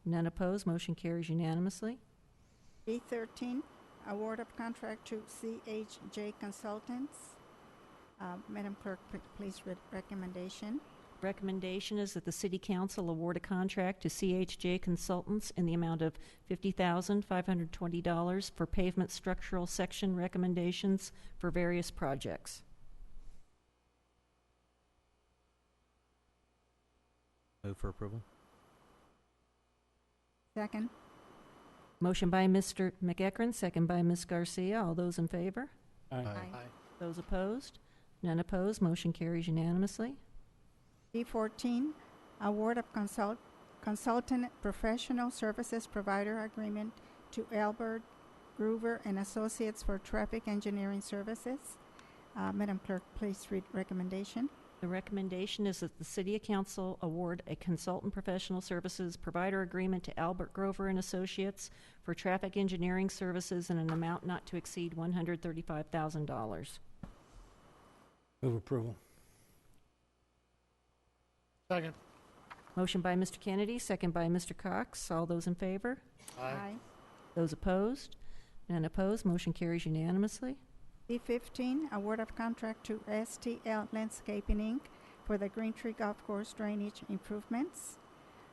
None opposed. Motion carries unanimously. D13, award of contract to CHJ Consultants. Madam Clerk, please read recommendation. Recommendation is that the City Council award a contract to CHJ Consultants in the amount of $50,520 for pavement structural section recommendations for various projects. Move for approval. Second. Motion by Mr. McEachran, second by Ms. Garcia. All those in favor? Aye. Those opposed? None opposed. Motion carries unanimously. D14, award of consultant professional services provider agreement to Albert Groover and Associates for traffic engineering services. Madam Clerk, please read recommendation. The recommendation is that the City Council award a consultant professional services provider agreement to Albert Grover and Associates for traffic engineering services in an amount not to exceed $135,000. Move approval. Second. Motion by Mr. Kennedy, second by Mr. Cox. All those in favor? Aye. Those opposed? None opposed. Motion carries unanimously. D15, award of contract to STL Landscaping, Inc. for the Green Tree Golf Course drainage improvements.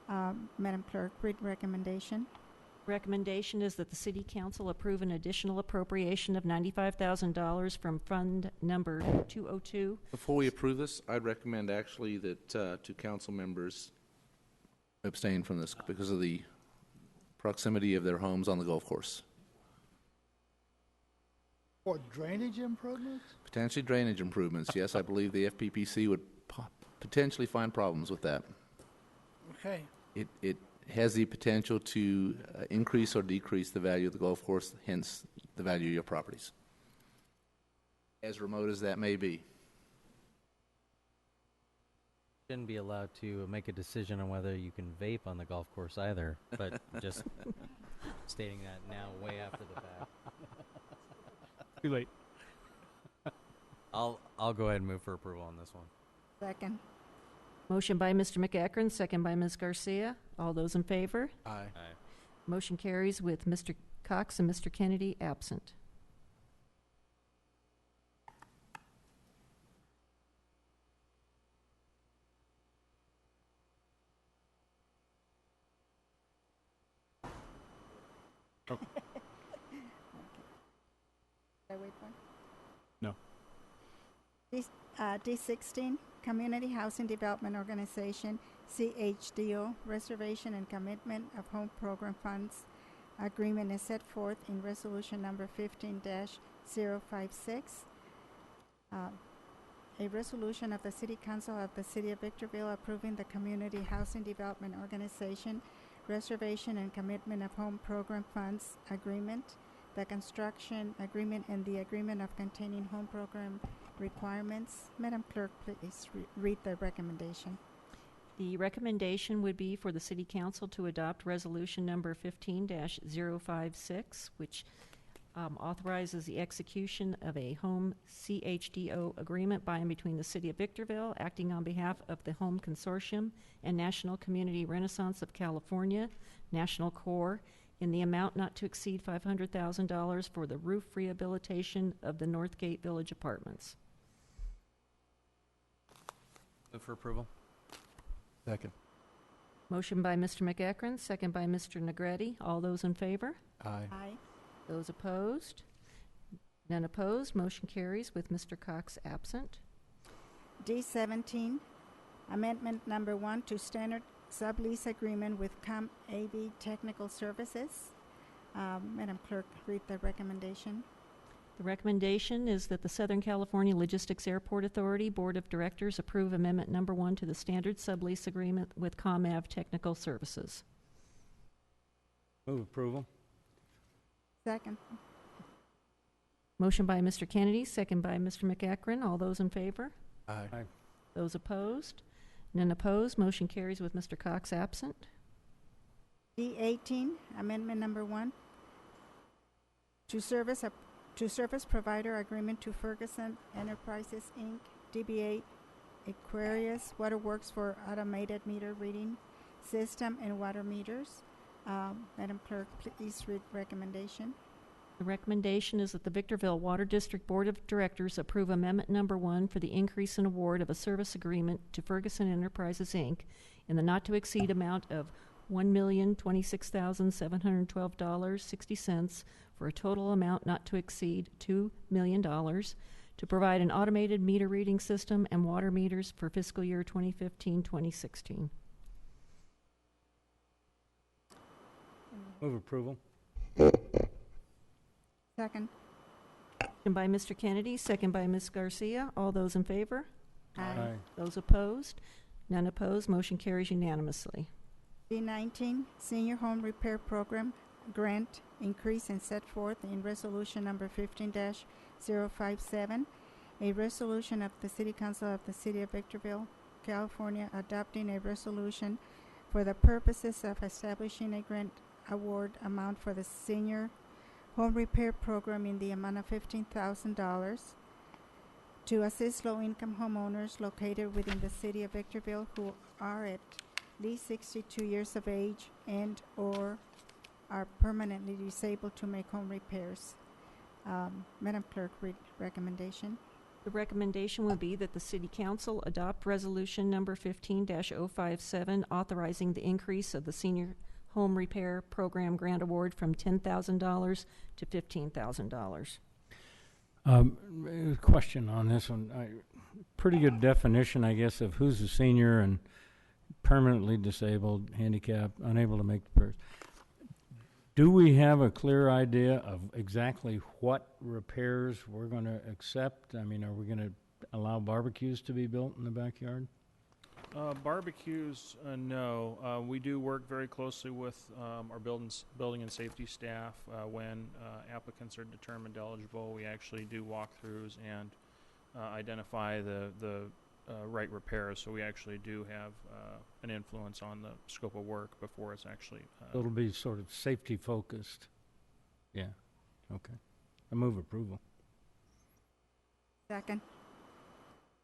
Madam Clerk, read recommendation. Recommendation is that the City Council approve an additional appropriation of $95,000 from Fund Number 202. Before we approve this, I'd recommend actually that two council members abstain from this because of the proximity of their homes on the golf course. For drainage improvements? Potentially drainage improvements. Yes, I believe the FPPC would potentially find problems with that. Okay. It has the potential to increase or decrease the value of the golf course, hence the value of your properties, as remote as that may be. Shouldn't be allowed to make a decision on whether you can vape on the golf course either, but just stating that now way after the fact. Too late. I'll go ahead and move for approval on this one. Second. Motion by Mr. McEachran, second by Ms. Garcia. All those in favor? Aye. Motion carries with Mr. Cox and Mr. Kennedy absent. Oh. Should I wait for it? No. D16, Community Housing Development Organization, CHDO, Reservation and Commitment of Home Program Funds Agreement is set forth in Resolution Number 15-056. A resolution of the City Council of the City of Victorville approving the Community Housing Development Organization Reservation and Commitment of Home Program Funds Agreement, the construction agreement, and the agreement of containing home program requirements. Madam Clerk, please read the recommendation. The recommendation would be for the City Council to adopt Resolution Number 15-056, which authorizes the execution of a home CHDO agreement by and between the City of Victorville, acting on behalf of the Home Consortium and National Community Renaissance of California, National Corps, in the amount not to exceed $500,000 for the roof rehabilitation of the Northgate Village Apartments. Move for approval. Second. Motion by Mr. McEachran, second by Mr. Negretti. All those in favor? Aye. Aye. Those opposed? None opposed. Motion carries with Mr. Cox absent. D17, Amendment Number 1 to Standard Sublease Agreement with ComAV Technical Services. Madam Clerk, read the recommendation. The recommendation is that the Southern California Logistics Airport Authority Board of Directors approve Amendment Number 1 to the Standard Sublease Agreement with ComAV Technical Services. Move approval. Second. Motion by Mr. Kennedy, second by Mr. McEachran. All those in favor? Aye. Those opposed? None opposed. Motion carries with Mr. Cox absent. D18, Amendment Number 1 to service provider agreement to Ferguson Enterprises, Inc., DBA Aquarius Waterworks for automated meter reading system and water meters. Madam Clerk, please read recommendation. The recommendation is that the Victorville Water District Board of Directors approve Amendment Number 1 for the increase in award of a service agreement to Ferguson Enterprises, Inc. in the not-to-exceed amount of $1,026,712.60 for a total amount not to exceed $2 million to provide an automated meter reading system and water meters for fiscal year 2015-2016. Move approval. Second. Motion by Mr. Kennedy, second by Ms. Garcia. All those in favor? Aye. Those opposed? None opposed. Motion carries unanimously. D19, Senior Home Repair Program Grant Increase and set forth in Resolution Number 15-057, a resolution of the City Council of the City of Victorville, California, adopting a resolution for the purposes of establishing a grant award amount for the Senior Home Repair Program in the amount of $15,000 to assist low-income homeowners located within the City of Victorville who are at least 62 years of age and or are permanently disabled to make home repairs. Madam Clerk, read recommendation. The recommendation would be that the City Council adopt Resolution Number 15-057, authorizing the increase of the Senior Home Repair Program Grant Award from $10,000 to $15,000. Question on this one. Pretty good definition, I guess, of who's a senior and permanently disabled, handicapped, unable to make the repairs. Do we have a clear idea of exactly what repairs we're going to accept? I mean, are we going to allow barbecues to be built in the backyard? Barbecues, no. We do work very closely with our building and safety staff. When applicants are determined eligible, we actually do walkthroughs and identify the right repairs. So we actually do have an influence on the scope of work before it's actually... So it'll be sort of safety focused. Yeah, okay. I move approval. Second.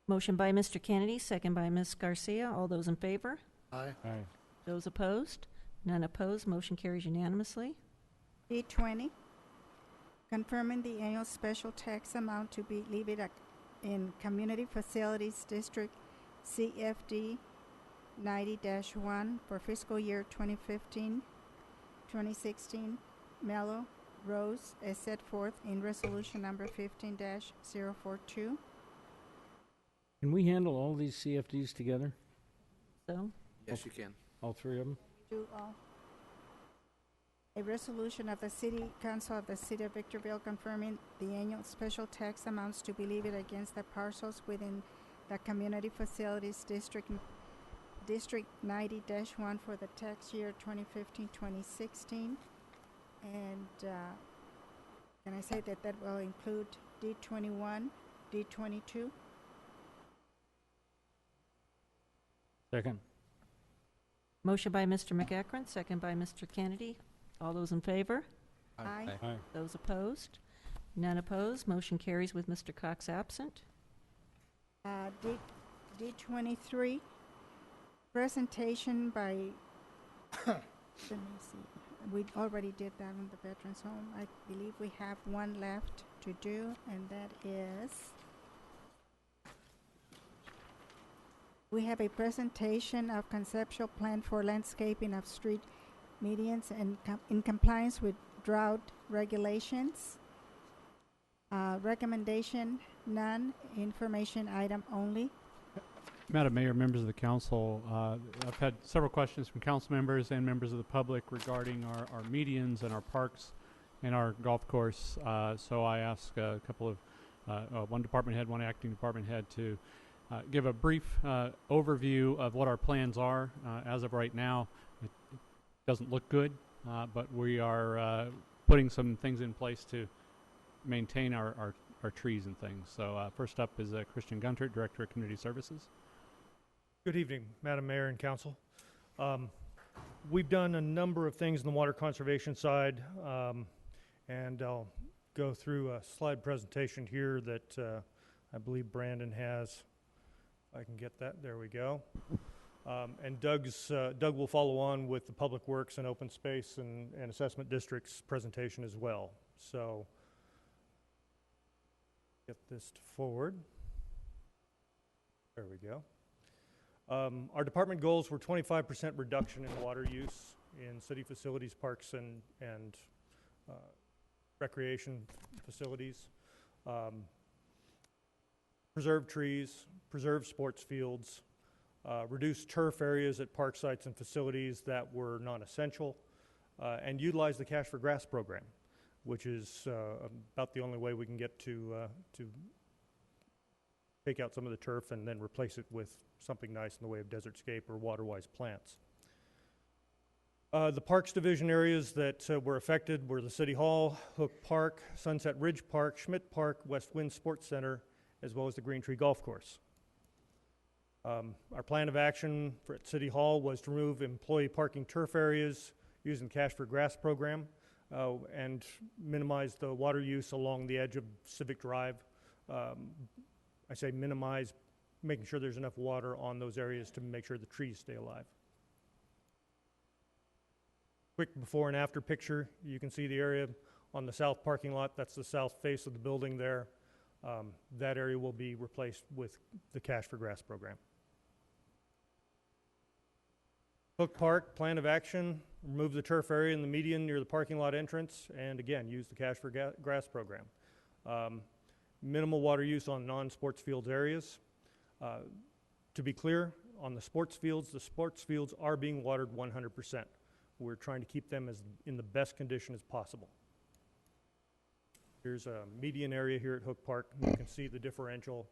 Motion by Mr. Kennedy, second by Ms. Garcia. All those in favor? Aye. Aye. Those opposed? None opposed. Motion carries unanimously. D20, confirming the annual special tax amount to be levied in Community Facilities District CFD 90-1 for fiscal year 2015-2016, Mellow Rose, as set forth in Resolution Number 15-042. Can we handle all these CFDs together? So? Yes, you can. All three of them? Do all. A resolution of the City Council of the City of Victorville confirming the annual special tax amounts to be levied against the parcels within the Community Facilities District 90-1 for the tax year 2015-2016. And can I say that that will include D21, D22? Second. Motion by Mr. McEachran, second by Mr. Kennedy. All those in favor? Aye. Aye. Those opposed? None opposed. Motion carries with Mr. Cox absent. D23, presentation by, let me see, we already did that on the Veterans Home. I believe we have one left to do, and that is, we have a presentation of conceptual plan for landscaping of street medians and in compliance with drought regulations. Recommendation, none. Information item only. Madam Mayor, members of the council, I've had several questions from council members and members of the public regarding our medians and our parks and our golf course. So I asked a couple of, one department head, one acting department head to give a brief overview of what our plans are. As of right now, it doesn't look good, but we are putting some things in place to maintain our trees and things. So first up is Christian Gunter, Director of Community Services. Good evening, Madam Mayor and Council. We've done a number of things on the water conservation side, and I'll go through a slide presentation here that I believe Brandon has. If I can get that, there we go. And Doug will follow on with the Public Works and Open Space and Assessment District's presentation as well. So get this forward. There we go. Our department goals were 25% reduction in water use in city facilities, parks, and recreation facilities. Preserve trees, preserve sports fields, reduce turf areas at park sites and facilities that were non-essential, and utilize the Cash for Grass program, which is about the only way we can get to take out some of the turf and then replace it with something nice in the way of desertscape or water-wise plants. The Parks Division areas that were affected were the City Hall, Hook Park, Sunset Ridge Park, Schmidt Park, West Wind Sports Center, as well as the Green Tree Golf Course. Our plan of action at City Hall was to remove employee parking turf areas using Cash for Grass program and minimize the water use along the edge of Civic Drive. I say minimize, making sure there's enough water on those areas to make sure the trees stay alive. Quick before and after picture, you can see the area on the south parking lot. That's the south face of the building there. That area will be replaced with the Cash for Grass program. Hook Park, plan of action, remove the turf area in the median near the parking lot entrance, and again, use the Cash for Grass program. Minimal water use on non-sports fields areas. To be clear, on the sports fields are being watered 100%. We're trying to keep them in the best condition as possible. Here's a median area here at Hook Park. You can see the differential.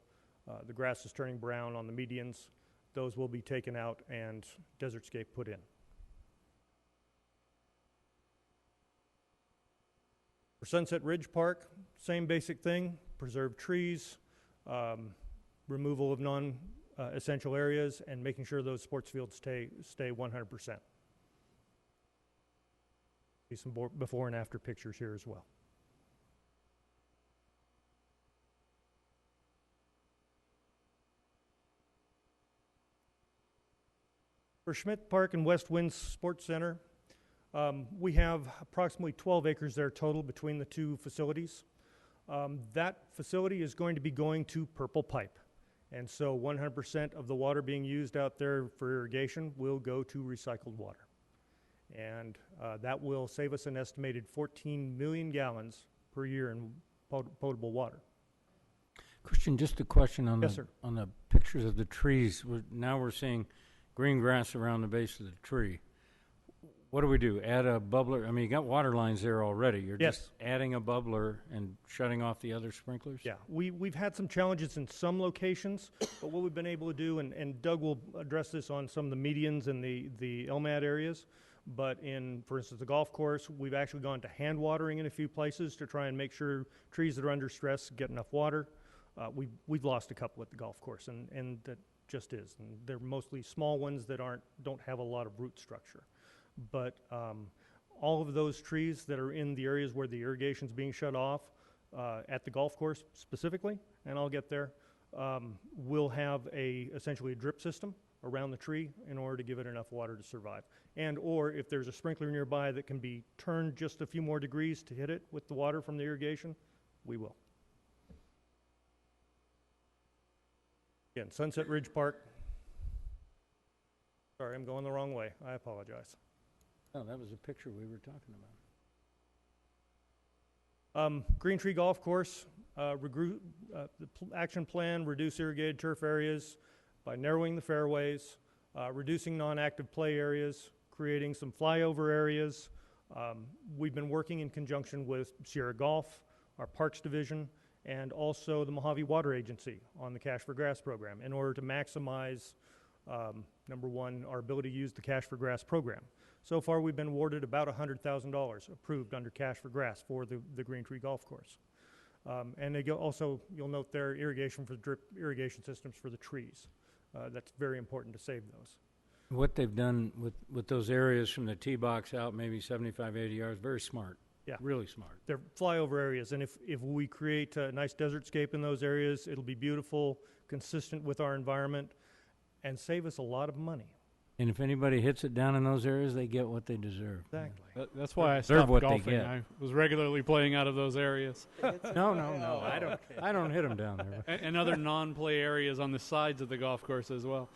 The grass is turning brown on the medians. Those will be taken out and desertscape put in. For Sunset Ridge Park, same basic thing. Preserve trees, removal of non-essential areas, and making sure those sports fields stay 100%. See some before and after pictures here as well. For Schmidt Park and West Wind Sports Center, we have approximately 12 acres there total between the two facilities. That facility is going to be going to Purple Pipe. And so 100% of the water being used out there for irrigation will go to recycled water. And that will save us an estimated 14 million gallons per year in potable water. Christian, just a question on, Yes, sir. On the pictures of the trees. Now we're seeing green grass around the base of the tree. What do we do? Add a bubbler? I mean, you got water lines there already. You're Yes. just adding a bubbler and shutting off the other sprinklers? Yeah, we've had some challenges in some locations, but what we've been able to do, and Doug will address this on some of the medians and the LMAD areas, but for instance, the golf course, we've actually gone to hand watering in a few places to try and make sure trees that are under stress get enough water. We've lost a couple at the golf course, and that just is. And they're mostly small ones that don't have a lot of root structure. But all of those trees that are in the areas where the irrigation's being shut off, at the golf course specifically, and I'll get there, will have essentially a drip system around the tree in order to give it enough water to survive. And or if there's a sprinkler nearby that can be turned just a few more degrees to hit it with the water from the irrigation, we will. Again, Sunset Ridge Park. Sorry, I'm going the wrong way. I apologize. Oh, that was a picture we were talking about. Green Tree Golf Course, the action plan, reduce irrigated turf areas by narrowing the fairways, reducing non-active play areas, creating some flyover areas. We've been working in conjunction with Sierra Golf, our Parks Division, and also the Mojave Water Agency on the Cash for Grass program in order to maximize, number one, our ability to use the Cash for Grass program. So far, we've been awarded about $100,000 approved under Cash for Grass for the Green Tree Golf Course. And they also, you'll note there, irrigation for drip irrigation systems for the trees. That's very important to save those. What they've done with those areas from the tee box out, maybe 75, 80 yards, very smart. Yeah. Really smart. They're flyover areas, and if we create a nice desertscape in those areas, it'll be beautiful, consistent with our environment, and save us a lot of money. And if anybody hits it down in those areas, they get what they deserve. Exactly. That's why I Deserve stopped what they golfing. get. I was regularly playing out of those areas. No, I don't hit them down there. And other non-play areas on the sides of the golf course as well.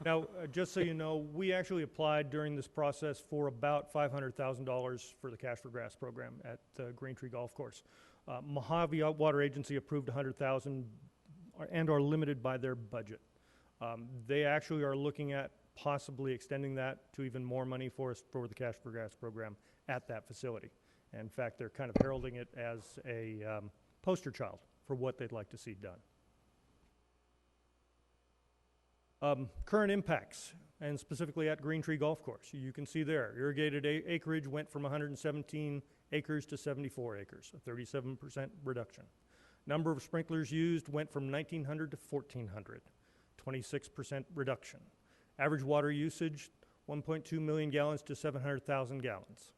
Now, just so you know, we actually applied during this process for about $500,000 for the Cash for Grass program at the Green Tree Golf Course. Mojave Water Agency approved $100,000 and are limited by their budget. They actually are looking at possibly extending that to even more money for us for the Cash for Grass program at that facility. And in fact, they're kind of heralding it as a poster child for what they'd like to see done. Current impacts, and specifically at Green Tree Golf Course. You can see there, irrigated acreage went from 117 acres to 74 acres, a 37% reduction. Number of sprinklers used went from 1,900 to 1,400, 26% reduction. Average water usage, 1.2 million gallons to 700,000 gallons.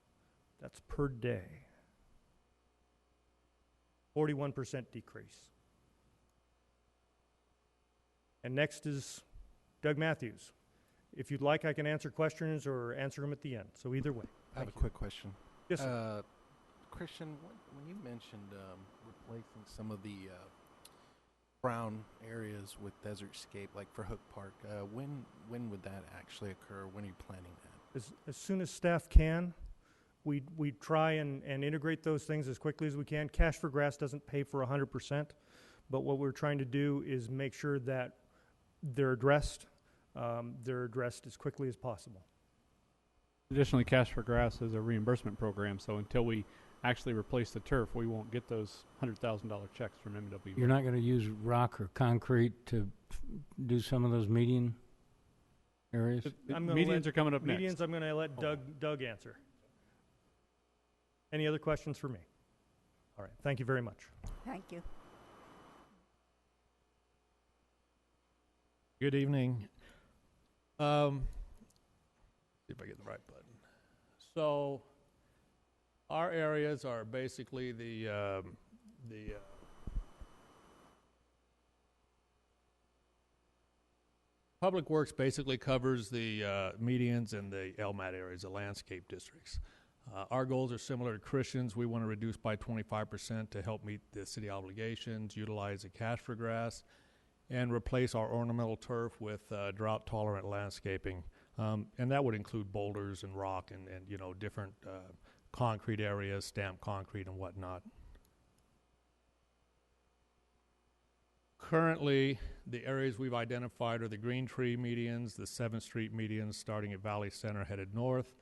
That's per day. 41% decrease. And next is Doug Matthews. If you'd like, I can answer questions or answer them at the end. So either way. I have a quick question. Yes, sir. Christian, when you mentioned replacing some of the brown areas with desert scape, like for Hook Park, when would that actually occur? When are you planning that? As soon as staff can, we try and integrate those things as quickly as we can. Cash for Grass doesn't pay for 100%, but what we're trying to do is make sure that they're addressed as quickly as possible. Additionally, Cash for Grass is a reimbursement program, so until we actually replace the turf, we won't get those $100,000 checks from MWB. You're not going to use rock or concrete to do some of those median areas? Medians are coming up next. Medians, I'm going to let Doug answer. Any other questions for me? All right. Thank you very much. Thank you. Good evening. See if I get the right button. So, our areas are basically the Public Works basically covers the medians and the LMAT areas, the landscape districts. Our goals are similar to Christian's. We want to reduce by 25% to help meet the city obligations, utilize the Cash for Grass, and replace our ornamental turf with drought-tolerant landscaping. And that would include boulders and rock and different concrete areas, stamped concrete and whatnot. Currently, the areas we've identified are the Green Tree medians, the 7th Street medians starting at Valley Center headed north,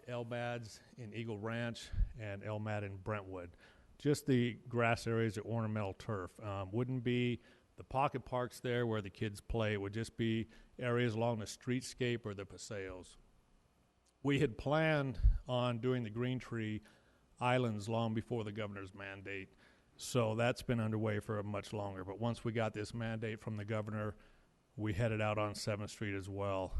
LMADs in Eagle Ranch, and LMAD in Brentwood. Just the grass areas are ornamental turf. Wouldn't be the pocket parks there where the kids play. It would just be areas along the streetscape or the paseos. We had planned on doing the Green Tree islands long before the governor's mandate, so that's been underway for much longer. But once we got this mandate from the governor, we headed out on 7th Street as well.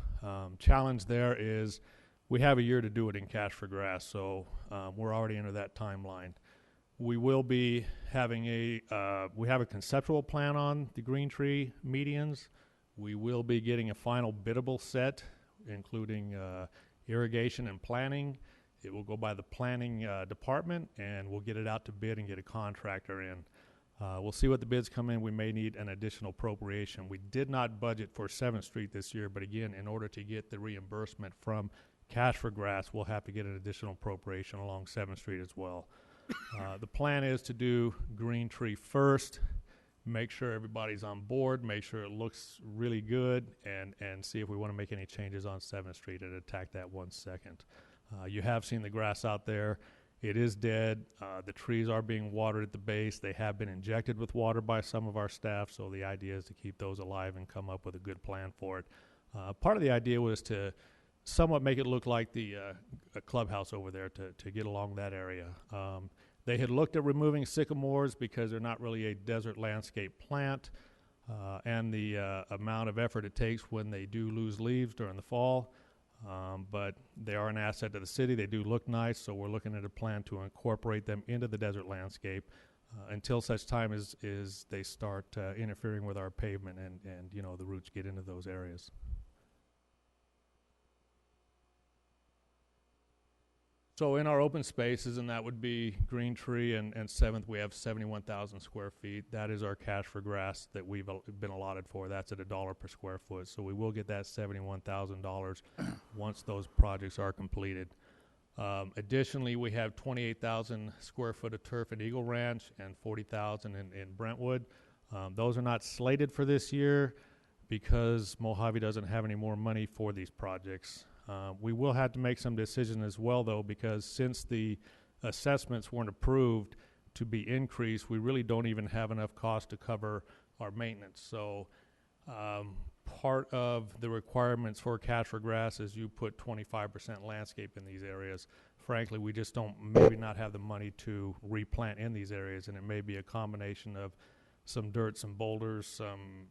Challenge there is we have a year to do it in Cash for Grass, so we're already into that timeline. We will be having we have a conceptual plan on the Green Tree medians. We will be getting a final biddable set, including irrigation and planning. It will go by the planning department, and we'll get it out to bid and get a contractor in. We'll see what the bids come in. We may need an additional appropriation. We did not budget for 7th Street this year, but again, in order to get the reimbursement from Cash for Grass, we'll have to get an additional appropriation along 7th Street as well. The plan is to do Green Tree first, make sure everybody's on board, make sure it looks really good, and see if we want to make any changes on 7th Street and attack that one second. You have seen the grass out there. It is dead. The trees are being watered at the base. They have been injected with water by some of our staff, so the idea is to keep those alive and come up with a good plan for it. Part of the idea was to somewhat make it look like the a clubhouse over there to get along that area. They had looked at removing sycamores because they're not really a desert landscape plant, and the amount of effort it takes when they do lose leaves during the fall. But they are an asset to the city. They do look nice, so we're looking at a plan to incorporate them into the desert landscape until such time as they start interfering with our pavement and the roots get into those areas. So in our open spaces, and that would be Green Tree and 7th, we have 71,000 square feet. That is our cash for grass that we've been allotted for. That's at $1 per square foot. So we will get that $71,000 once those projects are completed. Additionally, we have 28,000 square foot of turf at Eagle Ranch and 40,000 in Brentwood. Those are not slated for this year because Mojave doesn't have any more money for these projects. We will have to make some decisions as well, though, because since the assessments weren't approved to be increased, we really don't even have enough cost to cover our maintenance. So part of the requirements for cash for grass is you put 25% landscape in these areas. Frankly, we just don't maybe not have the money to replant in these areas, and it may be a combination of some dirt, some boulders, some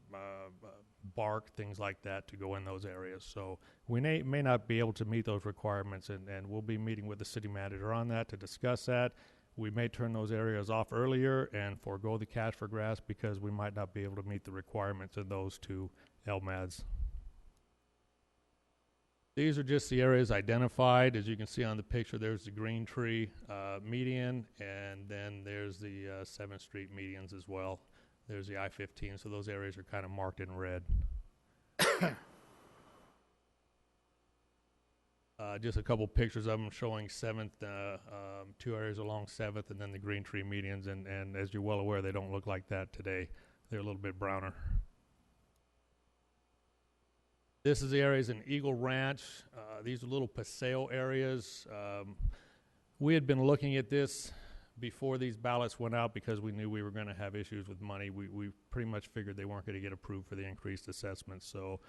bark, things like that to go in those areas. So we may not be able to meet those requirements, and we'll be meeting with the city manager on that to discuss that. We may turn those areas off earlier and forego the cash for grass because we might not be able to meet the requirements of those two LMADs. These are just the areas identified. As you can see on the picture, there's the Green Tree median, and then there's the 7th Street medians as well. There's the I-15, so those areas are kind of marked in red. Just a couple pictures of them showing 7th, 2 areas along 7th, and then the Green Tree medians, and as you're well aware, they don't look like that today. They're a little bit browner. This is the areas in Eagle Ranch. These are little paseo areas. We had been looking at this before these ballots went out because we knew we were going to have issues with money. We pretty much figured they weren't going to get approved for the increased assessments. So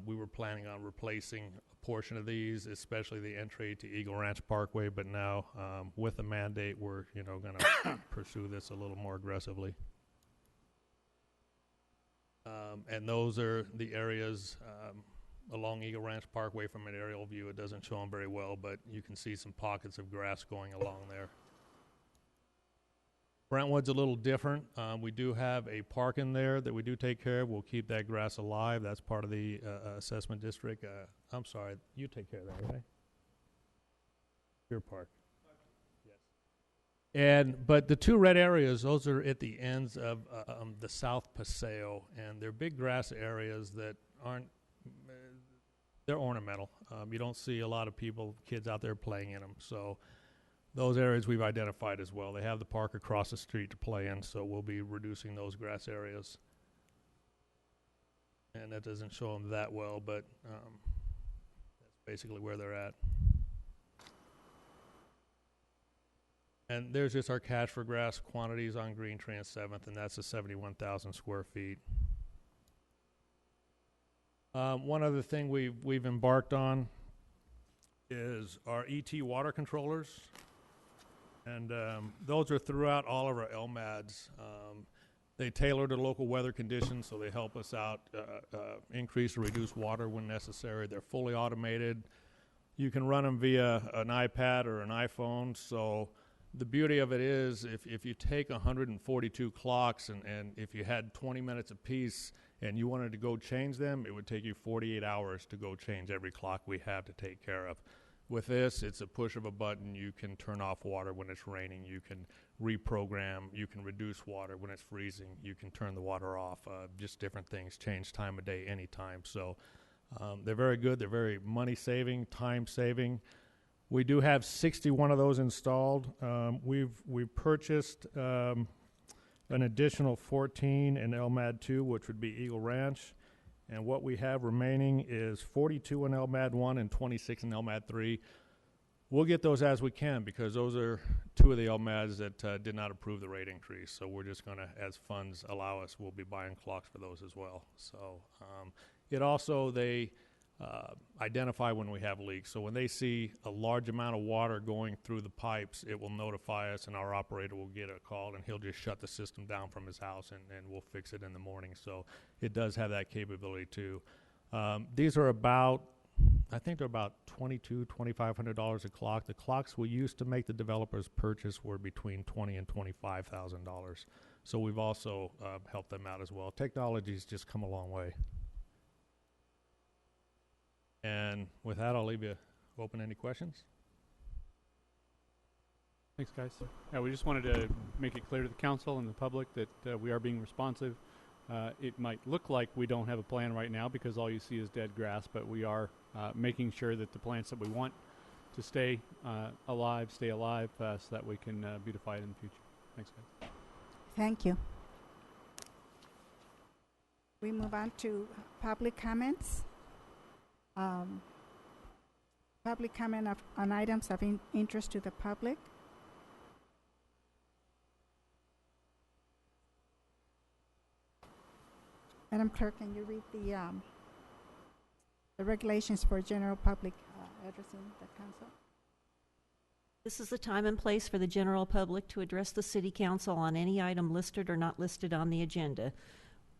we were planning on replacing a portion of these, especially the entry to Eagle Ranch Parkway. But now with the mandate, we're going to pursue this a little more aggressively. And those are the areas along Eagle Ranch Parkway from an aerial view. It doesn't show them very well, but you can see some pockets of grass going along there. Brentwood's a little different. We do have a park in there that we do take care of. We'll keep that grass alive. That's part of the assessment district. I'm sorry, you take care of that, right? Your park. But the two red areas, those are at the ends of the South Paseo, and they're big grass areas that aren't, they're ornamental. You don't see a lot of kids out there playing in them. So those areas we've identified as well. They have the park across the street to play in, so we'll be reducing those grass areas. And that doesn't show them that well, but that's basically where they're at. And there's just our cash for grass quantities on Green Tree and 7th, and that's the 71,000 square feet. One other thing we've embarked on is our ET water controllers. And those are throughout all of our LMADs. They tailor to local weather conditions, so they help us out, increase or reduce water when necessary. They're fully automated. You can run them via an iPad or an iPhone. So the beauty of it is if you take 142 clocks and if you had 20 minutes apiece and you wanted to go change them, it would take you 48 hours to go change every clock we have to take care of. With this, it's a push of a button. You can turn off water when it's raining. You can reprogram. You can reduce water when it's freezing. You can turn the water off. Just different things. Change time of day anytime. So they're very good. They're very money-saving, time-saving. We do have 61 of those installed. We've purchased an additional 14 in LMAD 2, which would be Eagle Ranch. And what we have remaining is 42 in LMAD 1 and 26 in LMAD 3. We'll get those as we can because those are two of the LMADs that did not approve the rate increase. So we're just going to, as funds allow us, we'll be buying clocks for those as well. So it also, they identify when we have leaks. So when they see a large amount of water going through the pipes, it will notify us and our operator will get a call and he'll just shut the system down from his house and we'll fix it in the morning. So it does have that capability too. These are about, I think they're about $2,200, $2,500 a clock. The clocks we used to make the developers purchase were between $20,000 and $25,000. So we've also helped them out as well. Technology's just come a long way. And with that, I'll leave you open any questions. Thanks, guys. Yeah, we just wanted to make it clear to the council and the public that we are being responsive. It might look like we don't have a plan right now because all you see is dead grass, but we are making sure that the plants that we want to stay alive so that we can beautify it in the future. Thanks, guys. Thank you. We move on to public comments. Public comment on items of interest to the public. Madam Clerk, can you read the regulations for general public addressing the council? This is the time and place for the general public to address the City Council on any item listed or not listed on the agenda.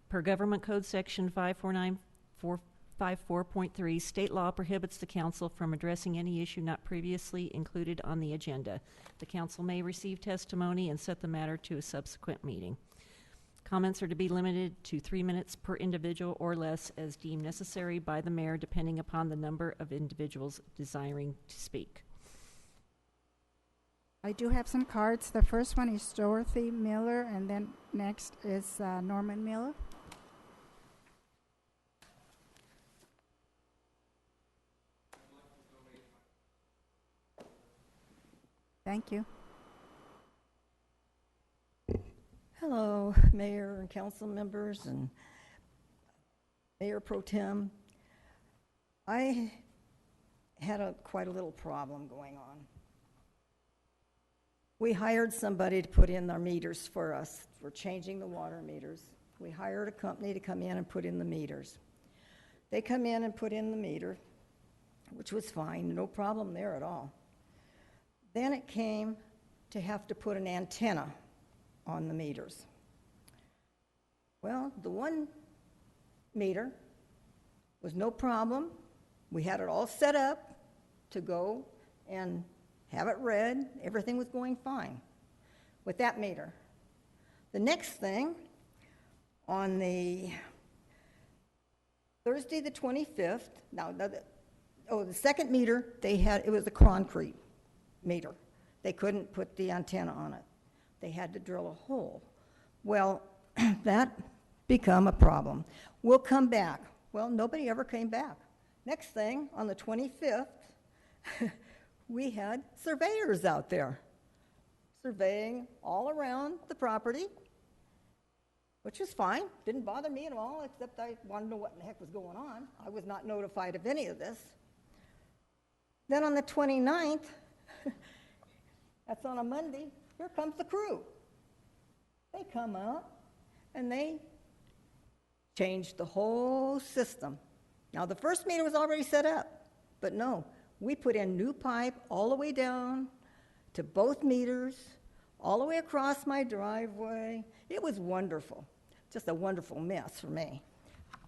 Per Government Code Section 549.4.3, state law prohibits the council from addressing any issue not previously included on the agenda. The council may receive testimony and set the matter to a subsequent meeting. Comments are to be limited to 3 minutes per individual or less as deemed necessary by the mayor, depending upon the number of individuals desiring to speak. I do have some cards. The first one is Dorothy Miller, and then next is Norman Miller. Thank you. Hello, Mayor and council members and Mayor Pro Tem. I had quite a little problem going on. We hired somebody to put in our meters for us. We're changing the water meters. We hired a company to come in and put in the meters. They come in and put in the meter, which was fine, no problem there at all. Then it came to have to put an antenna on the meters. Well, the one meter was no problem. We had it all set up to go and have it read. Everything was going fine with that meter. The next thing, on the Thursday the 25th, the second meter, it was a concrete meter. They couldn't put the antenna on it. They had to drill a hole. Well, that become a problem. We'll come back. Well, nobody ever came back. Next thing, on the 25th, we had surveyors out there surveying all around the property, which was fine. Didn't bother me at all, except I wanted to know what in the heck was going on. I was not notified of any of this. Then on the 29th, that's on a Monday, here comes the crew. They come out and they changed the whole system. Now, the first meter was already set up, but no, we put in new pipe all the way down to both meters, all the way across my driveway. It was wonderful, just a wonderful mess for me.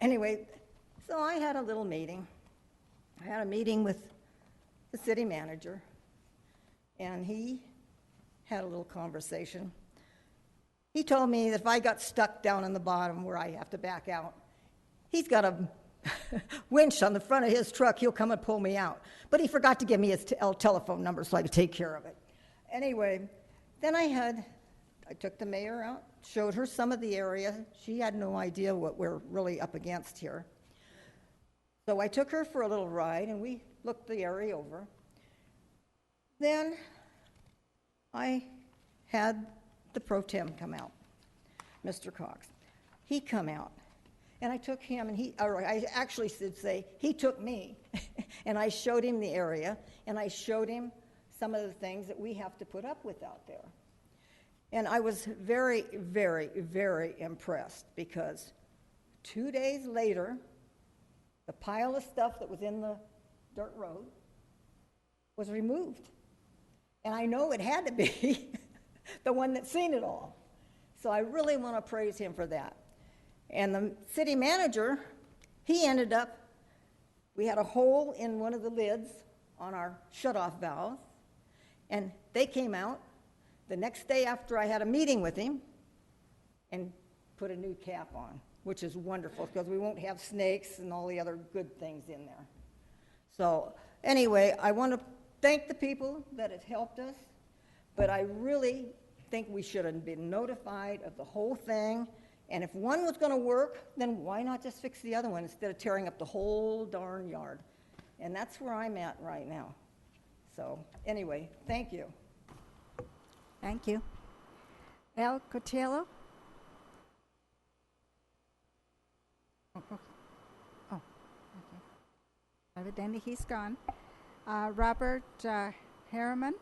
Anyway, so I had a little meeting. I had a meeting with the city manager, and he had a little conversation. He told me that if I got stuck down in the bottom where I have to back out, he's got a winch on the front of his truck. He'll come and pull me out. But he forgot to give me his telephone number so I could take care of it. Anyway, then I took the mayor out, showed her some of the area. She had no idea what we're really up against here. So I took her for a little ride, and we looked the area over. Then I had the pro tem come out, Mr. Cox. He come out, and I took him, and I actually should say, he took me, and I showed him the area, and I showed him some of the things that we have to put up with out there. And I was very, very, very impressed, because 2 days later, the pile of stuff that was in the dirt road was removed. And I know it had to be the one that's seen it all. So I really want to praise him for that. And the city manager, he ended up, we had a hole in one of the lids on our shutoff valve, and they came out the next day after I had a meeting with him and put a new cap on, which is wonderful because we won't have snakes and all the other good things in there. So anyway, I want to thank the people that have helped us. But I really think we should have been notified of the whole thing. And if one was going to work, then why not just fix the other one instead of tearing up the whole darn yard? And that's where I'm at right now. So anyway, thank you. Thank you. El Cotillo? Oh, okay. Evidently he's gone. Robert Harriman?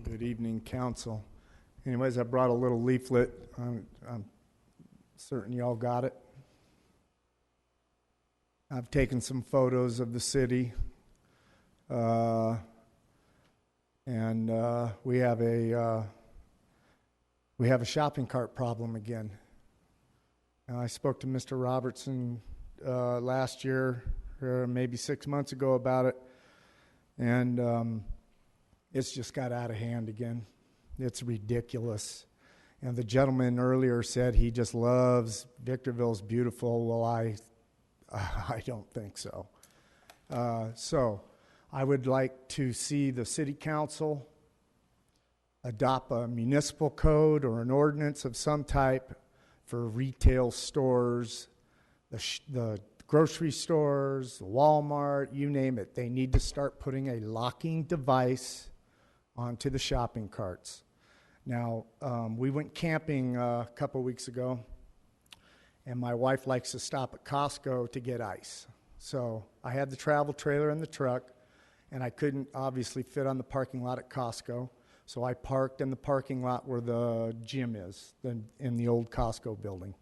Good evening, council. Anyways, I brought a little leaflet. I'm certain y'all got it. I've taken some photos of the city, and we have a shopping cart problem again. I spoke to Mr. Robertson last year, or maybe 6 months ago, about it, and it's just got out of hand again. It's ridiculous. And the gentleman earlier said he just loves Victorville's beautiful. Well, I don't think so. So I would like to see the city council adopt a municipal code or an ordinance of some type for retail stores, the grocery stores, the Walmart, you name it. They need to start putting a locking device onto the shopping carts. Now, we went camping a couple weeks ago, and my wife likes to stop at Costco to get ice. So I had the travel trailer in the truck, and I couldn't obviously fit on the parking lot at Costco. So I parked in the parking lot where the gym is, in the old Costco building.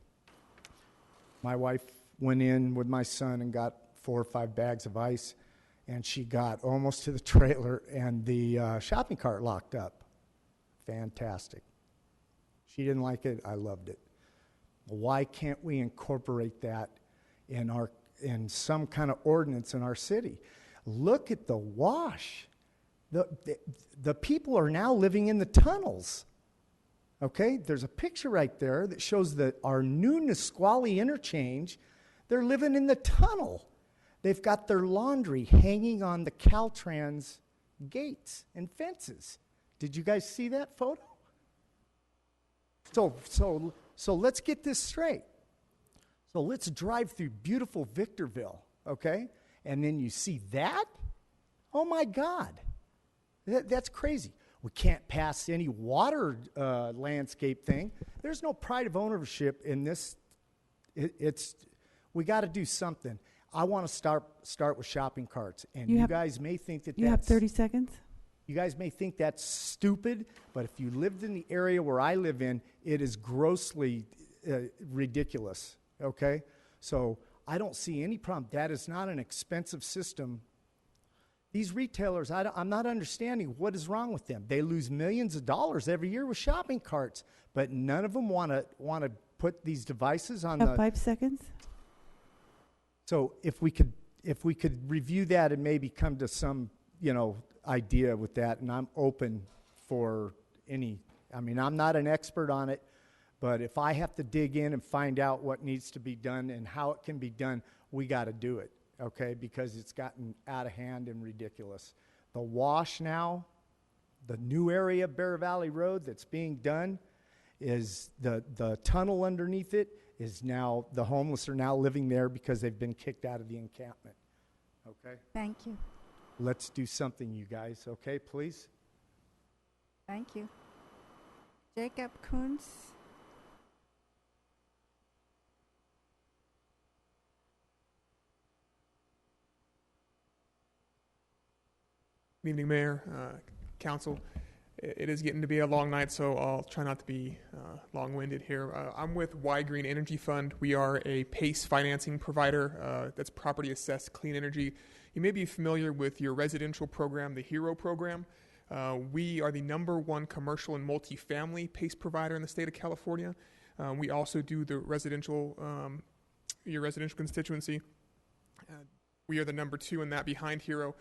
My wife went in with my son and got 4 or 5 bags of ice, and she got almost to the trailer, and the shopping cart locked up. Fantastic. She didn't like it. I loved it. Why can't we incorporate that in some kind of ordinance in our city? Look at the wash. The people are now living in the tunnels. Okay, there's a picture right there that shows that our new Nisqually interchange, they're living in the tunnel. They've got their laundry hanging on the Caltrans gates and fences. Did you guys see that photo? So let's get this straight. So let's drive through beautiful Victorville, okay? And then you see that? Oh my God. That's crazy. We can't pass any water landscape thing. There's no pride of ownership in this. We got to do something. I want to start with shopping carts, and you guys may think that you have 30 seconds. You guys may think that's stupid, but if you lived in the area where I live in, it is grossly ridiculous. Okay, so I don't see any problem. That is not an expensive system. These retailers, I'm not understanding what is wrong with them. They lose millions of dollars every year with shopping carts, but none of them want to put these devices on. You have 5 seconds. So if we could review that and maybe come to some idea with that, and I'm open for any. I mean, I'm not an expert on it, but if I have to dig in and find out what needs to be done and how it can be done, we got to do it. Okay, because it's gotten out of hand and ridiculous. The wash now, the new area of Bear Valley Road that's being done, is the tunnel underneath it is now, the homeless are now living there because they've been kicked out of the encampment. Okay? Thank you. Let's do something, you guys. Okay, please? Thank you. Jacob Coons. Good evening, Mayor, Council. It is getting to be a long night, so I'll try not to be long-winded here. I'm with Y Green Energy Fund. We are a PACE financing provider that's property assessed clean energy. You may be familiar with your residential program, the HERO program. We are the #1 commercial and multifamily PACE provider in the state of California. We also do the residential, your residential constituency. We are the #2 in that behind HERO.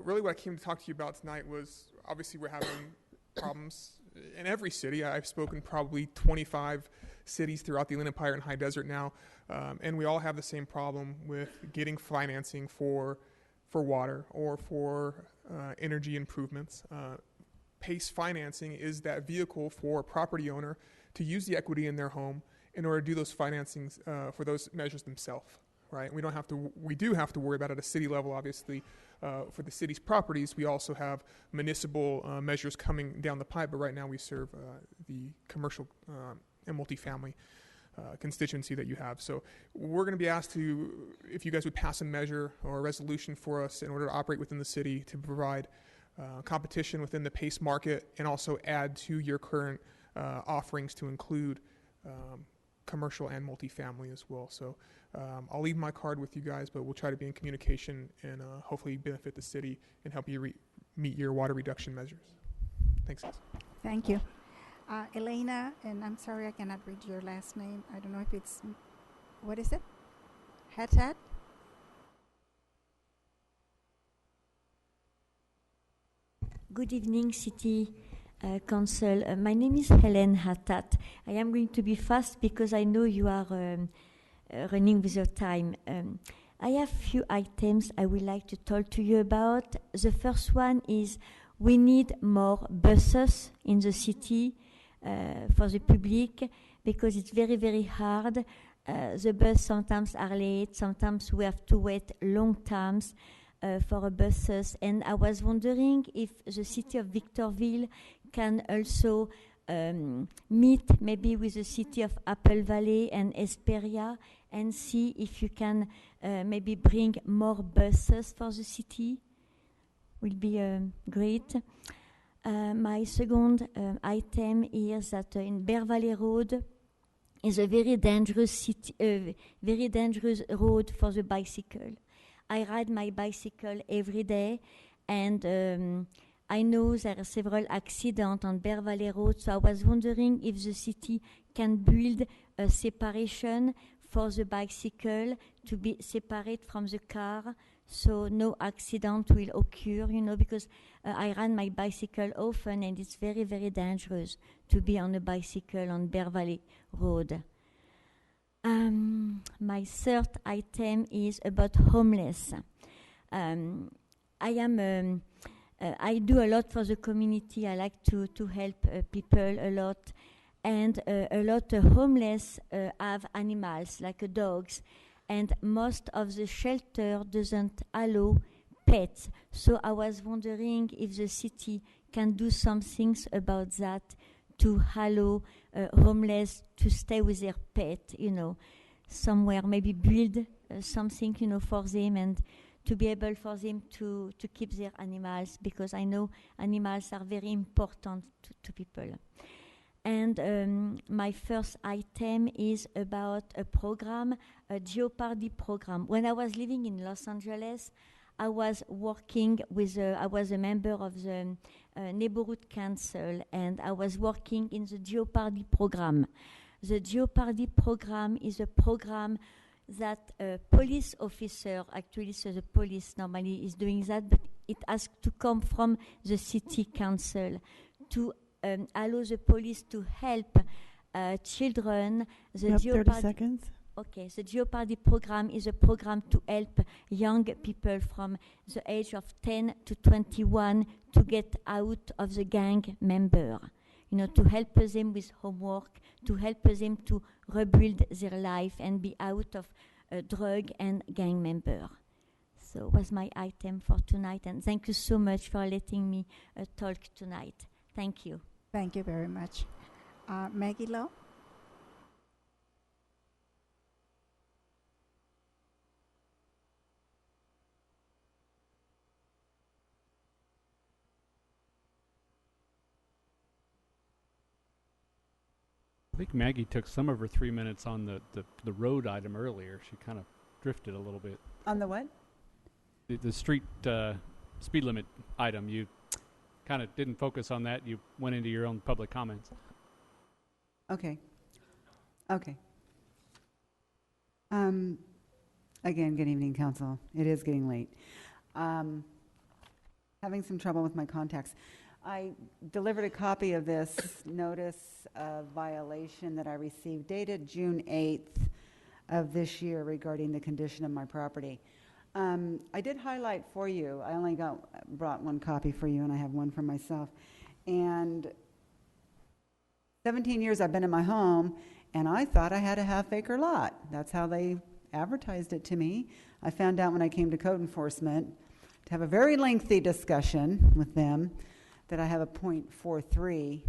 Really what I came to talk to you about tonight was, obviously we're having problems in every city. I've spoken probably 25 cities throughout the Inland Empire and High Desert now, and we all have the same problem with getting financing for water or for energy improvements. PACE financing is that vehicle for a property owner to use the equity in their home in order to do those financings for those measures themselves, right? We do have to worry about it at a city level, obviously. For the city's properties, we also have municipal measures coming down the pipe, but right now we serve the commercial and multifamily constituency that you have. So we're going to be asked to, if you guys would pass a measure or a resolution for us in order to operate within the city to provide competition within the PACE market and also add to your current offerings to include commercial and multifamily as well. So I'll leave my card with you guys, but we'll try to be in communication and hopefully benefit the city and help you meet your water reduction measures. Thanks, guys. Thank you. Elena, and I'm sorry I cannot read your last name. I don't know if it's, what is it? Hatat? Good evening, City Council. My name is Helen Hatat. I am going to be fast because I know you are running with your time. I have few items I would like to talk to you about. The first one is we need more buses in the city for the public because it's very, very hard. The bus sometimes are late, sometimes we have to wait long times for buses. And I was wondering if the city of Victorville can also meet maybe with the city of Apple Valley and Hesperia and see if you can maybe bring more buses for the city. Will be great. My second item is that in Bear Valley Road is a very dangerous very dangerous road for the bicycle. I ride my bicycle every day, and I know there are several accidents on Bear Valley Road, so I was wondering if the city can build a separation for the bicycle to be separate from the car, so no accident will occur, you know, because I ride my bicycle often, and it's very, very dangerous to be on a bicycle on Bear Valley Road. My third item is about homeless. I do a lot for the community. I like to help people a lot. And a lot of homeless have animals, like dogs. And most of the shelter doesn't allow pets. So I was wondering if the city can do some things about that to allow homeless to stay with their pet, you know, somewhere, maybe build something, you know, for them and to be able for them to keep their animals, because I know animals are very important to people. And my first item is about a program, a Jeopardy program. When I was living in Los Angeles, I was working with, I was a member of the neighborhood council, and I was working in the Jeopardy program. The Jeopardy program is a program that a police officer, actually, so the police normally is doing that, but it has to come from the city council to allow the police to help children. The You have 30 Jeopardy seconds. Okay, the Jeopardy program is a program to help young people from the age of 10 to 21 to get out of the gang member. You know, to help them with homework, to help them to rebuild their life and be out of drug and gang member. So was my item for tonight, and thank you so much for letting me talk tonight. Thank you. Thank you very much. Maggie Lowe? I think Maggie took some of her 3 minutes on the road item earlier. She kind of drifted a little bit. On the what? The street speed limit item. You kind of didn't focus on that. You went into your own public comments. Okay. Okay. Again, good evening, council. It is getting late. Having some trouble with my contacts. I delivered a copy of this notice of violation that I received dated June 8th of this year regarding the condition of my property. I did highlight for you, I only brought one copy for you, and I have one for myself. And 17 years I've been in my home, and I thought I had a half-acre lot. That's how they advertised it to me. I found out when I came to code enforcement to have a very lengthy discussion with them that I have a .43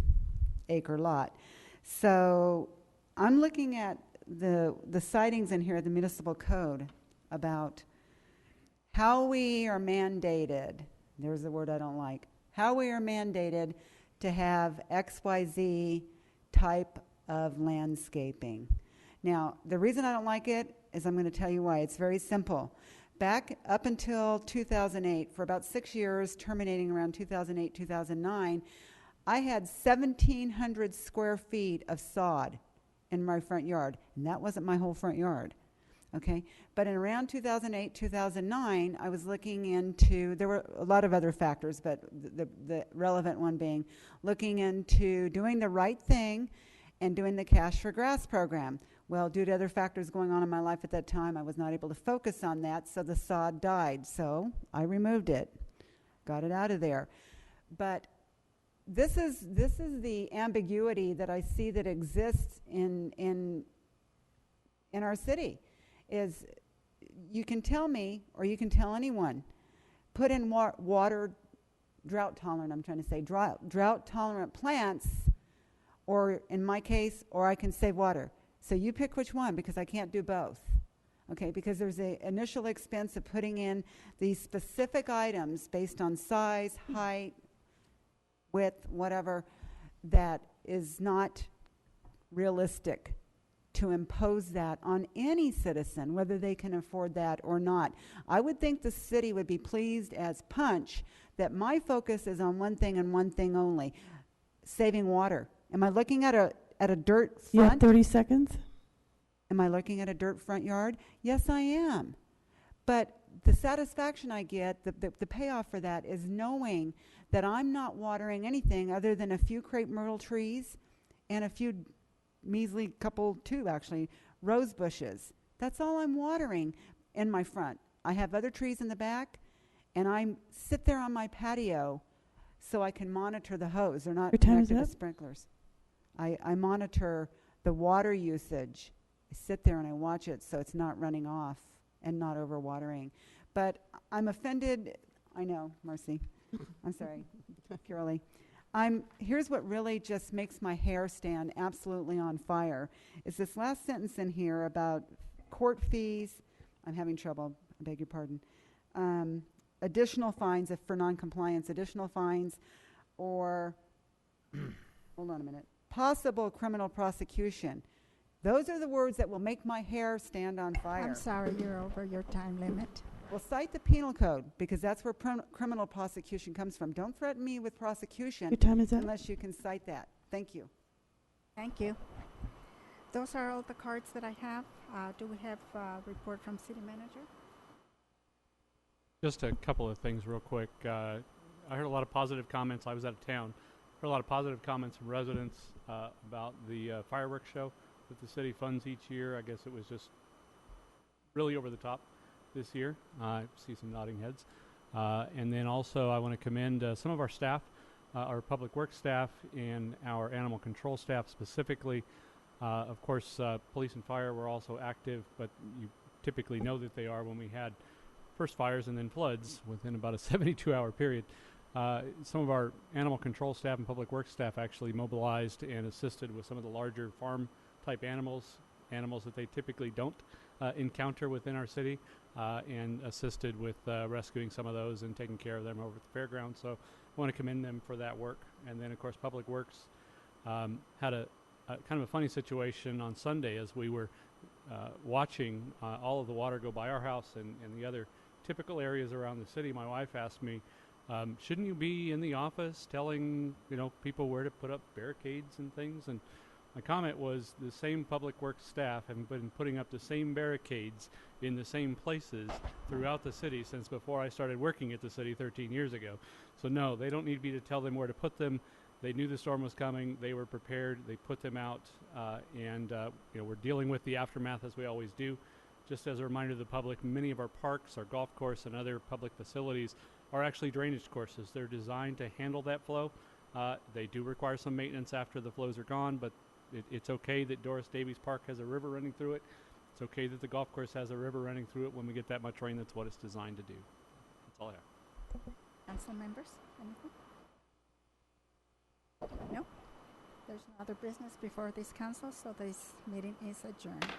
acre lot. So I'm looking at the sightings in here, the municipal code, about how we are mandated, there's the word I don't like, how we are mandated to have XYZ type of landscaping. Now, the reason I don't like it is I'm going to tell you why. It's very simple. Back up until 2008, for about 6 years, terminating around 2008, 2009, I had 1,700 square feet of sod in my front yard, and that wasn't my whole front yard. Okay, but in around 2008, 2009, I was looking into, there were a lot of other factors, but the relevant one being looking into doing the right thing and doing the Cash for Grass program. Well, due to other factors going on in my life at that time, I was not able to focus on that, so the sod died. So I removed it, got it out of there. But this is the ambiguity that I see that exists in our city. Is you can tell me, or you can tell anyone, put in water, drought tolerant, I'm trying to say, drought tolerant plants, or in my case, or I can save water. So you pick which one, because I can't do both. Okay, because there's an initial expense of putting in these specific items based on size, height, width, whatever, that is not realistic to impose that on any citizen, whether they can afford that or not. I would think the city would be pleased as punch that my focus is on one thing and one thing only, saving water. Am I looking at a dirt front? You have 30 seconds. Am I looking at a dirt front yard? Yes, I am. But the satisfaction I get, the payoff for that is knowing that I'm not watering anything other than a few crepe myrtle trees and a few measly two actually, rose bushes. That's all I'm watering in my front. I have other trees in the back, and I sit there on my patio so I can monitor the hose. They're not connected to sprinklers. I monitor the water usage. I sit there and I watch it so it's not running off and not overwatering. But I'm offended. I know, Marcy. I'm sorry, Purely. Here's what really just makes my hair stand absolutely on fire, is this last sentence in here about court fees. I'm having trouble, I beg your pardon. Additional fines for noncompliance, additional fines, or, hold on a minute, possible criminal prosecution. Those are the words that will make my hair stand on fire. I'm sorry, you're over your time limit. Well, cite the penal code, because that's where criminal prosecution comes from. Don't threaten me with prosecution. Your time is up. Unless you can cite that. Thank you. Thank you. Those are all the cards that I have. Do we have a report from City Manager? Just a couple of things real quick. I heard a lot of positive comments. I was out of town. Heard a lot of positive comments from residents about the fireworks show that the city funds each year. I guess it was just really over the top this year. I see some nodding heads. And then also I want to commend some of our staff, our public works staff and our animal control staff specifically. Of course, police and fire were also active, but you typically know that they are when we had first fires and then floods within about a 72-hour period. Some of our animal control staff and public works staff actually mobilized and assisted with some of the larger farm-type animals that they typically don't encounter within our city, and assisted with rescuing some of those and taking care of them over at the fairgrounds. So I want to commend them for that work. And then, of course, Public Works had a kind of a funny situation on Sunday as we were watching all of the water go by our house and the other typical areas around the city. My wife asked me, shouldn't you be in the office telling people where to put up barricades and things? And My comment was the same public works staff have been putting up the same barricades in the same places throughout the city since before I started working at the city 13 years ago. So no, they don't need me to tell them where to put them. They knew the storm was coming. They were prepared. They put them out, and we're dealing with the aftermath as we always do. Just as a reminder to the public, many of our parks, our golf course, and other public facilities are actually drainage courses. They're designed to handle that flow. They do require some maintenance after the flows are gone, but it's okay that Doris Davies Park has a river running through it. It's okay that the golf course has a river running through it. When we get that much rain, that's what it's designed to do. That's all I have. Council members, anything? No? There's no other business before this council, so this meeting is adjourned.